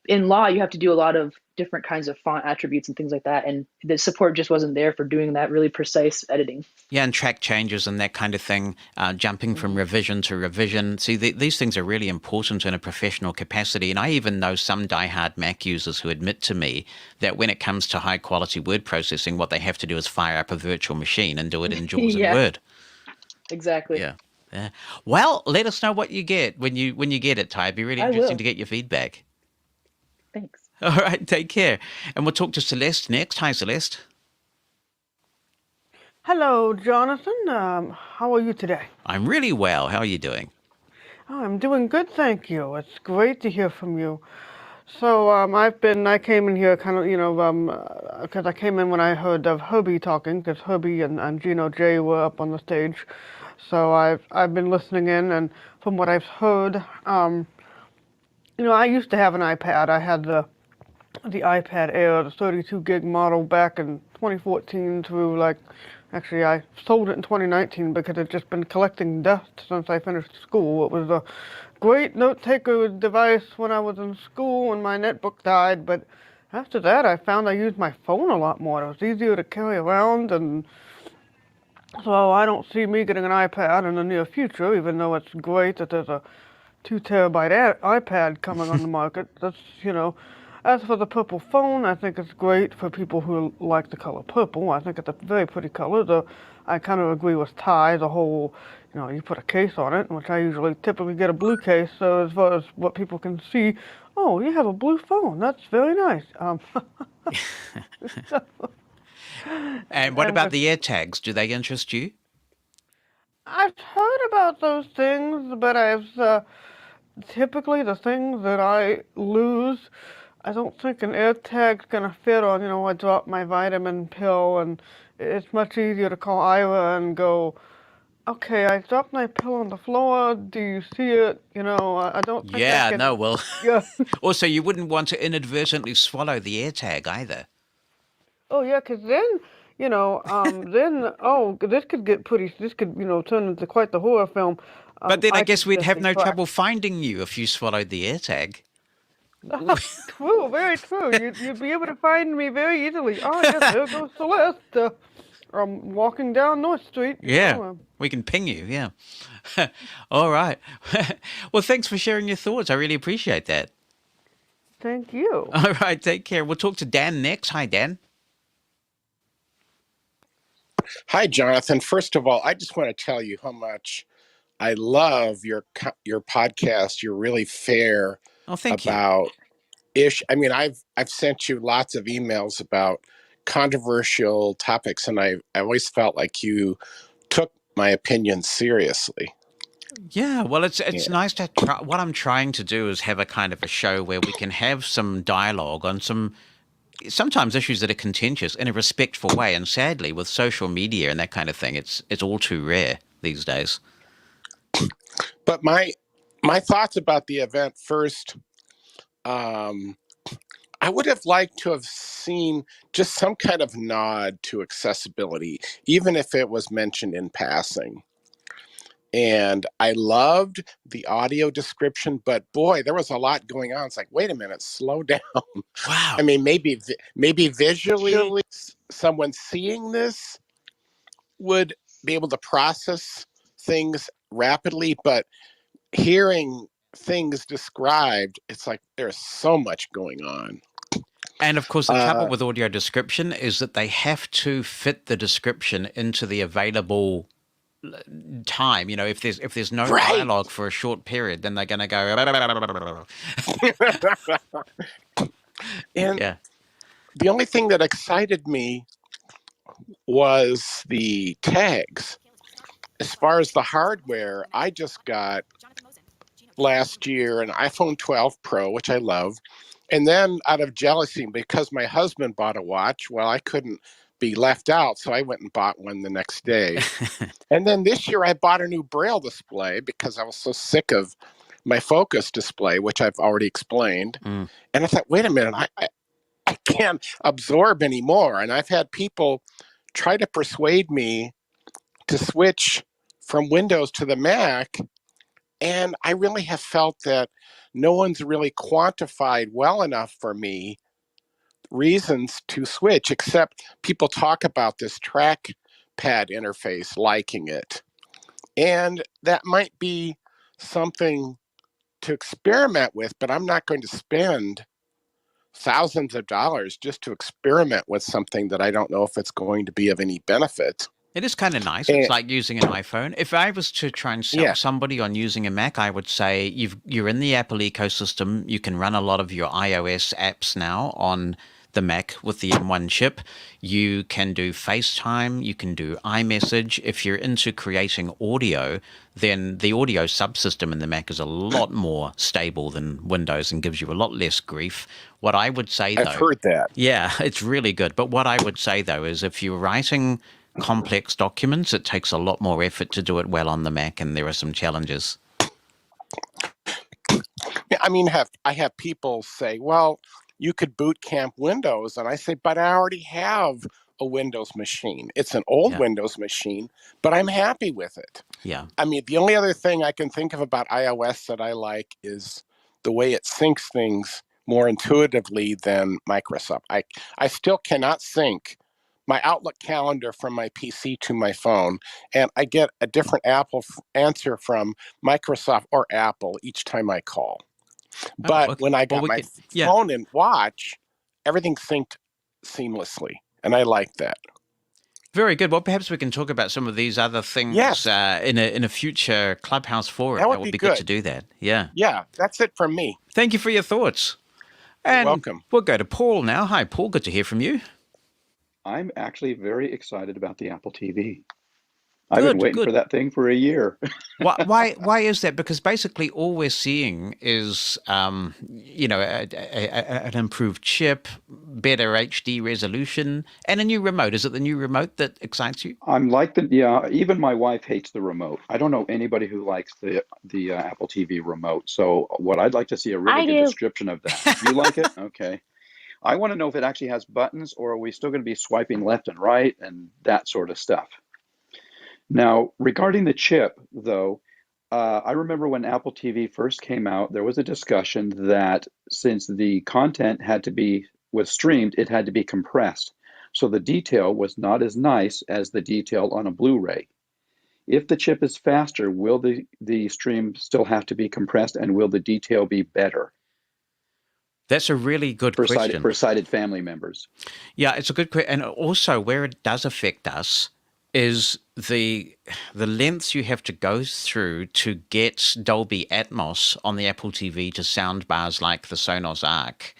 in law, you have to do a lot of different kinds of font attributes and things like that, and the support just wasn't there for doing that really precise editing. Yeah, and track changes and that kind of thing, jumping from revision to revision. See, these things are really important in a professional capacity. And I even know some diehard Mac users who admit to me that when it comes to high quality word processing, what they have to do is fire up a virtual machine and do it in JAWS and Yeah. Word. Exactly. Yeah. Yeah. Well, let us know what you get when you get it, Ty. It'd be really I interesting will. to get your feedback. Thanks. All right, take care. And we'll talk to Celeste next. Hi, Celeste. Hello, Jonathan. How are you today? I'm really well. How are you doing? Oh, I'm doing good, thank you. It's great to hear from you. So, I came in here kind of, because I came in when I heard of Herbie talking, because Herbie and Gino J were up on the stage. So I've been listening in, and from what I've heard, I used to have an iPad. I had the iPad Air, the 32 gig model back in 2014 through actually I sold it in 2019 because it's just been collecting dust since I finished school. It was a great note taker device when I was in school and my netbook died, but after that I found I used my phone a lot more. It was easier to carry around, and so I don't see me getting an iPad in the near future, even though it's great that there's a 2 terabyte iPad coming on the market. That's, as for the purple phone, I think it's great for people who like the color purple. I think it's a very pretty color. I kind of agree with Ty, the whole, you put a case on it, which I typically get a blue case, so as far as what people can see, oh, you have a blue phone. That's very nice. And what about the AirTags? Do they interest you? I've heard about those things, but typically the things that I lose, I don't think an AirTag's gonna fit on. I drop my vitamin pill, and it's much easier to call Ira and go, okay, I dropped my pill on the floor. Do you see it? I don't think Yeah, I can. no, well. Yeah. Also, you wouldn't want to inadvertently swallow the AirTag either. Oh yeah, 'cause then, this could get pretty. This could, turn into quite the horror film. But then I I guess we'd have no accidentally cracked. trouble finding you if you swallowed the AirTag. True, very true. You'd be able to find me very easily. Oh, yes, there goes Celeste. Walking down North Street. Yeah, we can ping you, yeah. All right. Well, thanks for sharing your thoughts. I really appreciate that. Thank you. All right, take care. We'll talk to Dan next. Hi, Dan. Hi, Jonathan. First of all, I just want to tell you how much I love your podcast. You're really fair thank about ish. I mean, I've sent you lots of emails about controversial topics, and I always felt like you took my opinion seriously. Yeah, well, it's nice to try. What I'm trying to do is have a kind of a show where we can have some dialogue on sometimes issues that are contentious in a respectful way. And sadly, with social media and that kind of thing, it's all too rare these days. But my thoughts about the event first, I I would have liked to have seen just some kind of nod to accessibility, even if it was mentioned in passing. And I loved the audio description, but boy, there was a lot going on. It's like, wait a minute, slow down. Wow. I mean, maybe visually, someone seeing this would be able to process things rapidly, but hearing things described, it's like there's so much going on. And of course, the trouble with audio description is that they have to fit the description into the available time. You know, if there's no dialogue for a short period, then they're going to go. And yeah. the only thing that excited me was the tags. As far as the hardware, I just got last year an iPhone 12 Pro, which I love. And then out of jealousy, because my husband bought a watch, well, I couldn't be left out. So I went and bought one the next day. And then this year I bought a new Braille display because I was so sick of my Focus display, which I've already explained. And I thought, wait a minute, I can't absorb anymore. And I've had people try to persuade me to switch from Windows to the Mac. And I really have felt that no one's really quantified well enough for me reasons to switch, except people talk about this trackpad interface, liking it. And that might be something to experiment with, but I'm not going to spend thousands of dollars just to experiment with something that I don't know if it's going to be of any benefit. It is kind of nice. It's like using an iPhone. If I was to try and sell somebody on using a Mac, I would say you're in the Apple ecosystem. You can run a lot of your iOS apps now on the Mac with the M1 chip. You can do FaceTime. You can do iMessage. If you're into creating audio, then the audio subsystem in the Mac is a lot more stable than Windows and gives you a lot less grief. What I would say, though... I've heard that. Yeah, it's really good. But what I would say, though, is if you're writing complex documents, it takes a lot more effort to do it well on the Mac, and there are some challenges. Yeah, I mean, I have people say, well, you could boot camp Windows. And I say, but I already have a Windows machine. It's an old Windows machine, but I'm happy with it. Yeah. I mean, the only other thing I can think of about iOS that I like is the way it syncs things more intuitively than Microsoft. I still cannot sync my Outlook calendar from my PC to my phone, and I get a different answer from Microsoft or Apple each time I call. But when I got my phone and watch, everything synced seamlessly, and I like that. Very good. Well, perhaps we can talk about some of these other things in a future Clubhouse forum. That would be good to do that. Yeah. Yeah, that's it from me. Thank you for your thoughts. You're welcome. We'll go to Paul now. Hi, Paul. Good to hear from you. I'm actually very excited about the Apple TV. I've been waiting for that thing for a year. Why is that? Because basically all we're seeing is, an improved chip, better HD resolution, and a new remote. Is it the new remote that excites you? I'm like even my wife hates the remote. I don't know anybody who likes the Apple TV remote. So what I'd like to see a really good description of that. You like it? Okay. I want to know if it actually has buttons, or are we still going to be swiping left and right and that sort of stuff. Now, regarding the chip, though, I remember when Apple TV first came out, there was a discussion that since the content was streamed, it had to be compressed. So the detail was not as nice as the detail on a Blu-ray. If the chip is faster, will the stream still have to be compressed, and will the detail be better? That's a really good question. For sighted family members. Yeah, it's a good question. And also where it does affect us is the lengths you have to go through to get Dolby Atmos on the Apple TV to sound bars like the Sonos Arc.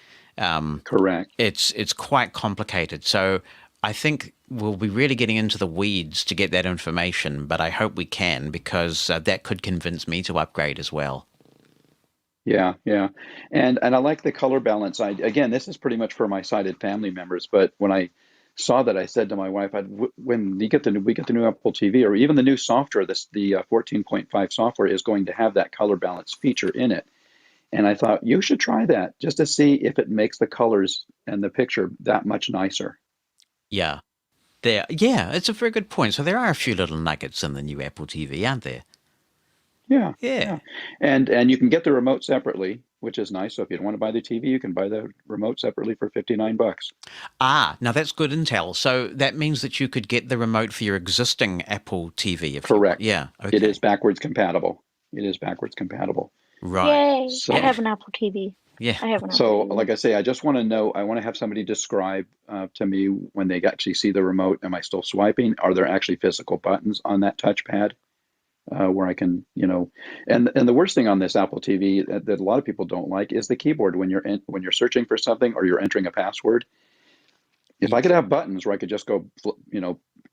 Correct. It's quite complicated. So I think we'll be really getting into the weeds to get that information, but I hope we can, because that could convince me to upgrade as well. Yeah. And I like the color balance. Again, this is pretty much for my sighted family members, but when I saw that, I said to my wife, when we get the new Apple TV, or even the new software, the 14.5 software is going to have that color balance feature in it. And I thought, you should try that just to see if it makes the colors and the picture that much nicer. Yeah. Yeah, it's a very good point. So there are a few little nuggets in the new Apple TV, aren't there? Yeah. Yeah. And you can get the remote separately, which is nice. So if you don't want to buy the TV, you can buy the remote separately for $59. Now that's good intel. So that means that you could get the remote for your existing Apple TV if you want. Correct. Yeah. Okay. It is backwards compatible. It is backwards compatible. Right. Yay! So, I have an Apple TV. Yeah. I have an Apple So, TV. like I say, I just want to know, I want to have somebody describe to me when they actually see the remote, am I still swiping? Are there actually physical buttons on that touchpad where I can, and the worst thing on this Apple TV that a lot of people don't like is the keyboard when you're searching for something or you're entering a password. If I could have buttons where I could just go,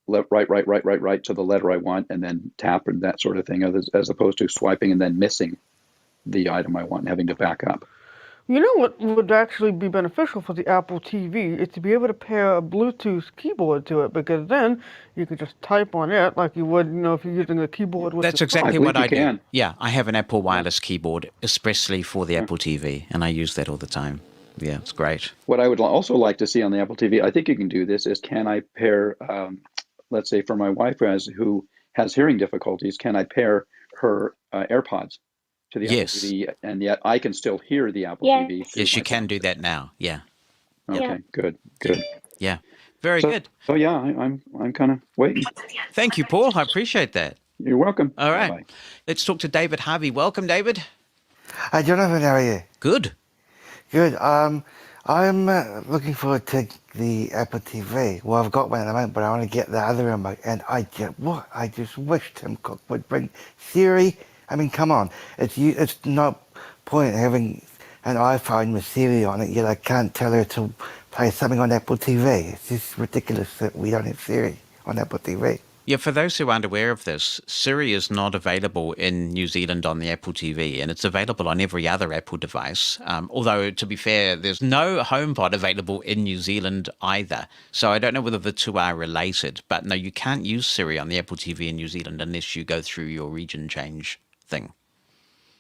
left, right to the letter I want and then tap and that sort of thing, as opposed to swiping and then missing the item I want and having to back up. You know what would actually be beneficial for the Apple TV is to be able to pair a Bluetooth keyboard to it, because then you could just type on it like you would, if you're using a keyboard with That's the exactly believe what you I do. can. Yeah, I have an Apple wireless keyboard especially for the Apple TV, and I use that all the time. Yeah, it's great. What I would also like to see on the Apple TV, I think you can do this, is can I pair, let's say for my wife who has hearing difficulties, can I pair her AirPods to the Yes. Apple TV, and yet I can still hear the Apple Yes. TV? Yes, you can do that now. Yeah. Okay, Yeah. good. Yeah. Very good. So yeah, I'm kind of waiting. Thank you, Paul. I appreciate that. You're welcome. All right. Bye-bye. Let's talk to David Harvey. Welcome, David. Hi, Jonathan. How are you? Good. Good. I'm looking forward to the Apple TV. Well, I've got one at the moment, but I want to get the other remote. And I just wish Tim Cook would bring Siri. I mean, come on. It's no point having an iPhone with Siri on it, yet I can't tell her to play something on Apple TV. It's just ridiculous that we don't have Siri on Apple TV. Yeah, for those who aren't aware of this, Siri is not available in New Zealand on the Apple TV, and it's available on every other Apple device. Although, to be fair, there's no HomePod available in New Zealand either. So I don't know whether the two are related, but no, you can't use Siri on the Apple TV in New Zealand unless you go through your region change thing.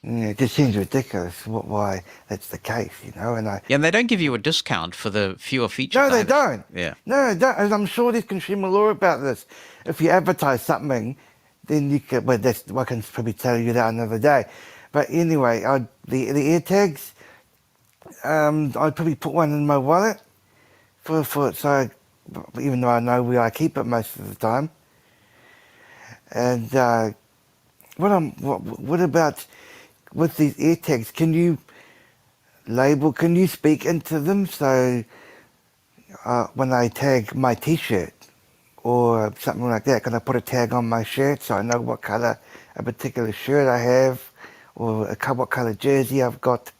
Yeah, it just seems ridiculous why that's the case, and Yeah, and they don't give you a discount for the fewer features. No, they either. don't. Yeah. No, they don't. And I'm sure there's consumer law about this. If you advertise something, then you can. Well, I can probably tell you that another day. But anyway, the AirTags, I'd probably put one in my wallet so even though I know where I keep it most of the time. And what about with these AirTags? Can you speak into them so when I tag my T-shirt or something like that, can I put a tag on my shirt so I know what colour a particular shirt I have or what colour jersey I've got?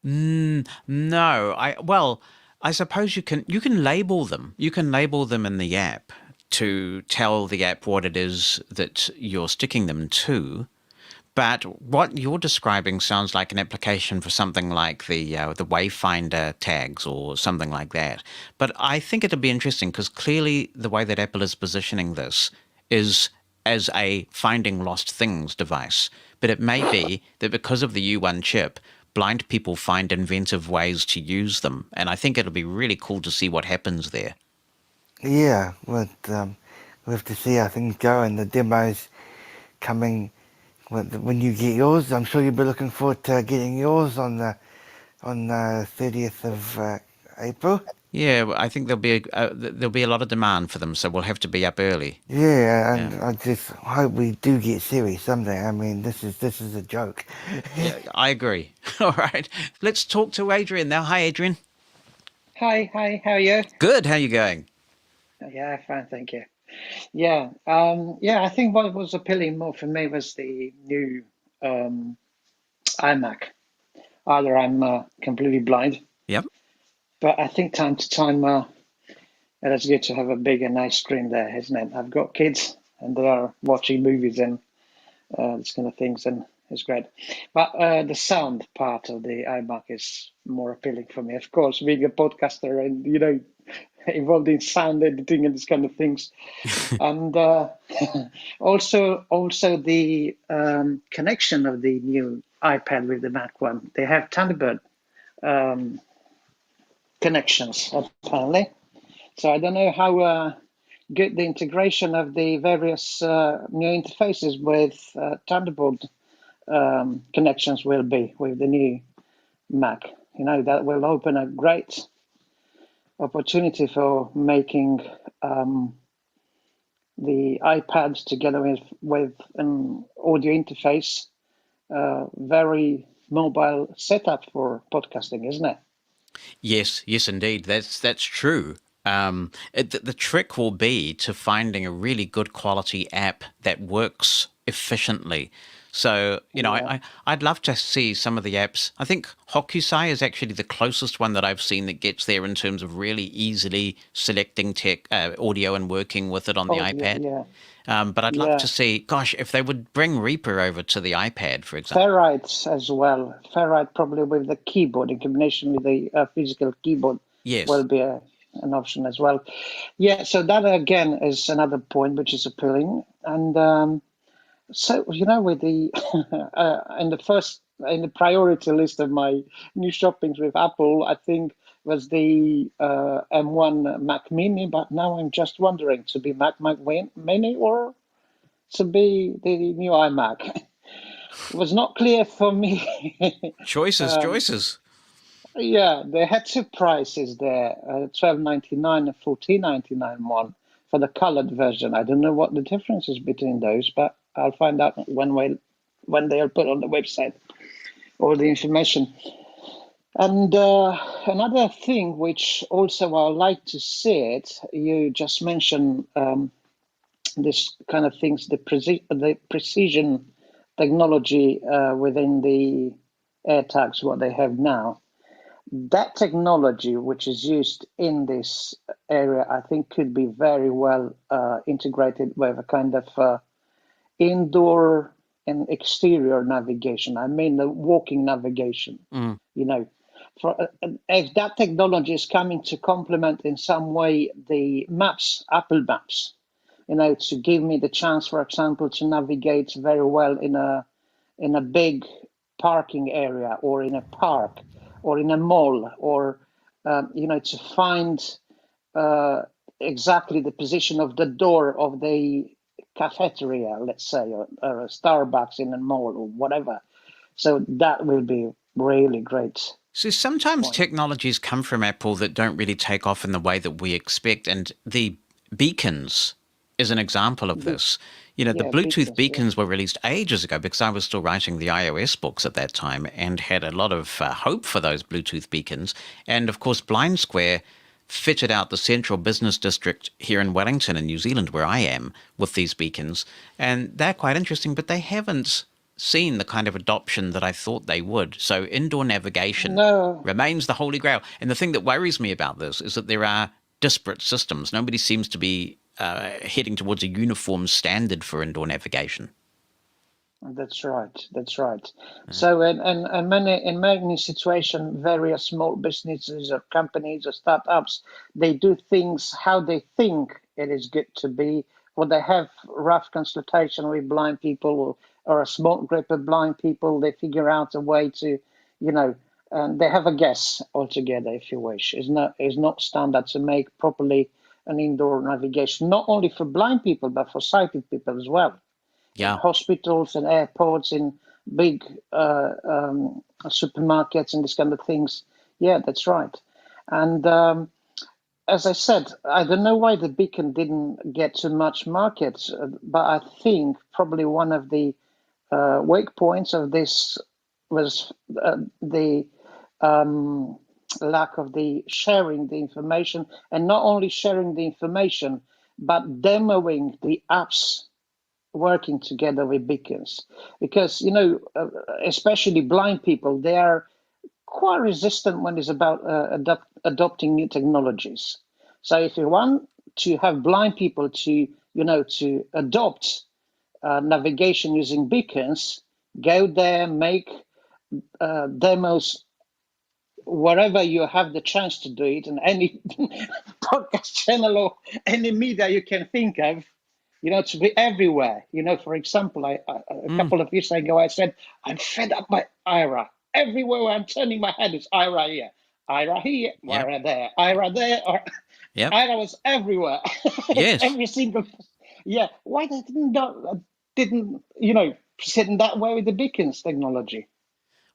No. I suppose you can label them. You can label them in the app to tell the app what it is that you're sticking them to. But what you're describing sounds like an application for something like the Wayfinder tags or something like that. But I think it'll be interesting because clearly the way that Apple is positioning this is as a finding lost things device. But it may be that because of the U1 chip, blind people find inventive ways to use them. And I think it'll be really cool to see what happens there. Yeah, but we'll have to see how things go, and the demo's coming. When you get yours, I'm sure you'll be looking forward to getting yours on the 30th of April. Yeah, well, I think there'll be a lot of demand for them, so we'll have to be up early. Yeah, and I just hope we do get Siri someday. I mean, this is a joke. Yeah, I agree. All right, let's talk to Adrian now. Hi, Adrian. Hi, how are you? Good. How are you going? Yeah, fine, thank you. Yeah, I think what was appealing more for me was the new iMac. Either I'm completely blind. Yep. But I think time to time it is good to have a big and nice screen there, isn't it? I've got kids and they are watching movies and this kind of things, and it's great. But the sound part of the iMac is more appealing for me. Of course, being a podcaster and, involved in sound editing and this kind of things. And also the connection of the new iPad with the Mac one. They have Thunderbird connections apparently. So I don't know how good the integration of the various new interfaces with Thunderbird connections will be with the new Mac. That will open a great opportunity for making the iPads together with an audio interface very mobile setup for podcasting, isn't it? Yes, yes, indeed. That's true. The trick will be to finding a really good quality app that works efficiently. So, Yeah. I'd love to see some of the apps. I think Hokusai is actually the closest one that I've seen that gets there in terms of really easily selecting tech audio and working with it on the Audio, iPad. yeah. But I'd love Yeah. to see, gosh, if they would bring Reaper over to the iPad, for example. Ferrite as well. Ferrite probably with the keyboard in combination with the physical keyboard will Yes. be an option as well. Yeah, so that again is another point which is appealing. And so, with the in the priority list of my new shoppings with Apple, I think was the M1 Mac Mini, but now I'm just wondering to be Mac Mini or to be the new iMac. It was not clear for me. Choices. Yeah, they had two prices there, $12.99 and $14.99 one for the colored version. I don't know what the difference is between those, but I'll find out when they are put on the website all the information. And another thing which also I like to see it, you just mentioned this kind of things, the precision technology within the AirTags, what they have now. That technology, which is used in this area, I think could be very well integrated with a kind of indoor and exterior navigation. I mean, the walking navigation. Mm. If that technology is coming to complement in some way the maps, Apple Maps, to give me the chance, for example, to navigate very well in a big parking area or in a park or in a mall or to find exactly the position of the door of the cafeteria, let's say, or a Starbucks in a mall or whatever. So that will be really great. So sometimes technologies come from Apple that don't really take off in the way that we expect, and the beacons is an example of this. The Bluetooth beacons were released ages ago because I was still writing the iOS books at that time and had a lot of hope for those Bluetooth beacons. And of course, Blind Square fitted out the central business district here in Wellington in New Zealand, where I am, with these beacons. And they're quite interesting, but they haven't seen the kind of adoption that I thought they would. So indoor navigation remains the holy grail. And the thing that worries me about this is that there are disparate systems. Nobody seems to be heading towards a uniform standard for indoor navigation. That's right. That's right. So, in many situations, various small businesses or companies or startups, they do things how they think it is good to be, or they have rough consultation with blind people or a small group of blind people. They figure out a way to, they have a guess altogether, if you wish. It's not standard to make properly an indoor navigation, not only for blind people, but for sighted people as well. Yeah. In hospitals and airports, in big supermarkets and this kind of things. Yeah, that's right. And as I said, I don't know why the beacon didn't get too much market, but I think probably one of the weak points of this was the lack of the sharing the information, and not only sharing the information, but demoing the apps working together with beacons, because especially blind people, they are quite resistant when it's about adopting new technologies. So if you want to have blind people to adopt navigation using beacons, go there, make demos wherever you have the chance to do it, in any podcast channel or any media you can think of. to be everywhere. For example, a couple of years ago, I said, I'm fed up by Ira. Everywhere I'm turning my head is Ira here, Ira here, Ira there, Ira there. Ira was everywhere. Yes. Every single. Yeah. Why they didn't sitting that way with the beacons technology?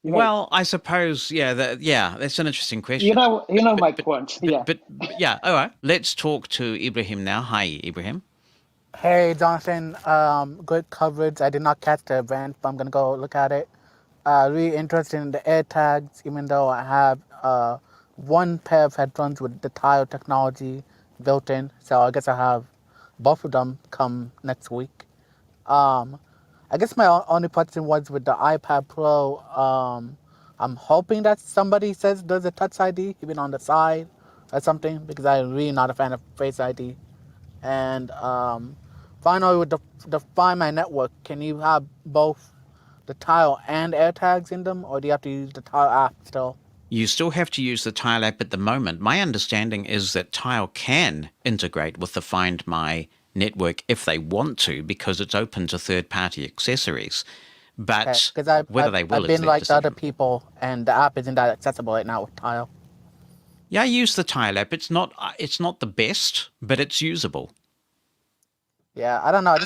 Well, I suppose, that's an interesting question. You know my point. Yeah. But yeah, all right. Let's talk to Ibrahim now. Hi, Ibrahim. Hey, Jonathan. Good coverage. I did not catch the event, but I'm gonna go look at it. Really interested in the AirTags, even though I have one pair of headphones with the Tile technology built in. So I guess I have both of them come next week. I guess my only question was with the iPad Pro. I'm hoping that somebody says there's a Touch ID even on the side or something, because I'm really not a fan of Face ID. And finally, with the Find My network, can you have both the Tile and AirTags in them, or do you have to use the Tile app still? You still have to use the Tile app at the moment. My understanding is that Tile can integrate with the Find My network if they want to, because it's open to third-party accessories. But whether they will, I've been like the other people, and the app isn't that accessible right now with Tile. Yeah, I use the Tile app. It's not the best, but it's usable. Yeah, I don't know.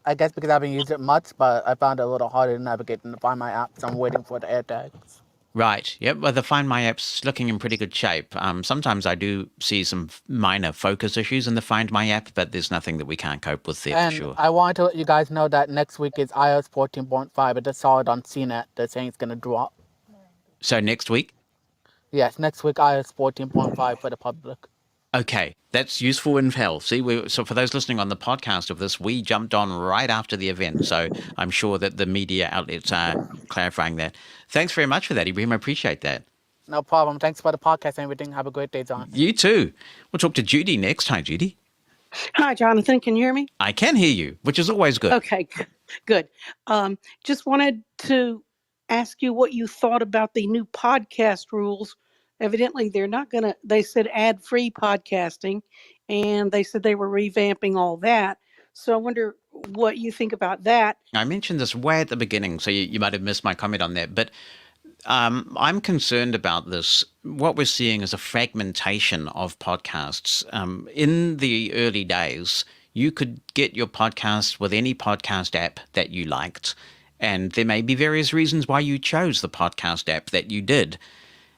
I guess because I haven't used it much, but I found it a little harder to navigate in the Find My app, so I'm waiting for the AirTags. Right. Yep. Well, the Find My app's looking in pretty good shape. Sometimes I do see some minor focus issues in the Find My app, but there's nothing that we can't cope with there And for sure. I want to let you guys know that next week is iOS 14.5. I just saw it on CNET. They're saying it's going to drop. So next week? Yes, next week iOS 14.5 for the public. Okay, that's useful intel. See, so for those listening on the podcast of this, we jumped on right after the event, so I'm sure that the media outlets are clarifying that. Thanks very much for that, Ibrahim. I appreciate that. No problem. Thanks for the podcast and everything. Have a great day, Jonathan. You too. We'll talk to Judy next. Hi, Judy. Hi, Jonathan. Can you hear me? I can hear you, which is always good. Okay, good. Just wanted to ask you what you thought about the new podcast rules. Evidently, they're not going to, they said ad-free podcasting, and they said they were revamping all that. So I wonder what you think about that. I mentioned this way at the beginning, so you might have missed my comment on that, but I'm concerned about this. What we're seeing is a fragmentation of podcasts. In the early days, you could get your podcast with any podcast app that you liked, and there may be various reasons why you chose the podcast app that you did.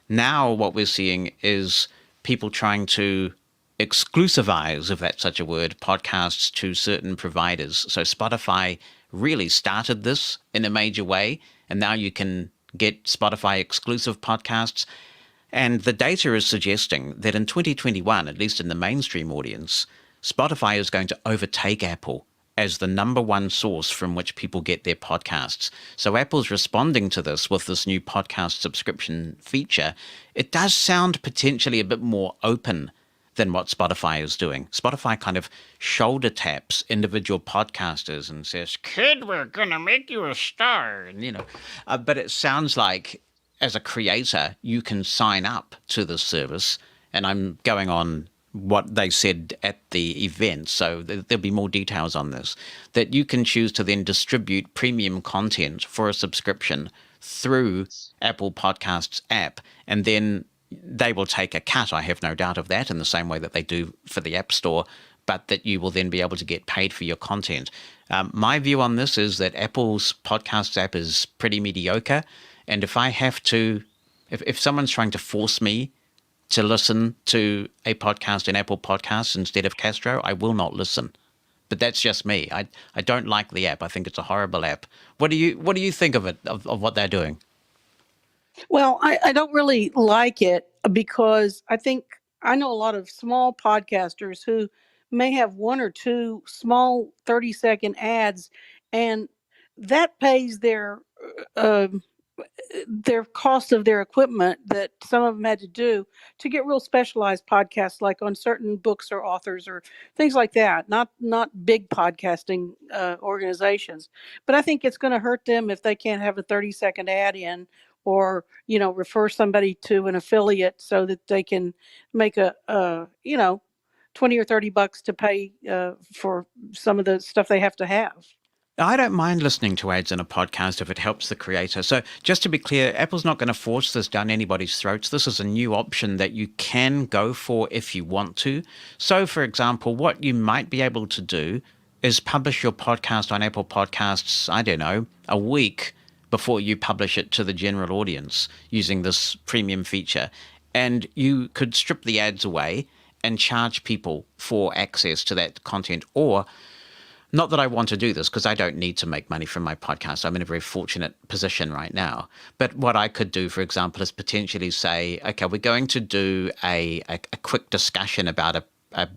Now what we're seeing is people trying to exclusivize, if that's such a word, podcasts to certain providers. So Spotify really started this in a major way, and now you can get Spotify exclusive podcasts. And the data is suggesting that in 2021, at least in the mainstream audience, Spotify is going to overtake Apple as the number one source from which people get their podcasts. So Apple's responding to this with this new podcast subscription feature. It does sound potentially a bit more open than what Spotify is doing. Spotify kind of shoulder taps individual podcasters and says, "Kid, we're gonna make you a star." And, but it sounds like as a creator, you can sign up to this service. And I'm going on what they said at the event, so there'll be more details on this, that you can choose to then distribute premium content for a subscription through Apple Podcasts app, and then they will take a cut, I have no doubt of that, in the same way that they do for the App Store, but that you will then be able to get paid for your content. My view on this is that Apple's Podcasts app is pretty mediocre, and if I have to, if someone's trying to force me to listen to a podcast in Apple Podcasts instead of Castro, I will not listen. But that's just me. I don't like the app. I think it's a horrible app. What do you think of it, of what they're doing? Well, I don't really like it because I know a lot of small podcasters who may have one or two small 30-second ads, and that pays their cost of their equipment that some of them had to do to get real specialized podcasts, like on certain books or authors or things like that. Not big podcasting organizations, but I think it's going to hurt them if they can't have a 30-second ad in, or refer somebody to an affiliate so that they can make a $20 or $30 to pay for some of the stuff they have to have. I don't mind listening to ads in a podcast if it helps the creator. So just to be clear, Apple's not going to force this down anybody's throats. This is a new option that you can go for if you want to. So, for example, what you might be able to do is publish your podcast on Apple Podcasts, I don't know, a week before you publish it to the general audience using this premium feature. And you could strip the ads away and charge people for access to that content. Or, not that I want to do this because I don't need to make money from my podcast. I'm in a very fortunate position right now. But what I could do, for example, is potentially say, okay, we're going to do a quick discussion about a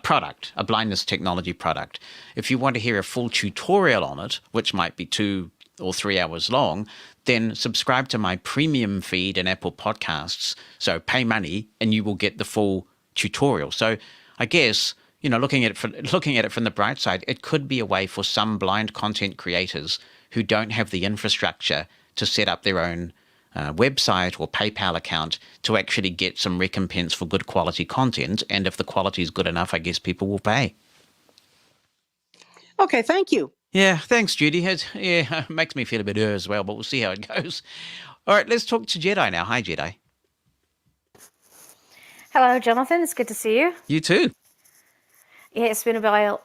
product, a blindness technology product. If you want to hear a full tutorial on it, which might be 2 or 3 hours long, then subscribe to my premium feed in Apple Podcasts. So pay money and you will get the full tutorial. So I guess, looking at it from the bright side, it could be a way for some blind content creators who don't have the infrastructure to set up their own website or PayPal account to actually get some recompense for good quality content. And if the quality is good enough, I guess people will pay. Okay, thank you. Yeah, thanks, Judy. It makes me feel a bit as well, but we'll see how it goes. All right, let's talk to Jedi now. Hi, Jedi. Hello, Jonathan. It's good to see you. You too. Yeah, it's been a while.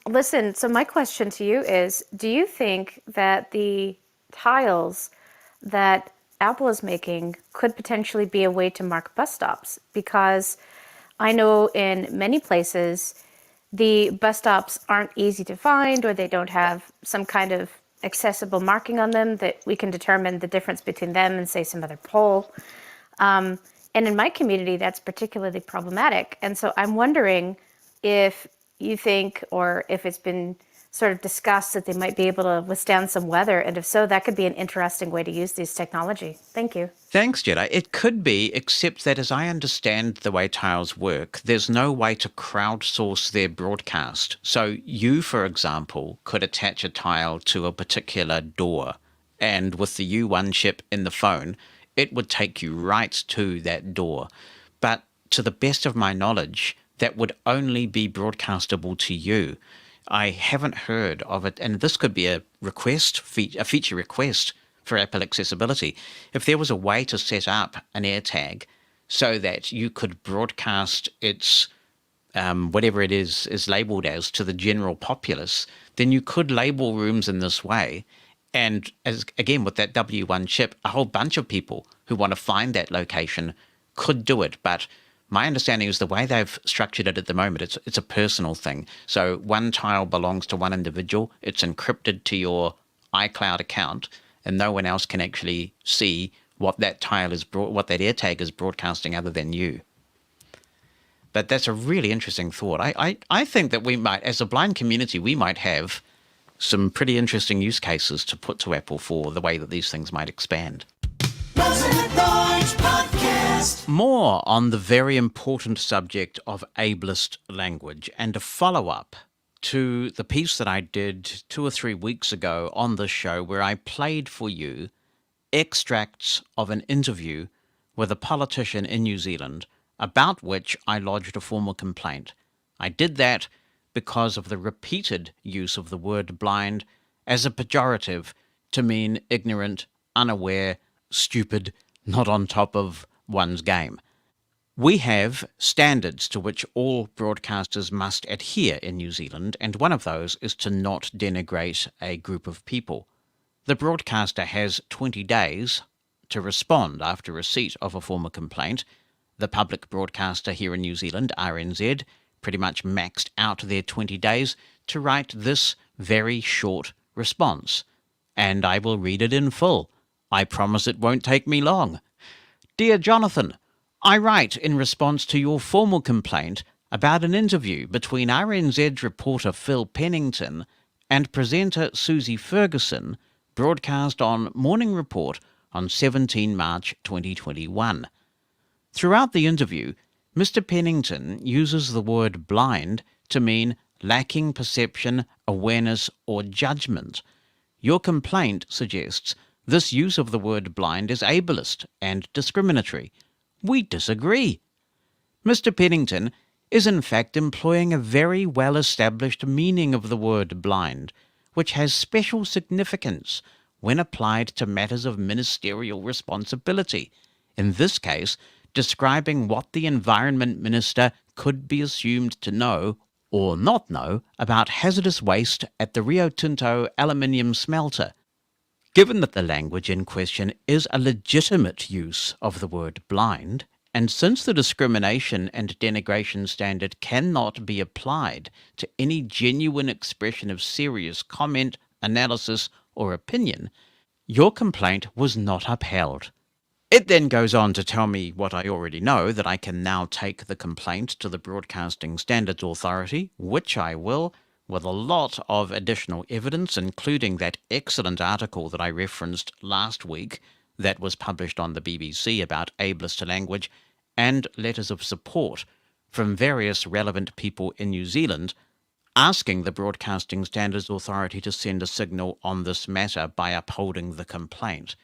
Listen, so my question to you is, do you think that the tiles that Apple is making could potentially be a way to mark bus stops? Because I know in many places, the bus stops aren't easy to find, or they don't have some kind of accessible marking on them that we can determine the difference between them and, say, some other pole. And in my community, that's particularly problematic. And so I'm wondering if you think, or if it's been sort of discussed, that they might be able to withstand some weather. And if so, that could be an interesting way to use this technology. Thank you. Thanks, Jedi. It could be, except that as I understand the way tiles work, there's no way to crowdsource their broadcast. So you, for example, could attach a tile to a particular door, and with the U1 chip in the phone, it would take you right to that door. But to the best of my knowledge, that would only be broadcastable to you. I haven't heard of it, and this could be a feature request for Apple Accessibility. If there was a way to set up an AirTag so that you could broadcast its whatever it is labeled as to the general populace, then you could label rooms in this way. And as again, with that W1 chip, a whole bunch of people who want to find that location could do it. But my understanding is the way they've structured it at the moment, it's a personal thing. So one tile belongs to one individual. It's encrypted to your iCloud account, and no one else can actually see what that what that AirTag is broadcasting other than you. But that's a really interesting thought. I think that we might, as a blind community, we might have some pretty interesting use cases to put to Apple for the way that these things might expand. More on the very important subject of ableist language, and a follow-up to the piece that I did 2 or 3 weeks ago on this show, where I played for you extracts of an interview with a politician in New Zealand about which I lodged a formal complaint. I did that because of the repeated use of the word blind as a pejorative to mean ignorant, unaware, stupid, not on top of one's game. We have standards to which all broadcasters must adhere in New Zealand, and one of those is to not denigrate a group of people. The broadcaster has 20 days to respond after receipt of a formal complaint. The public broadcaster here in New Zealand, RNZ, pretty much maxed out their 20 days to write this very short response. And I will read it in full. I promise it won't take me long. Dear Jonathan, I write in response to your formal complaint about an interview between RNZ reporter Phil Pennington and presenter Susie Ferguson, broadcast on Morning Report on 17 March 2021. Throughout the interview, Mr. Pennington uses the word blind to mean lacking perception, awareness, or judgment. Your complaint suggests this use of the word blind is ableist and discriminatory. We disagree. Mr. Pennington, is in fact employing a very well-established meaning of the word blind, which has special significance when applied to matters of ministerial responsibility, in this case describing what the Environment Minister could be assumed to know or not know about hazardous waste at the Rio Tinto aluminium smelter. Given that the language in question is a legitimate use of the word blind, and since the discrimination and denigration standard cannot be applied to any genuine expression of serious comment, analysis, or opinion, your complaint was not upheld. It then goes on to tell me what I already know, that I can now take the complaint to the Broadcasting Standards Authority, which I will, with a lot of additional evidence, including that excellent article that I referenced last week that was published on the BBC about ableist language, and letters of support from various relevant people in New Zealand asking the Broadcasting Standards Authority to send a signal on this matter by upholding the complaint.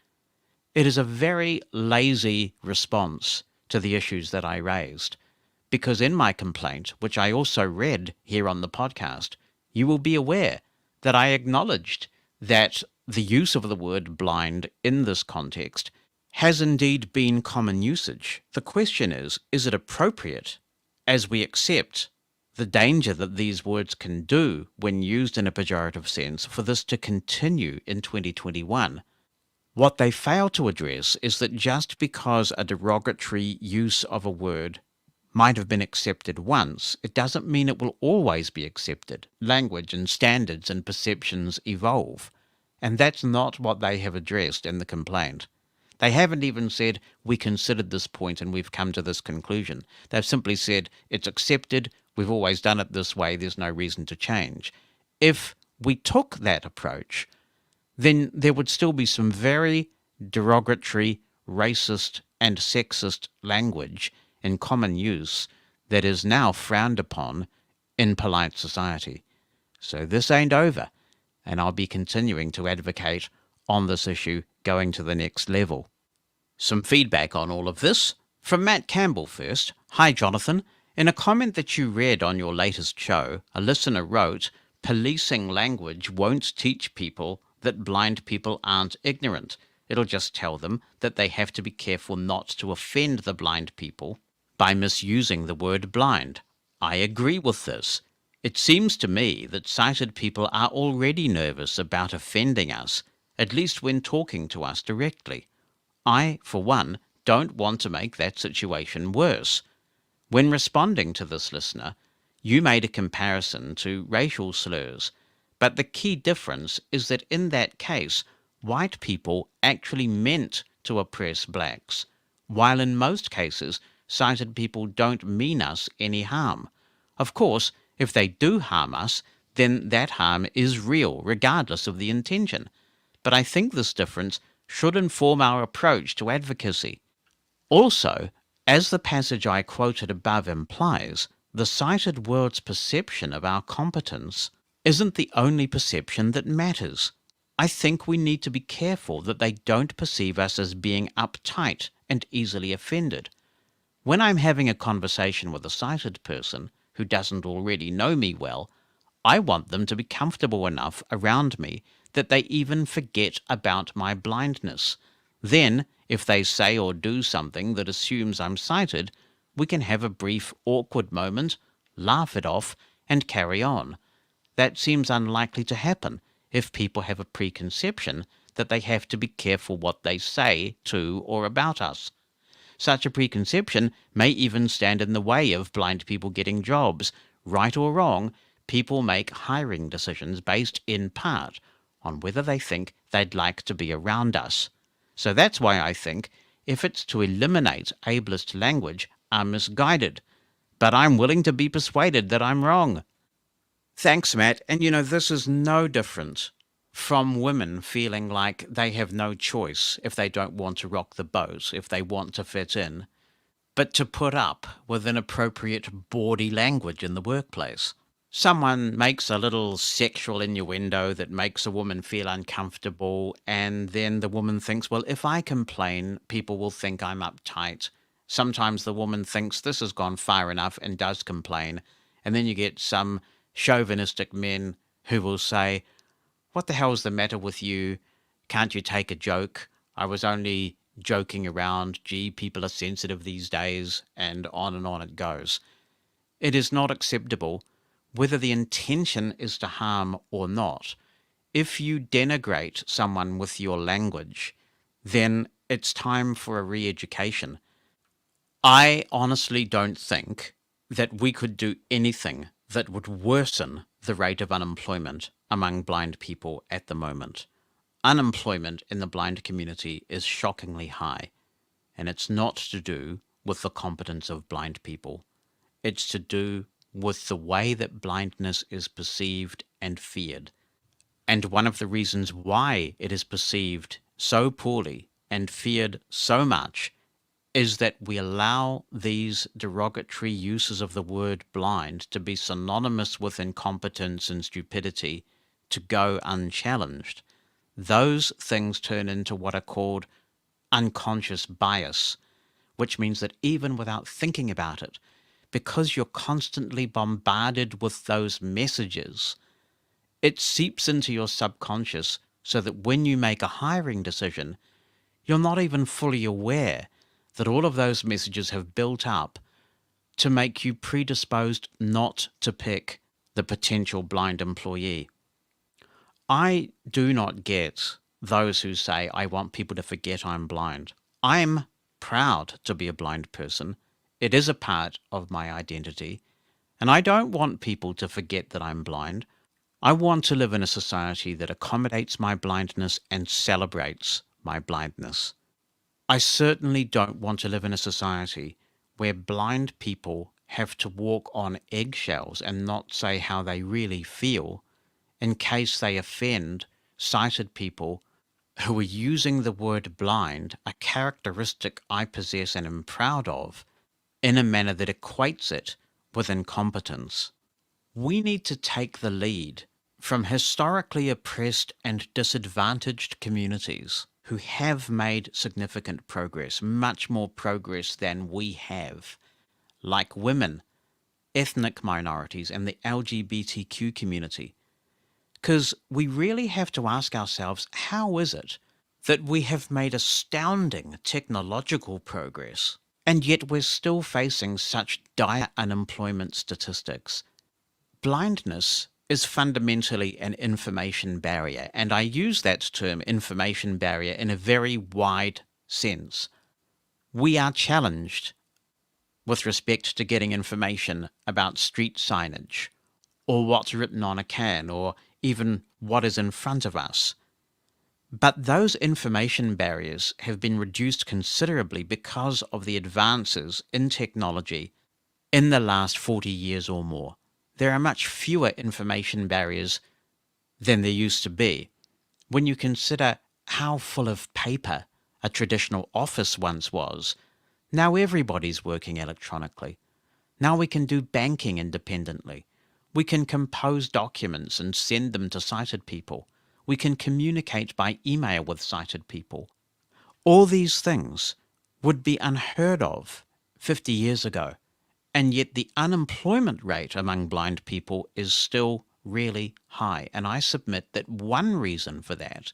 It is a very lazy response to the issues that I raised, because in my complaint, which I also read here on the podcast, you will be aware that I acknowledged that the use of the word blind in this context has indeed been common usage. The question is it appropriate, as we accept the danger that these words can do when used in a pejorative sense, for this to continue in 2021? What they fail to address is that just because a derogatory use of a word might have been accepted once, it doesn't mean it will always be accepted. Language and standards and perceptions evolve, and that's not what they have addressed in the complaint. They haven't even said, we considered this point and we've come to this conclusion. They've simply said, it's accepted, we've always done it this way, there's no reason to change. If we took that approach, then there would still be some very derogatory, racist and sexist language in common use that is now frowned upon in polite society. So this ain't over, and I'll be continuing to advocate on this issue going to the next level. Some feedback on all of this from Matt Campbell first. Hi Jonathan. In a comment that you read on your latest show, a listener wrote, "Policing language won't teach people that blind people aren't ignorant. It'll just tell them that they have to be careful not to offend the blind people by misusing the word blind." I agree with this. It seems to me that sighted people are already nervous about offending us, at least when talking to us directly. I, for one, don't want to make that situation worse. When responding to this listener, you made a comparison to racial slurs, but the key difference is that in that case, white people actually meant to oppress blacks, while in most cases, sighted people don't mean us any harm. Of course, if they do harm us, then that harm is real, regardless of the intention. But I think this difference should inform our approach to advocacy. Also, as the passage I quoted above implies, the sighted world's perception of our competence isn't the only perception that matters. I think we need to be careful that they don't perceive us as being uptight and easily offended. When I'm having a conversation with a sighted person who doesn't already know me well, I want them to be comfortable enough around me that they even forget about my blindness. Then, if they say or do something that assumes I'm sighted, we can have a brief, awkward moment, laugh it off, and carry on. That seems unlikely to happen if people have a preconception that they have to be careful what they say to or about us. Such a preconception may even stand in the way of blind people getting jobs. Right or wrong, people make hiring decisions based in part on whether they think they'd like to be around us. So that's why I think efforts to eliminate ableist language are misguided. But I'm willing to be persuaded that I'm wrong. Thanks, Matt. And this is no different from women feeling like they have no choice if they don't want to rock the boat, if they want to fit in, but to put up with inappropriate bawdy language in the workplace. Someone makes a little sexual innuendo that makes a woman feel uncomfortable, and then the woman thinks, well, if I complain, people will think I'm uptight, Sometimes the woman thinks this has gone far enough and does complain, and then you get some chauvinistic men who will say, "What the hell's the matter with you? Can't you take a joke? I was only joking around. Gee, people are sensitive these days," and on it goes. It is not acceptable, whether the intention is to harm or not. If you denigrate someone with your language, then it's time for a re-education. I honestly don't think that we could do anything that would worsen the rate of unemployment among blind people at the moment. Unemployment in the blind community is shockingly high, and it's not to do with the competence of blind people. It's to do with the way that blindness is perceived and feared. And one of the reasons why it is perceived so poorly and feared so much is that we allow these derogatory uses of the word blind to be synonymous with incompetence and stupidity to go unchallenged. Those things turn into what are called unconscious bias, which means that even without thinking about it, because you're constantly bombarded with those messages, it seeps into your subconscious so that when you make a hiring decision, you're not even fully aware that all of those messages have built up to make you predisposed not to pick the potential blind employee. I do not get those who say, "I want people to forget I'm blind." I'm proud to be a blind person. It is a part of my identity. And I don't want people to forget that I'm blind. I want to live in a society that accommodates my blindness and celebrates my blindness. I certainly don't want to live in a society where blind people have to walk on eggshells and not say how they really feel in case they offend sighted people who are using the word blind, a characteristic I possess and am proud of, in a manner that equates it with incompetence. We need to take the lead from historically oppressed and disadvantaged communities who have made significant progress, much more progress than we have, like women, ethnic minorities, and the LGBTQ community. Because we really have to ask ourselves, how is it that we have made astounding technological progress, and yet we're still facing such dire unemployment statistics? Blindness is fundamentally an information barrier, and I use that term information barrier in a very wide sense. We are challenged with respect to getting information about street signage, or what's written on a can, or even what is in front of us. But those information barriers have been reduced considerably because of the advances in technology in the last 40 years or more. There are much fewer information barriers than there used to be. When you consider how full of paper a traditional office once was, now everybody's working electronically. Now we can do banking independently. We can compose documents and send them to sighted people. We can communicate by email with sighted people. All these things would be unheard of 50 years ago. And yet the unemployment rate among blind people is still really high. And I submit that one reason for that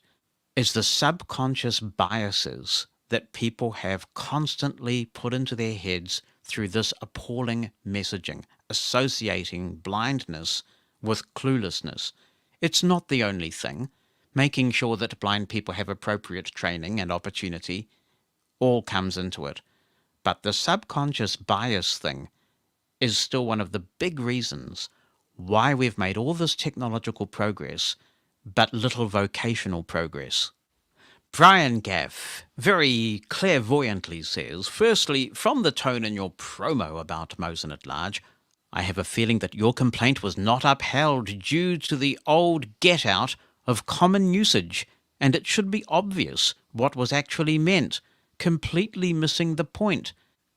is the subconscious biases that people have constantly put into their heads through this appalling messaging, associating blindness with cluelessness. It's not the only thing. Making sure that blind people have appropriate training and opportunity all comes into it. But the subconscious bias thing is still one of the big reasons why we've made all this technological progress, but little vocational progress. Brian Gaff very clairvoyantly says, firstly, from the tone in your promo about Mosen at Large, I have a feeling that your complaint was not upheld due to the old get-out of common usage, and it should be obvious what was actually meant, completely missing the point.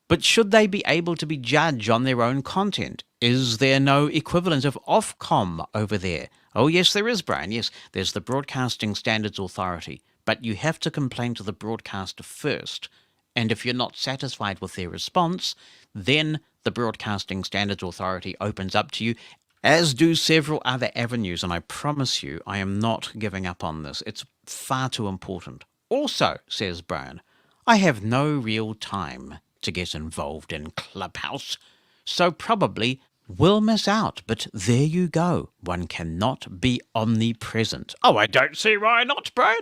But should they be able to be judged on their own content? Is there no equivalent of Ofcom over there? Oh, yes, there is, Brian. Yes, there's the Broadcasting Standards Authority. But you have to complain to the broadcaster first, And if you're not satisfied with their response, then the Broadcasting Standards Authority opens up to you, as do several other avenues. And I promise you, I am not giving up on this. It's far too important. Also, says Brian, I have no real time to get involved in Clubhouse, so probably will miss out. But there you go. One cannot be omnipresent. Oh, I don't see why not, Brian.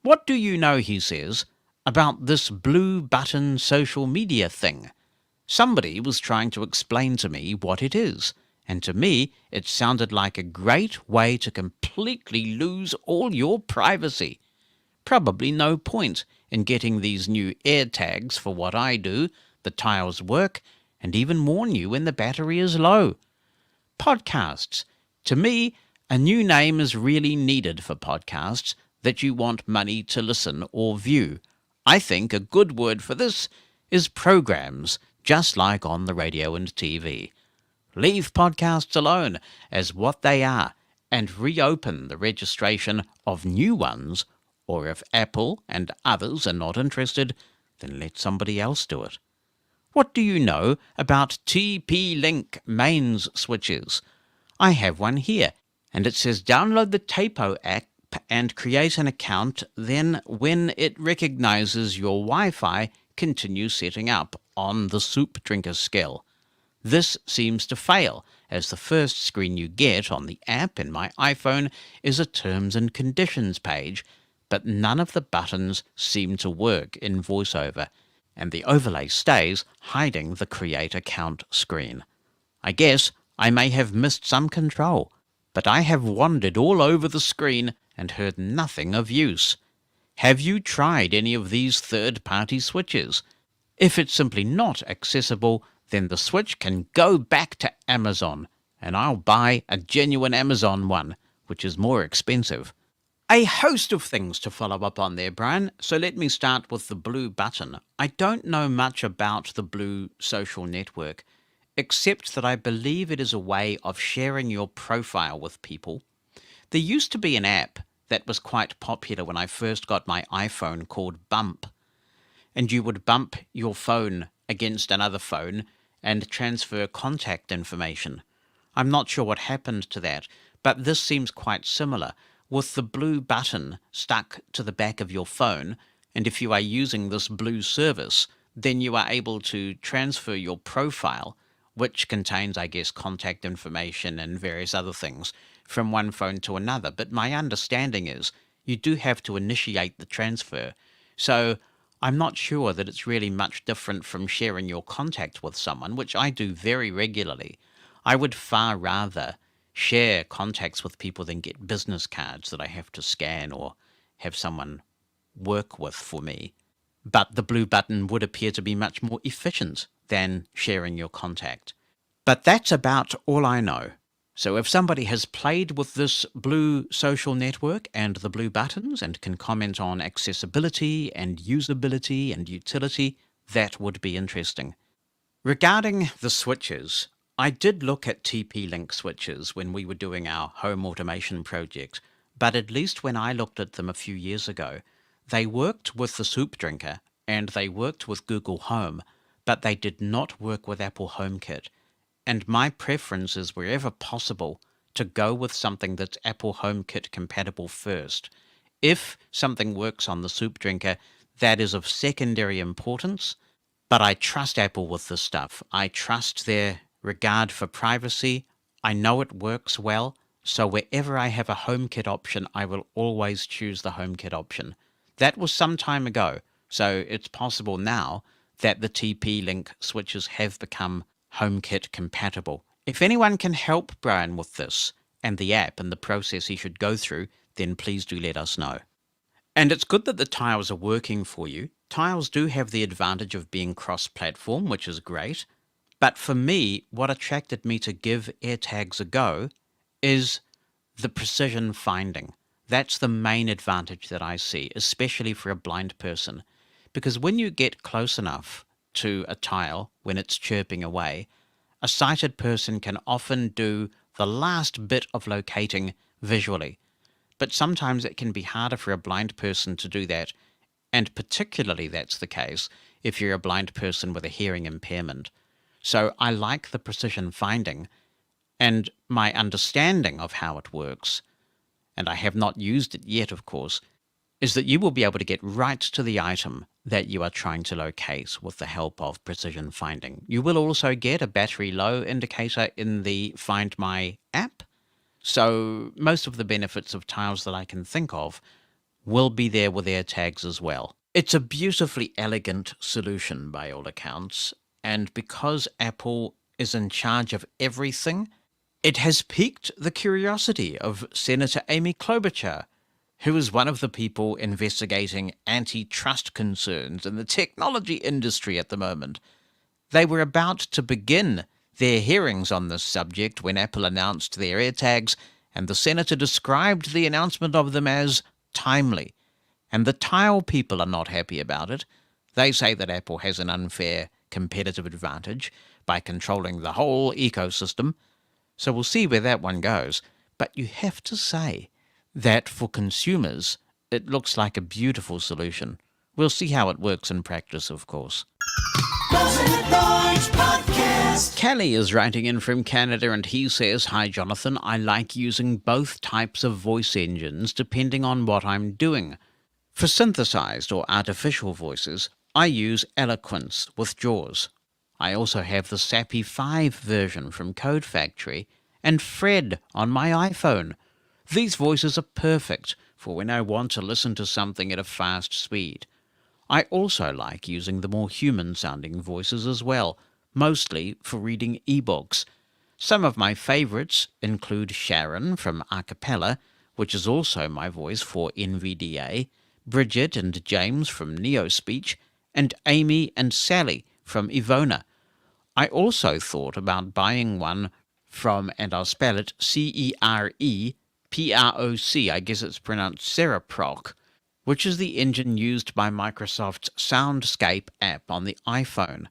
What do you know, he says, about this blue button social media thing? Somebody was trying to explain to me what it is, and to me it sounded like a great way to completely lose all your privacy. Probably no point in getting these new AirTags for what I do. The tiles work, and even warn you when the battery is low. Podcasts. To me, a new name is really needed for podcasts that you want money to listen or view. I think a good word for this is programs, just like on the radio and TV. Leave podcasts alone as what they are and reopen the registration of new ones, or if Apple and others are not interested, then let somebody else do it. What do you know about TP-Link mains switches? I have one here, and it says download the Tapo app and create an account, then when it recognizes your Wi-Fi, continue setting up on the soup drinker scale. This seems to fail, as the first screen you get on the app in my iPhone is a terms and conditions page, but none of the buttons seem to work in VoiceOver, and the overlay stays hiding the create account screen. I guess I may have missed some control, but I have wandered all over the screen and heard nothing of use. Have you tried any of these third-party switches? If it's simply not accessible, then the switch can go back to Amazon, and I'll buy a genuine Amazon one, which is more expensive. A host of things to follow up on there, Brian, so let me start with the blue button. I don't know much about the blue social network, except that I believe it is a way of sharing your profile with people. There used to be an app that was quite popular when I first got my iPhone called Bump, and you would bump your phone against another phone and transfer contact information. I'm not sure what happened to that, but this seems quite similar, with the blue button stuck to the back of your phone, and if you are using this blue service, then you are able to transfer your profile, which contains, I guess, contact information and various other things, from one phone to another. But my understanding is you do have to initiate the transfer. So I'm not sure that it's really much different from sharing your contact with someone, which I do very regularly. I would far rather share contacts with people than get business cards that I have to scan or have someone work with for me. But the blue button would appear to be much more efficient than sharing your contact. But that's about all I know. So if somebody has played with this blue social network and the blue buttons and can comment on accessibility and usability and utility, that would be interesting. Regarding the switches, I did look at TP-Link switches when we were doing our home automation project, but at least when I looked at them a few years ago, they worked with the soup drinker and they worked with Google Home, but they did not work with Apple HomeKit. And my preference is, wherever possible, to go with something that's Apple HomeKit compatible first. If something works on the soup drinker, that is of secondary importance, but I trust Apple with this stuff. I trust their regard for privacy. I know it works well, so wherever I have a HomeKit option, I will always choose the HomeKit option. That was some time ago, so it's possible now that the TP-Link switches have become HomeKit compatible. If anyone can help Brian with this and the app and the process he should go through, then please do let us know. And it's good that the tiles are working for you. Tiles do have the advantage of being cross-platform, which is great. But for me, what attracted me to give AirTags a go is the precision finding. That's the main advantage that I see, especially for a blind person. Because when you get close enough to a tile, when it's chirping away, a sighted person can often do the last bit of locating visually. But sometimes it can be harder for a blind person to do that And particularly that's the case if you're a blind person with a hearing impairment. So I like the precision finding, and my understanding of how it works, and I have not used it yet, of course, is that you will be able to get right to the item that you are trying to locate with the help of precision finding. You will also get a battery low indicator in the Find My app, so most of the benefits of tiles that I can think of will be there with AirTags as well. It's a beautifully elegant solution by all accounts, and because Apple is in charge of everything, it has piqued the curiosity of Senator Amy Klobuchar, who is one of the people investigating antitrust concerns in the technology industry at the moment. They were about to begin their hearings on this subject when Apple announced their AirTags, and the senator described the announcement of them as timely. And the Tile people are not happy about it. They say that Apple has an unfair competitive advantage by controlling the whole ecosystem. So we'll see where that one goes. But you have to say that for consumers, it looks like a beautiful solution. We'll see how it works in practice, of course. Kelly is writing in from Canada and he says, "Hi Jonathan, I like using both types of voice engines depending on what I'm doing. For synthesized or artificial voices, I use Eloquence with JAWS. I also have the Sappy 5 version from Code Factory and Fred on my iPhone. These voices are perfect for when I want to listen to something at a fast speed. I also like using the more human-sounding voices as well, mostly for reading ebooks. Some of my favorites include Sharon from Acapella, which is also my voice for NVDA, Bridget and James from NeoSpeech, and Amy and Sally from Ivona. I also thought about buying one from, and I'll spell it CEREPROC, I guess it's pronounced Cereproc, which is the engine used by Microsoft's Soundscape app on the iPhone.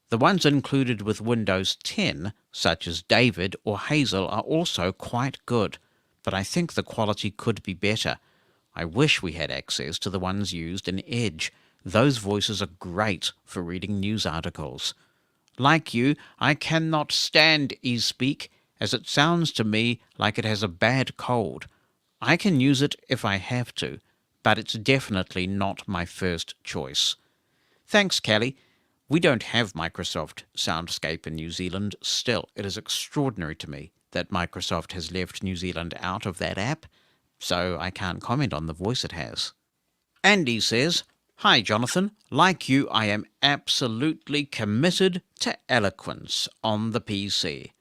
The ones included with Windows 10, such as David or Hazel, are also quite good, but I think the quality could be better. I wish we had access to the ones used in Edge. Those voices are great for reading news articles. Like you, I cannot stand eSpeak, as it sounds to me like it has a bad cold. I can use it if I have to, but it's definitely not my first choice. Thanks, Kelly. We don't have Microsoft Soundscape in New Zealand still. It is extraordinary to me that Microsoft has left New Zealand out of that app, so I can't comment on the voice it has. Andy says, "Hi Jonathan, like you I am absolutely committed to Eloquence on the PC.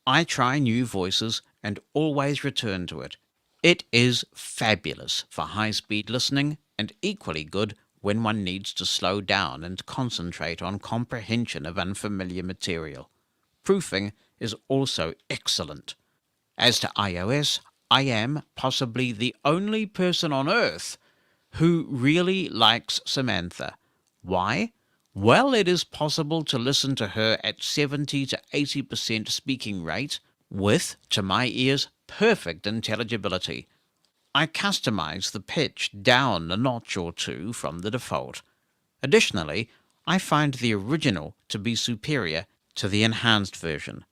I try new voices and always return to it. It is fabulous for high-speed listening and equally good when one needs to slow down and concentrate on comprehension of unfamiliar material. Proofing is also excellent. As to iOS, I am possibly the only person on Earth who really likes Samantha. Why? Well, it is possible to listen to her at 70 to 80% speaking rate with, to my ears, perfect intelligibility. I customize the pitch down a notch or two from the default. Additionally, I find the original to be superior to the enhanced version.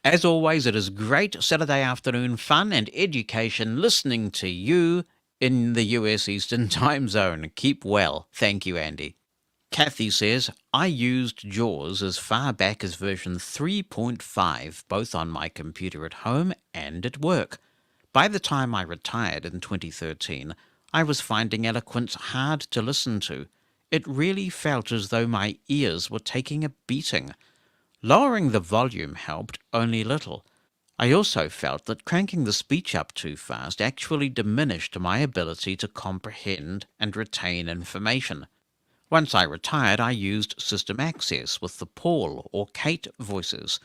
As always, it is great Saturday afternoon fun and education listening to you in the US Eastern Time Zone. Keep well. Thank you, Andy." Kathy says, "I used JAWS as far back as version 3.5, both on my computer at home and at work. By the time I retired in 2013, I was finding Eloquence hard to listen to. It really felt as though my ears were taking a beating. Lowering the volume helped only little. I also felt that cranking the speech up too fast actually diminished my ability to comprehend and retain information. Once I retired, I used System Access with the Paul or Kate voices.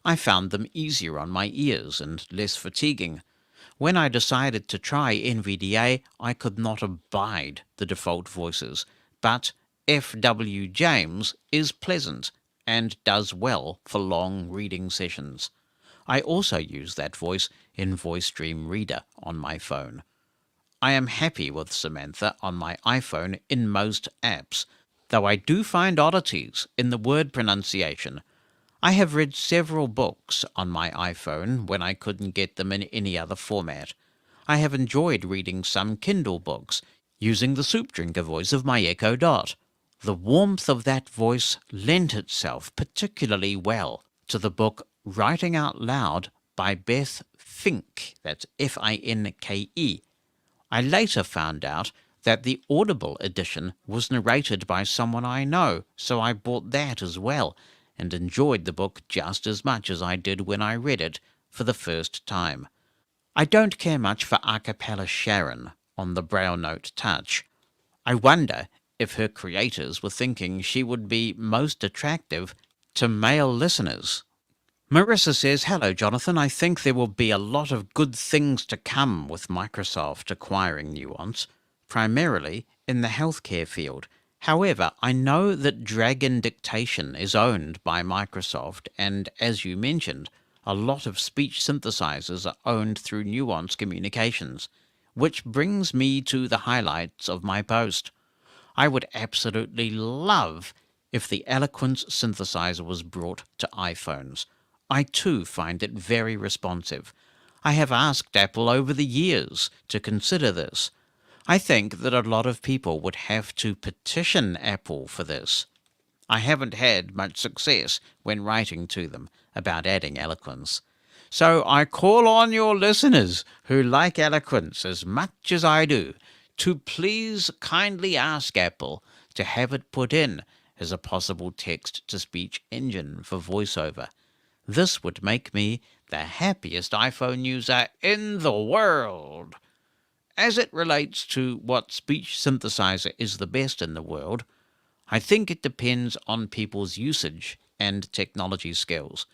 I found them easier on my ears and less fatiguing. When I decided to try NVDA, I could not abide the default voices, but F.W. James is pleasant and does well for long reading sessions. I also use that voice in Voice Dream Reader on my phone. I am happy with Samantha on my iPhone in most apps, though I do find oddities in the word pronunciation. I have read several books on my iPhone when I couldn't get them in any other format. I have enjoyed reading some Kindle books using the soup drinker voice of my Echo Dot. The warmth of that voice lent itself particularly well to the book Writing Out Loud by Beth Fink, that's Finke. I later found out that the Audible edition was narrated by someone I know, so I bought that as well, and enjoyed the book just as much as I did when I read it for the first time. I don't care much for a cappella Sharon on the Braille Note Touch. I wonder if her creators were thinking she would be most attractive to male listeners. Marissa says, hello, Jonathan. I think there will be a lot of good things to come with Microsoft acquiring Nuance, primarily in the healthcare field. However, I know that Dragon Dictation is owned by Microsoft, and as you mentioned, a lot of speech synthesizers are owned through Nuance Communications, which brings me to the highlights of my post. I would absolutely love if the Eloquence synthesizer was brought to iPhones. I too find it very responsive. I have asked Apple over the years to consider this. I think that a lot of people would have to petition Apple for this. I haven't had much success when writing to them about adding Eloquence. So I call on your listeners who like Eloquence as much as I do to please kindly ask Apple to have it put in as a possible text-to-speech engine for VoiceOver. This would make me the happiest iPhone user in the world. As it relates to what speech synthesizer is the best in the world, I think it depends on people's usage and technology skills.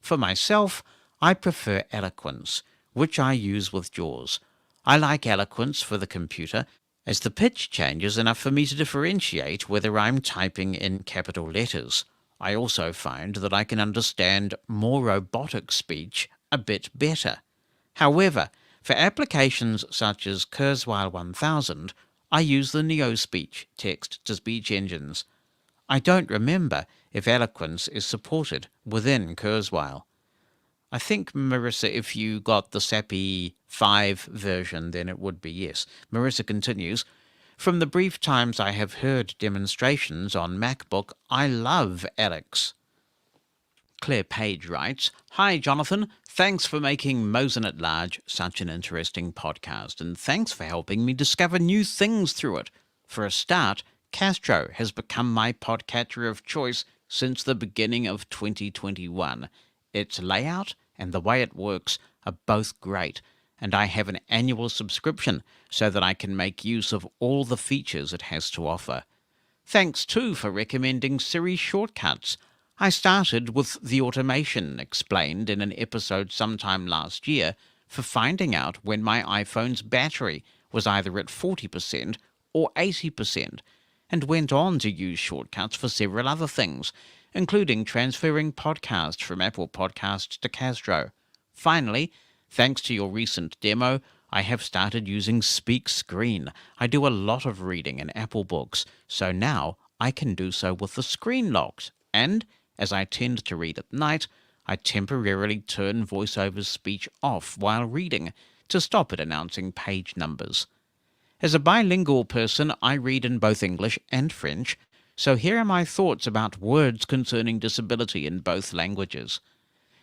For myself, I prefer Eloquence, which I use with JAWS. I like Eloquence for the computer, as the pitch changes enough for me to differentiate whether I'm typing in capital letters. I also find that I can understand more robotic speech a bit better. However, for applications such as Kurzweil 1000, I use the NeoSpeech text-to-speech engines. I don't remember if Eloquence is supported within Kurzweil. I think, Marissa, if you got the SAPI 5 version, then it would be yes. Marissa continues, from the brief times I have heard demonstrations on MacBook, I love Alex. Claire Page writes, hi, Jonathan. Thanks for making Mosen at Large such an interesting podcast, and thanks for helping me discover new things through it. For a start, Castro has become my podcatcher of choice since the beginning of 2021. Its layout and the way it works are both great, and I have an annual subscription so that I can make use of all the features it has to offer. Thanks too for recommending Siri shortcuts. I started with the automation explained in an episode sometime last year for finding out when my iPhone's battery was either at 40% or 80%, and went on to use shortcuts for several other things, including transferring podcasts from Apple Podcasts to Castro. Finally, thanks to your recent demo, I have started using Speak Screen. I do a lot of reading in Apple books, so now I can do so with the screen locked, and as I tend to read at night, I temporarily turn VoiceOver's speech off while reading to stop it announcing page numbers. As a bilingual person, I read in both English and French, so here are my thoughts about words concerning disability in both languages.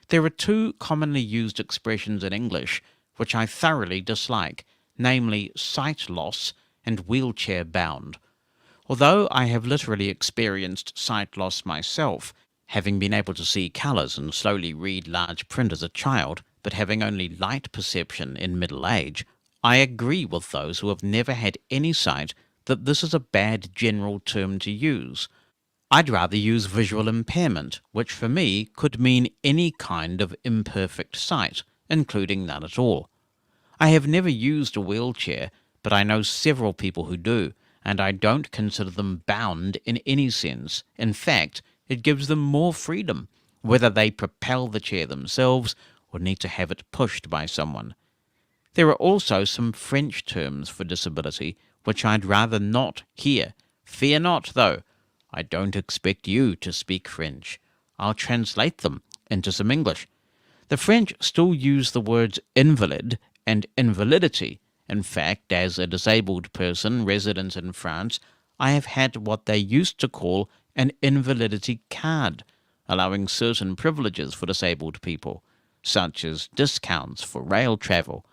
There are two commonly used expressions in English which I thoroughly dislike, namely sight loss and wheelchair bound. Although I have literally experienced sight loss myself, having been able to see colours and slowly read large print as a child, but having only light perception in middle age, I agree with those who have never had any sight that this is a bad general term to use. I'd rather use visual impairment, which for me could mean any kind of imperfect sight, including none at all. I have never used a wheelchair, but I know several people who do, and I don't consider them bound in any sense. In fact, it gives them more freedom, whether they propel the chair themselves or need to have it pushed by someone. There are also some French terms for disability which I'd rather not hear. Fear not, though. I don't expect you to speak French. I'll translate them into some English. The French still use the words invalid and invalidity. In fact, as a disabled person resident in France, I have had what they used to call an invalidity card, allowing certain privileges for disabled people, such as discounts for rail travel.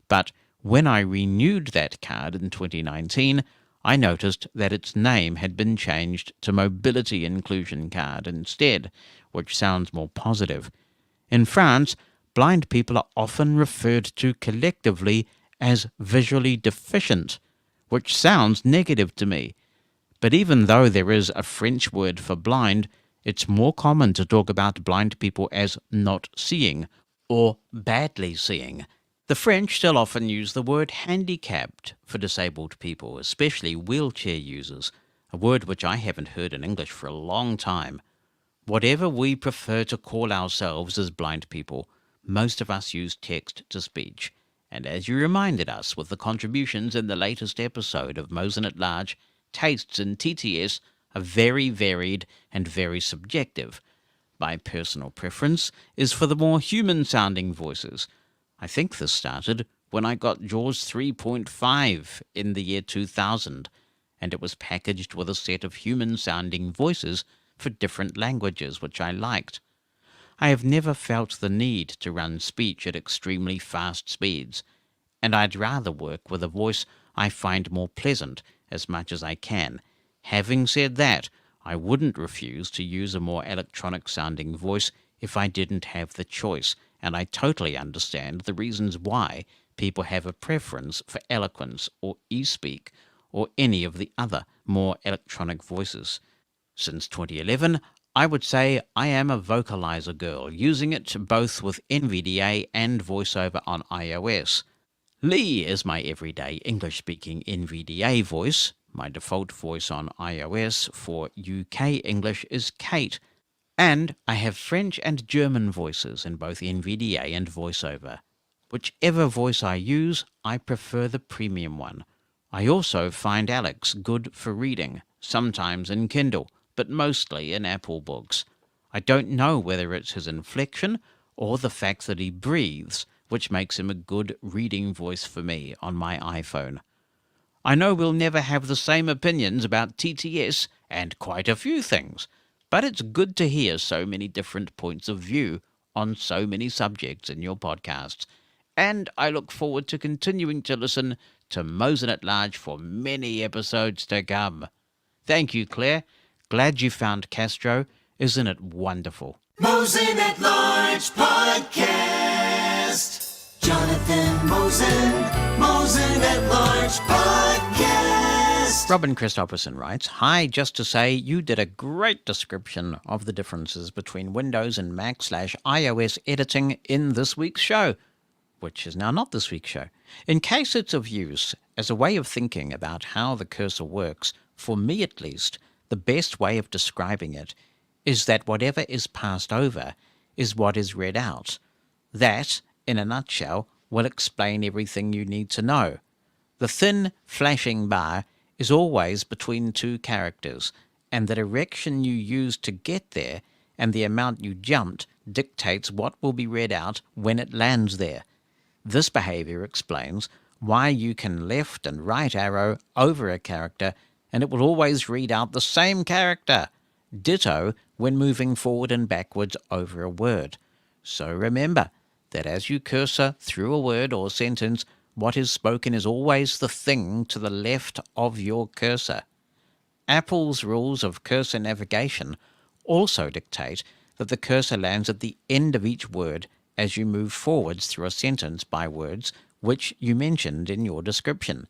But when I renewed that card in 2019, I noticed that its name had been changed to Mobility Inclusion Card instead, which sounds more positive. In France, blind people are often referred to collectively as visually deficient, which sounds negative to me. But even though there is a French word for blind, it's more common to talk about blind people as not seeing or badly seeing. The French still often use the word handicapped for disabled people, especially wheelchair users, a word which I haven't heard in English for a long time. Whatever we prefer to call ourselves as blind people, most of us use text-to-speech. And as you reminded us with the contributions in the latest episode of Mosen at Large, tastes in TTS are very varied and very subjective. My personal preference is for the more human-sounding voices. I think this started when I got JAWS 3.5 in the year 2000, and it was packaged with a set of human-sounding voices for different languages, which I liked. I have never felt the need to run speech at extremely fast speeds, and I'd rather work with a voice I find more pleasant as much as I can. Having said that, I wouldn't refuse to use a more electronic-sounding voice if I didn't have the choice, and I totally understand the reasons why people have a preference for Eloquence or eSpeak or any of the other more electronic voices. Since 2011, I would say I am a vocalizer girl, using it both with NVDA and VoiceOver on iOS. Lee is my everyday English-speaking NVDA voice. My default voice on iOS for UK English is Kate. And I have French and German voices in both NVDA and VoiceOver. Whichever voice I use, I prefer the premium one. I also find Alex good for reading, sometimes in Kindle, but mostly in Apple books. I don't know whether it's his inflection or the fact that he breathes, which makes him a good reading voice for me on my iPhone. I know we'll never have the same opinions about TTS and quite a few things, but it's good to hear so many different points of view on so many subjects in your podcasts, and I look forward to continuing to listen to Mosen at Large for many episodes to come. Thank you, Claire. Glad you found Castro. Isn't it wonderful? Mosen at Large Podcast. Jonathan Mosen, Mosen at Large Podcast. Robin Christopherson writes, "Hi, just to say you did a great description of the differences between Windows and Mac/iOS editing in this week's show," which is now not this week's show. "In case it's of use as a way of thinking about how the cursor works, for me at least, the best way of describing it is that whatever is passed over is what is read out. That, in a nutshell, will explain everything you need to know. The thin, flashing bar is always between two characters, and the direction you use to get there and the amount you jumped dictates what will be read out when it lands there. This behavior explains why you can left and right arrow over a character and it will always read out the same character. Ditto when moving forward and backwards over a word. So remember that as you cursor through a word or sentence, what is spoken is always the thing to the left of your cursor. Apple's rules of cursor navigation also dictate that the cursor lands at the end of each word as you move forwards through a sentence by words which you mentioned in your description.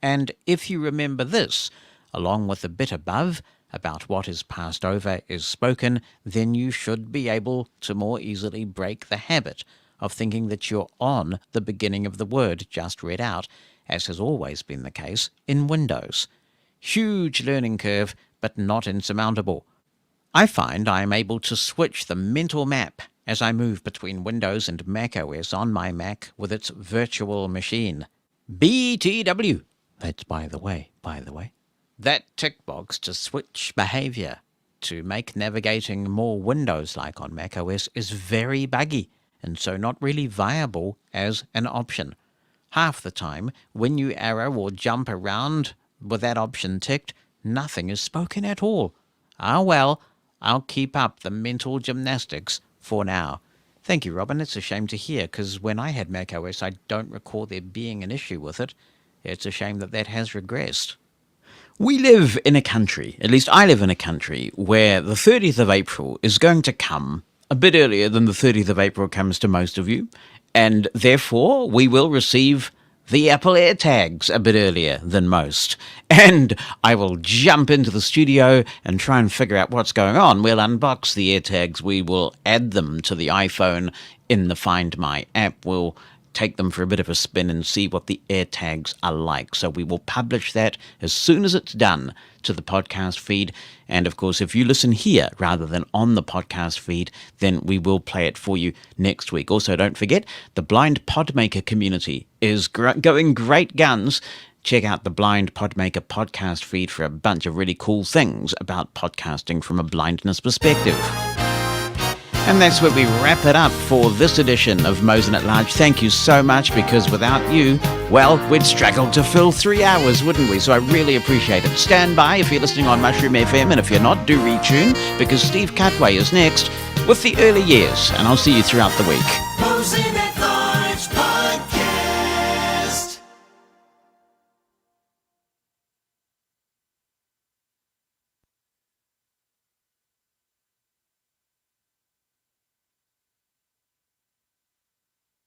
And if you remember this, along with the bit above about what is passed over is spoken, then you should be able to more easily break the habit of thinking that you're on the beginning of the word just read out, as has always been the case in Windows. Huge learning curve, but not insurmountable. I find I am able to switch the mental map as I move between Windows and macOS on my Mac with its virtual machine. BTW. That's by the way. That tick box to switch behavior to make navigating more Windows-like on macOS is very buggy, and so not really viable as an option. Half the time, when you arrow or jump around with that option ticked, nothing is spoken at all. Ah well, I'll keep up the mental gymnastics for now. Thank you, Robin. It's a shame to hear, because when I had macOS, I don't recall there being an issue with it. It's a shame that has regressed. We live in a country, at least I live in a country, where the 30th of April is going to come a bit earlier than the 30th of April comes to most of you, and therefore we will receive the Apple AirTags a bit earlier than most. And I will jump into the studio and try and figure out what's going on. We'll unbox the AirTags, we will add them to the iPhone in the Find My app, we'll take them for a bit of a spin and see what the AirTags are like. So we will publish that as soon as it's done to the podcast feed. And of course, if you listen here rather than on the podcast feed, then we will play it for you next week. Also, don't forget, the Blind Podmaker community is going great guns. Check out the Blind Podmaker podcast feed for a bunch of really cool things about podcasting from a blindness perspective. And that's where we wrap it up for this edition of Mosen at Large. Thank you so much, because without you, well, we'd struggle to fill 3 hours, wouldn't we? So I really appreciate it. Stand by if you're listening on Mushroom FM, and if you're not, do retune, because Steve Cutway is next with the early years, and I'll see you throughout the week.